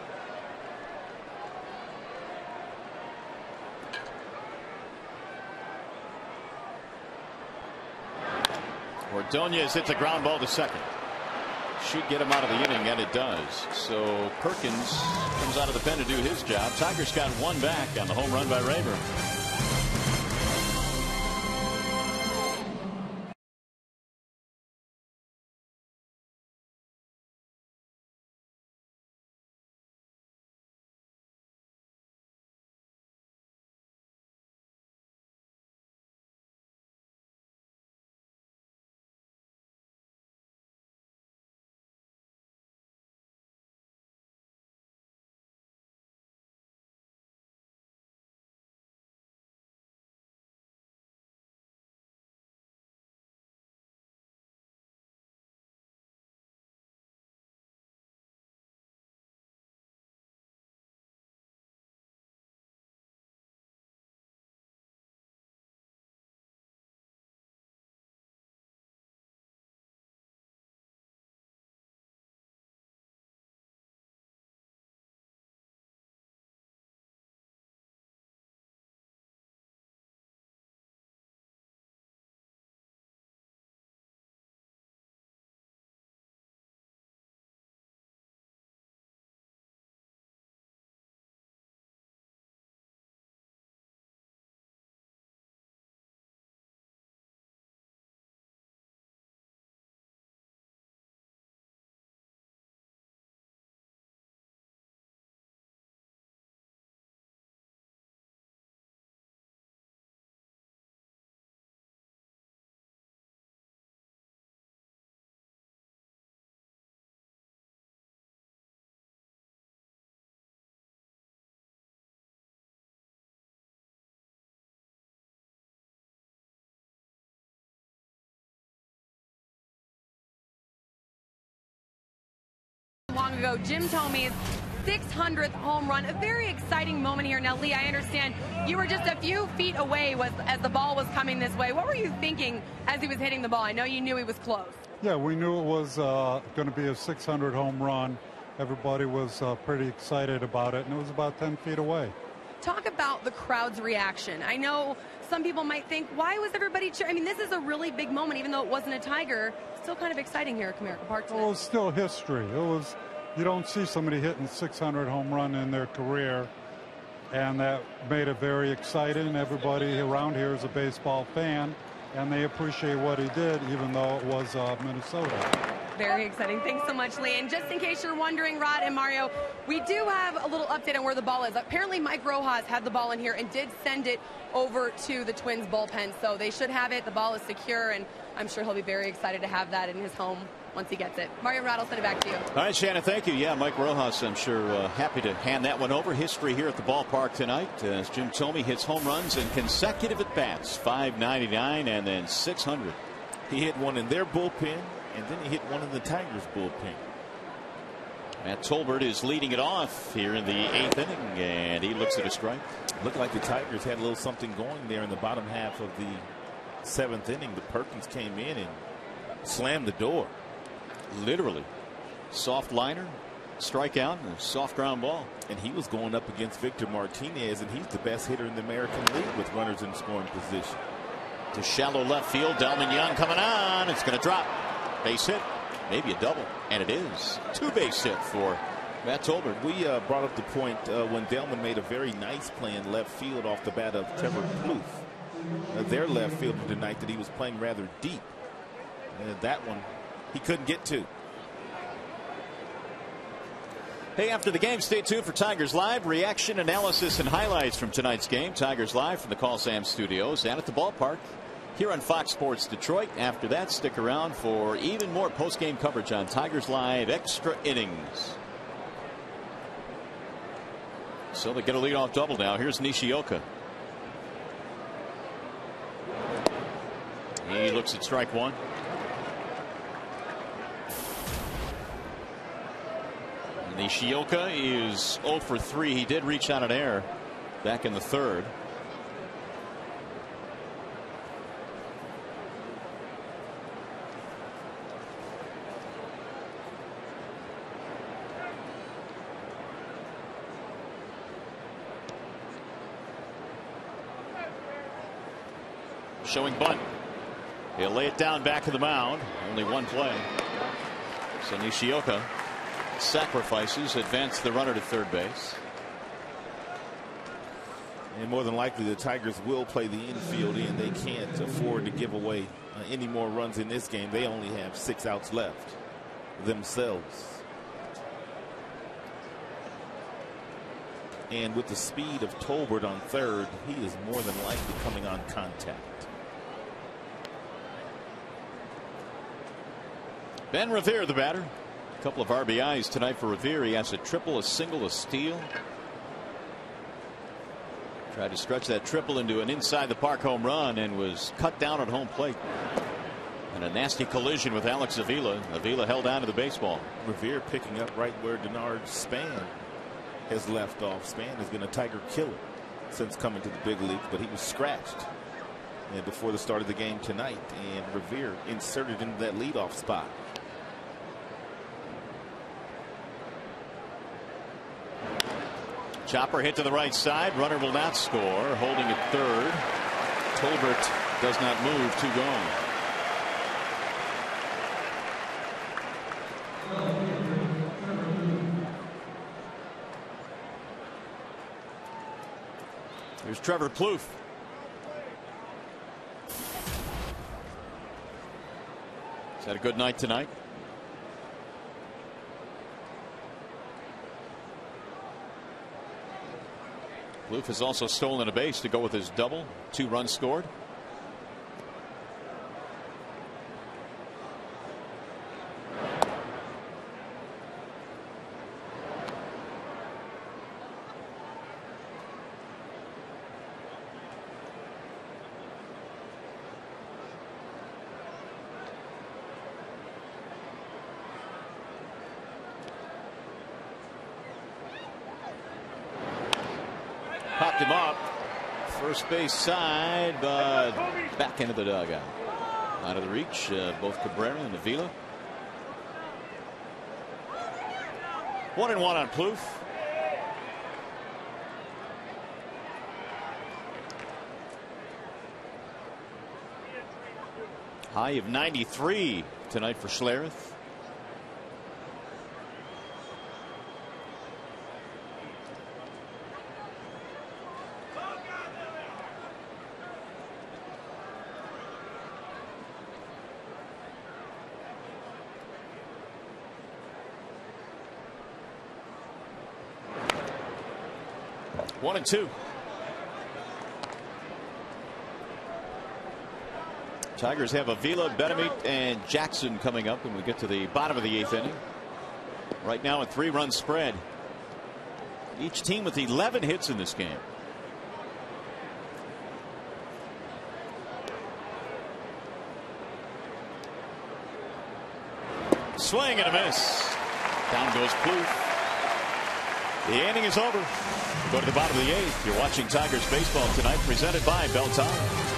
Ordonez hits a ground ball to second. Should get him out of the inning, and it does. So Perkins comes out of the pen to do his job. Tigers got one back on the home run by Rayburn. Long ago, Jim Thome's 600th home run. A very exciting moment here. Now, Lee, I understand you were just a few feet away as the ball was coming this way. What were you thinking as he was hitting the ball? I know you knew he was close. Yeah, we knew it was going to be a 600 home run. Everybody was pretty excited about it, and it was about 10 feet away. Talk about the crowd's reaction. I know some people might think, why was everybody cheering? I mean, this is a really big moment, even though it wasn't a Tiger. Still kind of exciting here at Comerica Park tonight. Well, it was still history. You don't see somebody hitting 600 home run in their career, and that made it very exciting. Everybody around here is a baseball fan, and they appreciate what he did, even though it was Minnesota. Very exciting. Thanks so much, Lee. And just in case you're wondering, Rod and Mario, we do have a little update on where the ball is. Apparently, Mike Rojas had the ball in here and did send it over to the Twins bullpen, so they should have it. The ball is secure, and I'm sure he'll be very excited to have that in his home once he gets it. Mario, Rod, I'll send it back to you. All right, Shannon, thank you. Yeah, Mike Rojas, I'm sure happy to hand that one over. History here at the ballpark tonight as Jim Thome hits home runs in consecutive at-bats, 599 and then 600. He hit one in their bullpen, and then he hit one in the Tigers bullpen. Matt Tolbert is leading it off here in the 8th inning, and he looks at a strike. Looked like the Tigers had a little something going there in the bottom half of the 7th inning. The Perkins came in and slammed the door. Literally. Soft liner, strikeout, and a soft ground ball. And he was going up against Victor Martinez, and he's the best hitter in the American League with runners in scoring position. To shallow left field, Delmon Young coming on. It's going to drop. Base hit. Maybe a double. And it is. 2-base hit for Matt Tolbert. We brought up the point when Delmon made a very nice play in left field off the bat of Trevor Plouffe. Their left fielder tonight that he was playing rather deep. And that one he couldn't get to. Hey, after the game, stay tuned for Tigers Live. Reaction, analysis, and highlights from tonight's game. Tigers Live from the Call Sam Studios and at the ballpark here on Fox Sports Detroit. After that, stick around for even more post-game coverage on Tigers Live Extra Innings. So they get a leadoff double now. Here's Nishioka. He looks at strike one. Nishioka is 0 for 3. He did reach out an error back in the 3rd. Showing bunt. He'll lay it down back of the mound. Only one play. So Nishioka sacrifices, advance the runner to third base. And more than likely the Tigers will play the infield in. They can't afford to give away any more runs in this game. They only have 6 outs left themselves. And with the speed of Tolbert on third, he is more than likely coming on contact. Ben Revere, the batter. A couple of RBIs tonight for Revere. He has a triple, a single, a steal. Tried to stretch that triple into an inside the park home run and was cut down at home plate. And a nasty collision with Alex Avila. Avila held on to the baseball. Revere picking up right where Denard Span has left off. Span has been a Tiger killer since coming to the big leagues, but he was scratched and before the start of the game tonight, and Revere inserted into that leadoff spot. Chopper hit to the right side. Runner will not score. Holding at third. Tolbert does not move. 2 gone. Here's Trevor Plouffe. He's had a good night tonight. Plouffe has also stolen a base to go with his double. 2 runs scored. Popped him up. First base side, but back into the dugout. Out of the reach, both Cabrera and Avila. 1-1 on Plouffe. High of 93 tonight for Schlereth. One and two. Tigers have Avila, Betemit, and Jackson coming up when we get to the bottom of the 8th inning. Right now a 3-run spread. Each team with 11 hits in this game. Swing and a miss. Down goes Plouffe. The inning is over. Go to the bottom of the 8th. You're watching Tigers baseball tonight, presented by Bell Tire.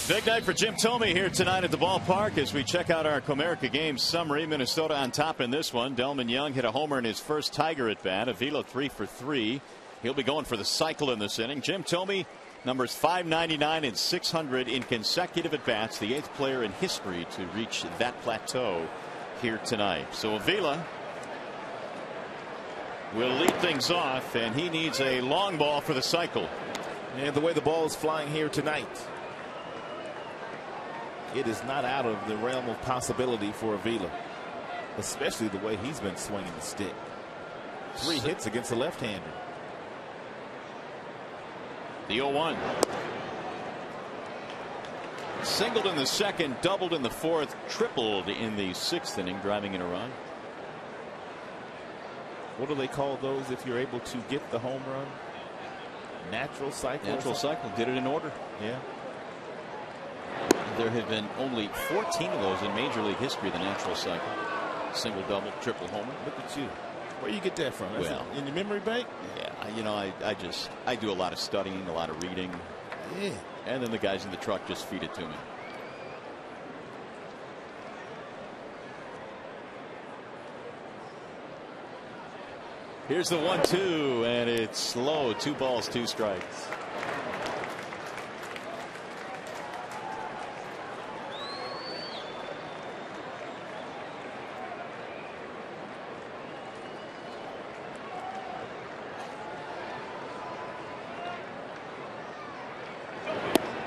Big night for Jim Thome here tonight at the ballpark as we check out our Comerica Games summary. Minnesota on top in this one. Delmon Young hit a homer in his first Tiger at bat. Avila 3 for 3. He'll be going for the cycle in this inning. Jim Thome, numbers 599 and 600 in consecutive at bats. The 8th player in history to reach that plateau here tonight. So Avila will lead things off, and he needs a long ball for the cycle. And the way the ball is flying here tonight, it is not out of the realm of possibility for Avila, especially the way he's been swinging the stick. 3 hits against the left-hander. The 0-1. Singled in the second, doubled in the 4th, tripled in the 6th inning, driving in a run. What do they call those if you're able to get the home run? Natural cycle? Natural cycle. Did it in order. Yeah. There have been only 14 of those in Major League history, the natural cycle. Single, double, triple homer. Look at you. Where you get that from? That's well, in your memory bank? Yeah, you know, I do a lot of studying, a lot of reading. Yeah. And then the guys in the truck just feed it to me. Here's the 1-2, and it's low. 2 balls, 2 strikes.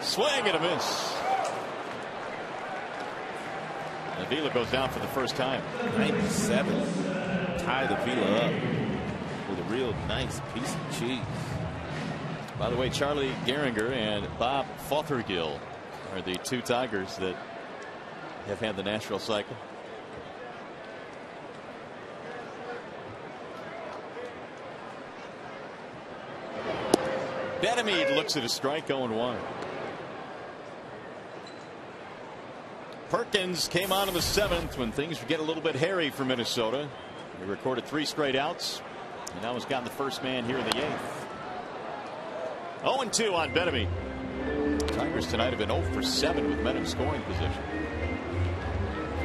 Swing and a miss. Avila goes down for the first time. 97. Tied Avila up with a real nice piece of cheese. By the way, Charlie Gehringer and Bob Fothergill are the 2 Tigers that have had the natural cycle. Betemid looks at a strike, 0-1. Perkins came on in the 7th when things would get a little bit hairy for Minnesota. He recorded 3 straight outs, and now has gotten the first man here in the 8th. 0-2 on Betemid. Tigers tonight have been 0 for 7 with men in scoring position.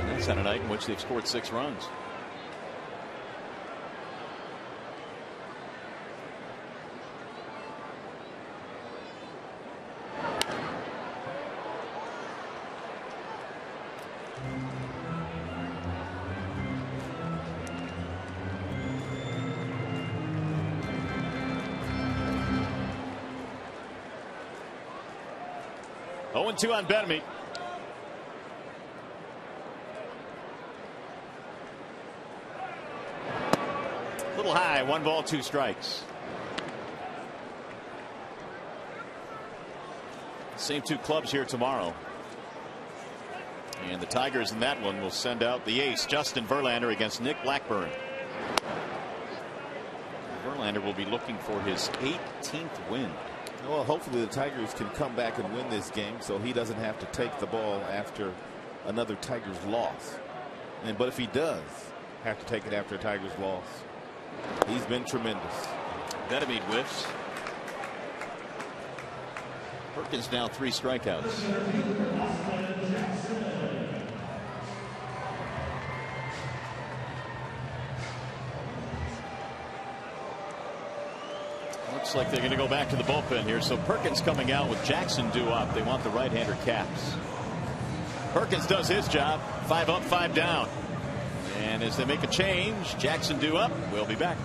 And that's on a night in which they've scored 6 runs. 0-2 on Bettamy. A little high. 1 ball, 2 strikes. Same 2 clubs here tomorrow. And the Tigers in that one will send out the ace, Justin Verlander, against Nick Blackburn. Verlander will be looking for his 18th win. Well, hopefully the Tigers can come back and win this game so he doesn't have to take the ball after another Tigers loss. But if he does have to take it after a Tigers loss, he's been tremendous. Bettamy whiffs. Perkins now 3 strikeouts. Looks like they're going to go back to the bullpen here. So Perkins coming out with Jackson due up. They want the right-hander Caps. Perkins does his job. 5 up, 5 down. And as they make a change, Jackson due up. We'll be back.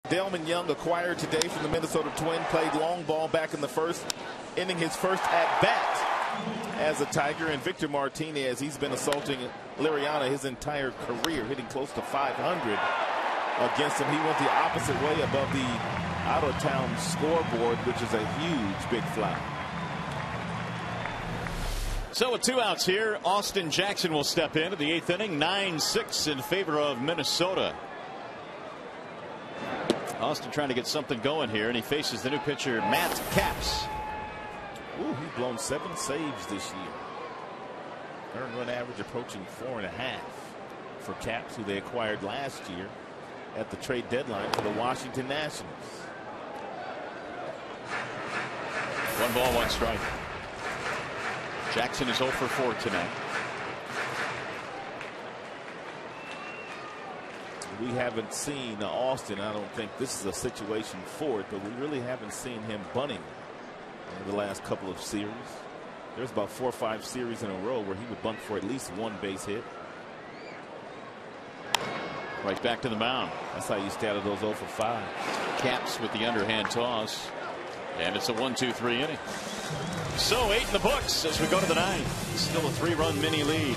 Delmon Young, acquired today from the Minnesota Twins, played long ball back in the first inning, his first at bat as a Tiger. And Victor Martinez, he's been assaulting Liriano his entire career, hitting close to 500 against him. He went the opposite way above the out of town scoreboard, which is a huge big fly. So with 2 outs here, Austin Jackson will step into the 8th inning. 9-6 in favor of Minnesota. Austin trying to get something going here, and he faces the new pitcher Matt Caps. Ooh, he's blown 7 saves this year. Earned run average approaching 4.5 for Caps, who they acquired last year at the trade deadline for the Washington Nationals. 1 ball, 1 strike. Jackson is 0 for 4 tonight. We haven't seen Austin. I don't think this is a situation for it, but we really haven't seen him bunting in the last couple of series. There's about 4 or 5 series in a row where he would bunt for at least 1 base hit. Right back to the mound. That's how you started those 0 for 5. Caps with the underhand toss. And it's a 1-2-3 inning. So 8 in the books as we go to the 9th. Still a 3-run mini lead.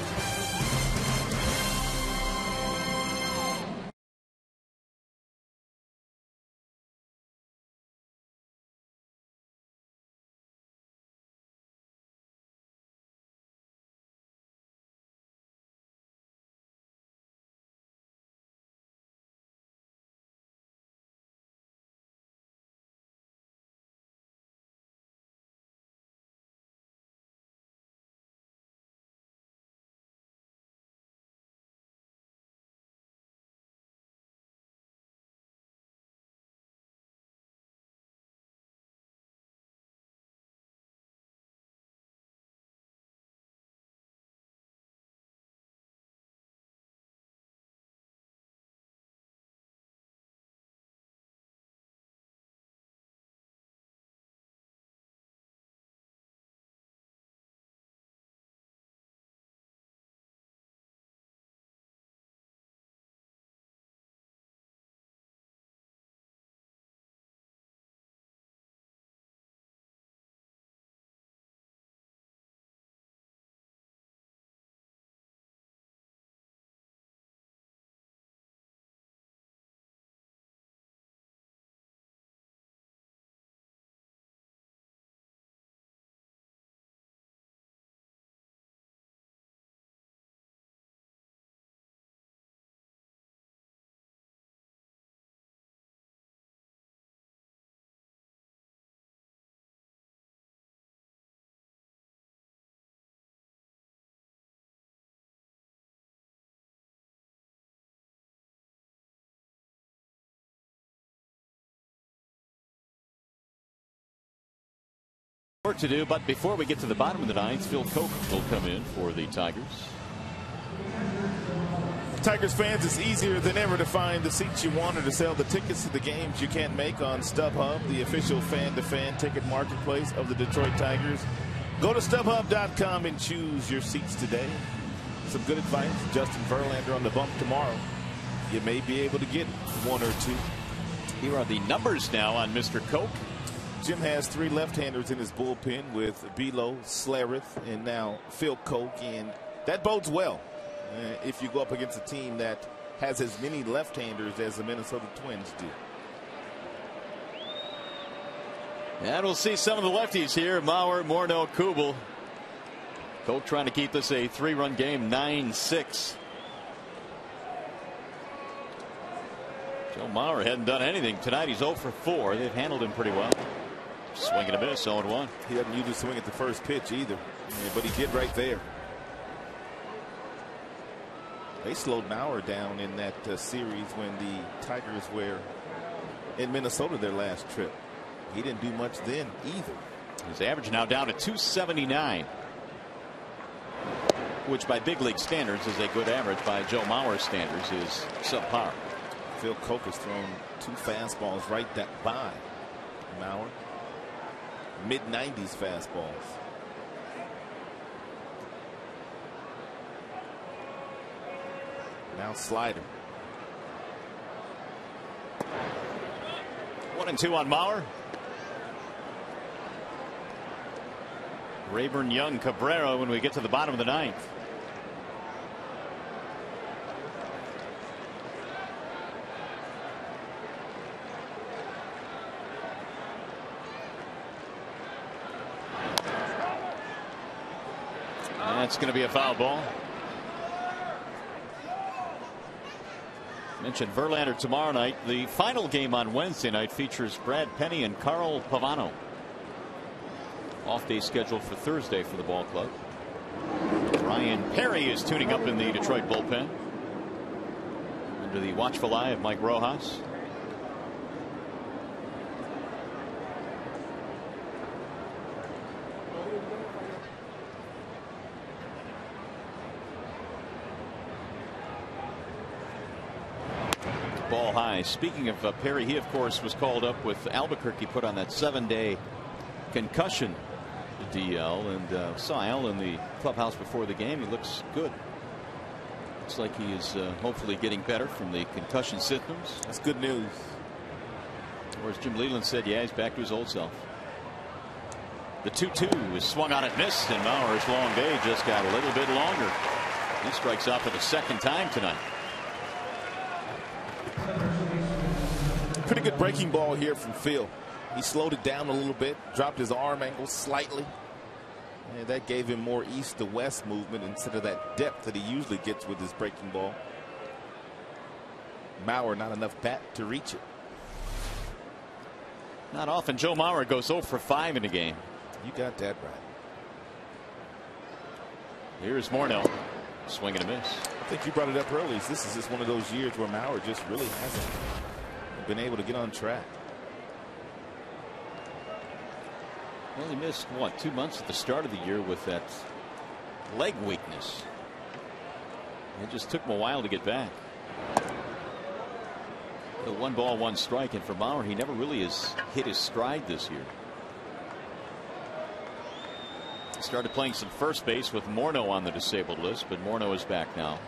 Work to do, but before we get to the bottom of the ninth, Phil Coke will come in for the Tigers. Tigers fans, it's easier than ever to find the seats you want or to sell the tickets to the games you can't make on StubHub, the official fan-to-fan ticket marketplace of the Detroit Tigers. Go to StubHub.com and choose your seats today. Some good advice. Justin Verlander on the bump tomorrow. You may be able to get one or two. Here are the numbers now on Mr. Coke. Jim has 3 left-handers in his bullpen with Belo, Slareth, and now Phil Coke, and that bodes well if you go up against a team that has as many left-handers as the Minnesota Twins do. And we'll see some of the lefties here. Mauer, Morneau, Kubel. Coke trying to keep this a 3-run game, 9-6. Joe Mauer hadn't done anything tonight. He's 0 for 4. They've handled him pretty well. Swing and a miss, 0-1. He doesn't usually swing at the first pitch either, but he did right there. They slowed Mauer down in that series when the Tigers were in Minnesota their last trip. He didn't do much then either. His average now down to 279, which by big league standards is a good average. By Joe Mauer standards is subpar. Phil Coke has thrown 2 fastballs right by Mauer. Mid-90s fastballs. Now slider. 1-2 on Mauer. Rayburn, Young, Cabrera when we get to the bottom of the ninth. That's going to be a foul ball. Mentioned Verlander tomorrow night. The final game on Wednesday night features Brad Penny and Carl Pavano. Off day scheduled for Thursday for the ball club. Ryan Perry is tuning up in the Detroit bullpen under the watchful eye of Mike Rojas. Ball high. Speaking of Perry, he of course was called up with Albuquerque, put on that 7-day concussion DL, and saw Al in the clubhouse before the game. He looks good. Looks like he is hopefully getting better from the concussion symptoms. That's good news. Or as Jim Leland said, yeah, he's back to his old self. The 2-2 is swung on and missed, and Mauer's long day just got a little bit longer. He strikes out for the 2nd time tonight. Pretty good breaking ball here from Phil. He slowed it down a little bit, dropped his arm angle slightly, and that gave him more east to west movement instead of that depth that he usually gets with his breaking ball. Mauer not enough bat to reach it. Not often Joe Mauer goes 0 for 5 in a game. You got that right. Here's Morneau. Swing and a miss. I think you brought it up early. This is just one of those years where Mauer just really hasn't been able to get on track. Well, he missed, what, 2 months at the start of the year with that leg weakness. It just took him a while to get back. The 1 ball, 1 strike, and for Mauer, he never really has hit his stride this year. He started playing some first base with Morneau on the disabled list, but Morneau is back now.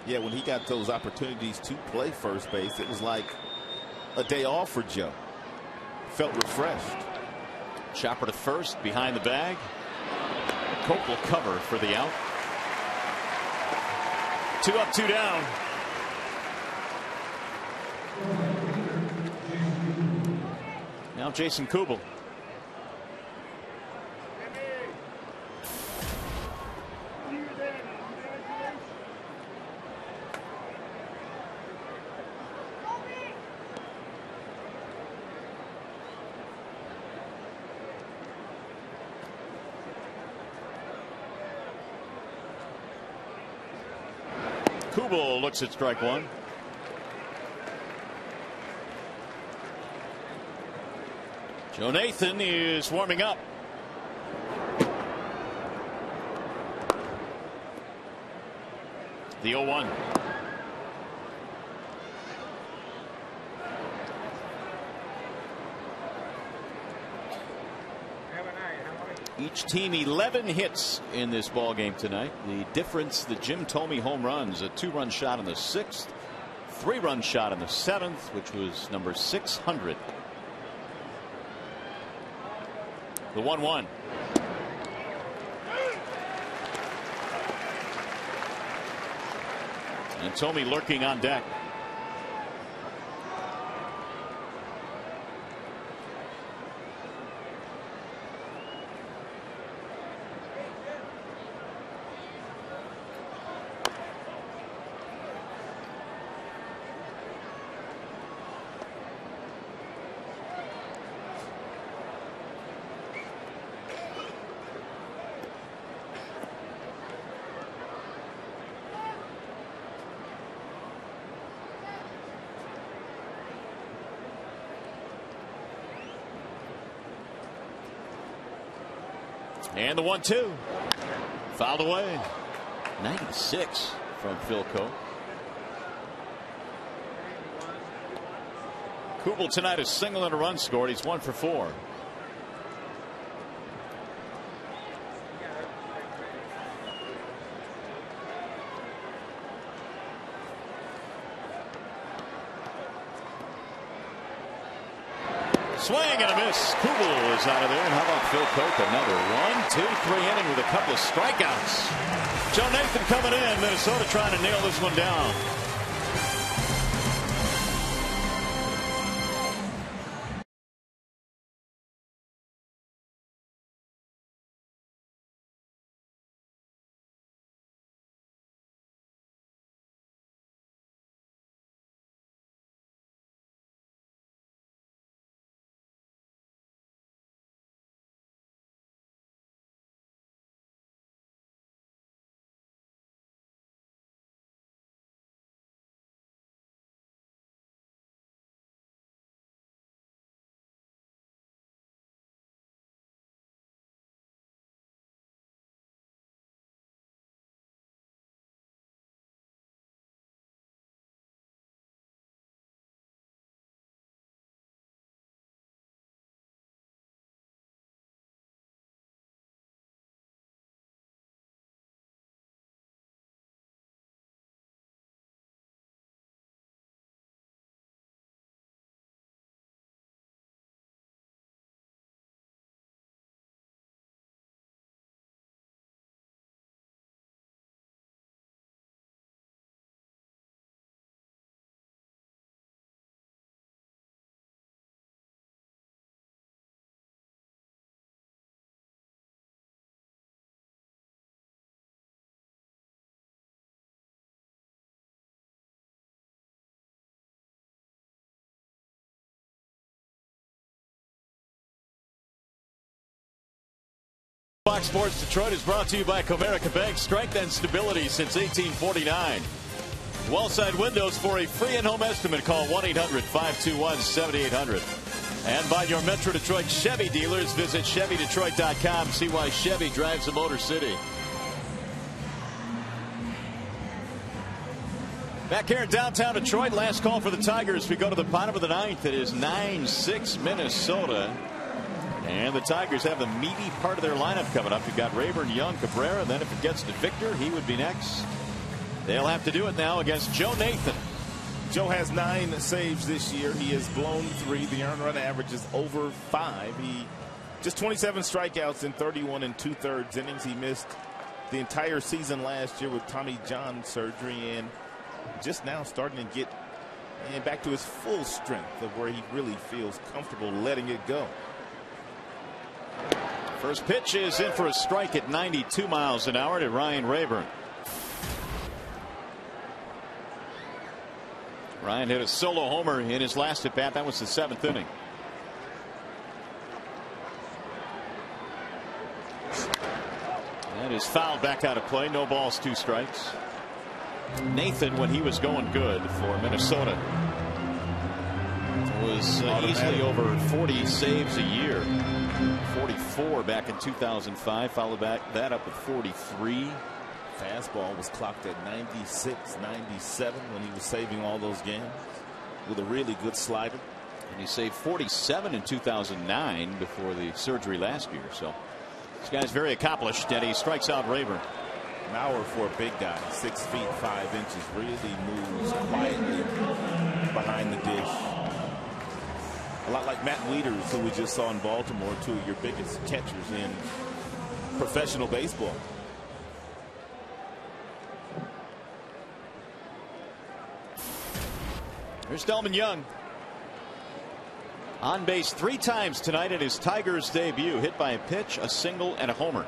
Yeah, when he got those opportunities to play first base, it was like a day off for Joe. Felt refreshed. Chopper to first, behind the bag. Cope will cover for the out. 2 up, 2 down. Now Jason Kubel. Kubel looks at strike 1. Joe Nathan is warming up. The 0-1. Each team 11 hits in this ball game tonight. The difference, the Jim Thome home runs, a 2-run shot in the 6th, 3-run shot in the 7th, which was number 600. The 1-1. And Thome lurking on deck. And the 1-2. Fouled away. 96 from Philco. Kubel tonight is single and a run scored. He's 1 for 4. Swing and a miss. Kubel is out of there. And how about Phil Coke? Another 1, 2, 3 inning with a couple of strikeouts. Joe Nathan coming in. Minnesota trying to nail this one down. Fox Sports Detroit is brought to you by Comerica Bank. Strength and stability since 1849. Wellside Windows. For a free in-home estimate, call 1-800-521-7800. And by your Metro Detroit Chevy dealers, visit ChevyDetroit.com. See why Chevy drives the Motor City. Back here in downtown Detroit, last call for the Tigers. We go to the bottom of the 9th. It is 9-6 Minnesota. And the Tigers have the meaty part of their lineup coming up. You've got Rayburn, Young, Cabrera. Then if it gets to Victor, he would be next. They'll have to do it now against Joe Nathan. Joe has 9 saves this year. He has blown 3. The earned run average is over 5. He just 27 strikeouts in 31 2/3 innings. He missed the entire season last year with Tommy John surgery, and just now starting to get back to his full strength of where he really feels comfortable letting it go. First pitch is in for a strike at 92 miles an hour to Ryan Rayburn. Ryan hit a solo homer in his last at bat. That was the 7th inning. That is fouled back out of play. No balls, 2 strikes. Nathan, when he was going good for Minnesota, was was easily over 40 saves a year. 44 back in 2005. Followed that up with 43. Fastball was clocked at 96, 97 when he was saving all those games with a really good slider. And he saved 47 in 2009 before the surgery last year. So this guy's very accomplished, and he strikes out Rayburn. Mauer, for a big guy, 6 feet 5 inches, really moves quietly behind the dish. A lot like Matt Wieters, who we just saw in Baltimore, two of your biggest catchers in professional baseball. Here's Delmon Young. On base 3 times tonight in his Tigers debut. Hit by a pitch, a single, and a homer.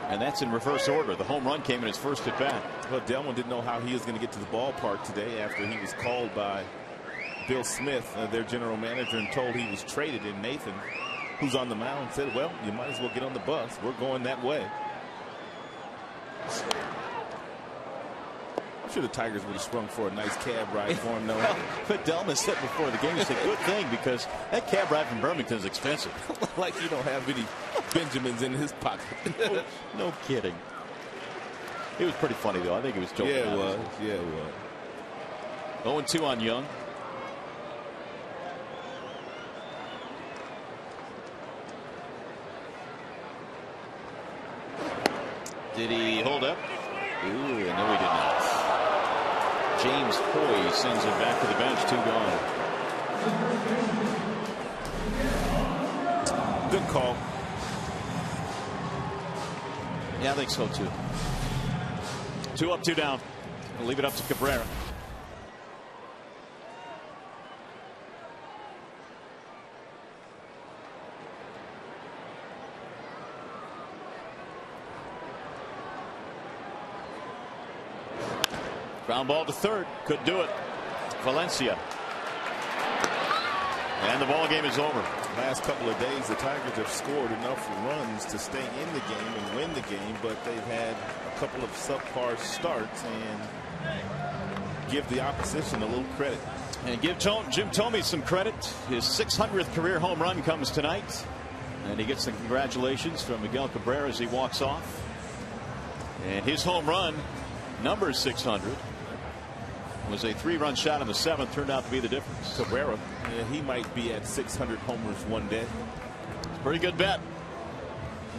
And that's in reverse order. The home run came in his first at bat. Well, Delmon didn't know how he was going to get to the ballpark today after he was called by Bill Smith, their general manager, and told he was traded. And Nathan, who's on the mound, said, well, you might as well get on the bus. We're going that way. I'm sure the Tigers would have sprung for a nice cab ride for him, though. Well, but Delmon said before the game, he said, good thing, because that cab ride from Birminghton is expensive. Like you don't have any Benjamins in his pocket. No kidding. It was pretty funny, though. I think he was joking. Yeah, it was. Yeah, it was. 0-2 on Young. Did he hold up? Ooh, no, he did not. James Hoy sends it back to the bench. 2 gone. Good call. Yeah, I think so too. 2 up, 2 down. We'll leave it up to Cabrera. Ground ball to third. Could do it. Valencia. And the ball game is over. Last couple of days, the Tigers have scored enough runs to stay in the game and win the game, but they've had a couple of subpar starts, and give the opposition a little credit. And give Jim Thome some credit. His 600th career home run comes tonight, and he gets the congratulations from Miguel Cabrera as he walks off. And his home run, number 600, was a 3-run shot in the 7th. Turned out to be the difference. Cabrera, he might be at 600 homers one day. Pretty good bet.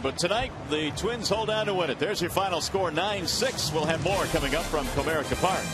But tonight, the Twins hold on to win it. There's your final score, 9-6. We'll have more coming up from Comerica Park.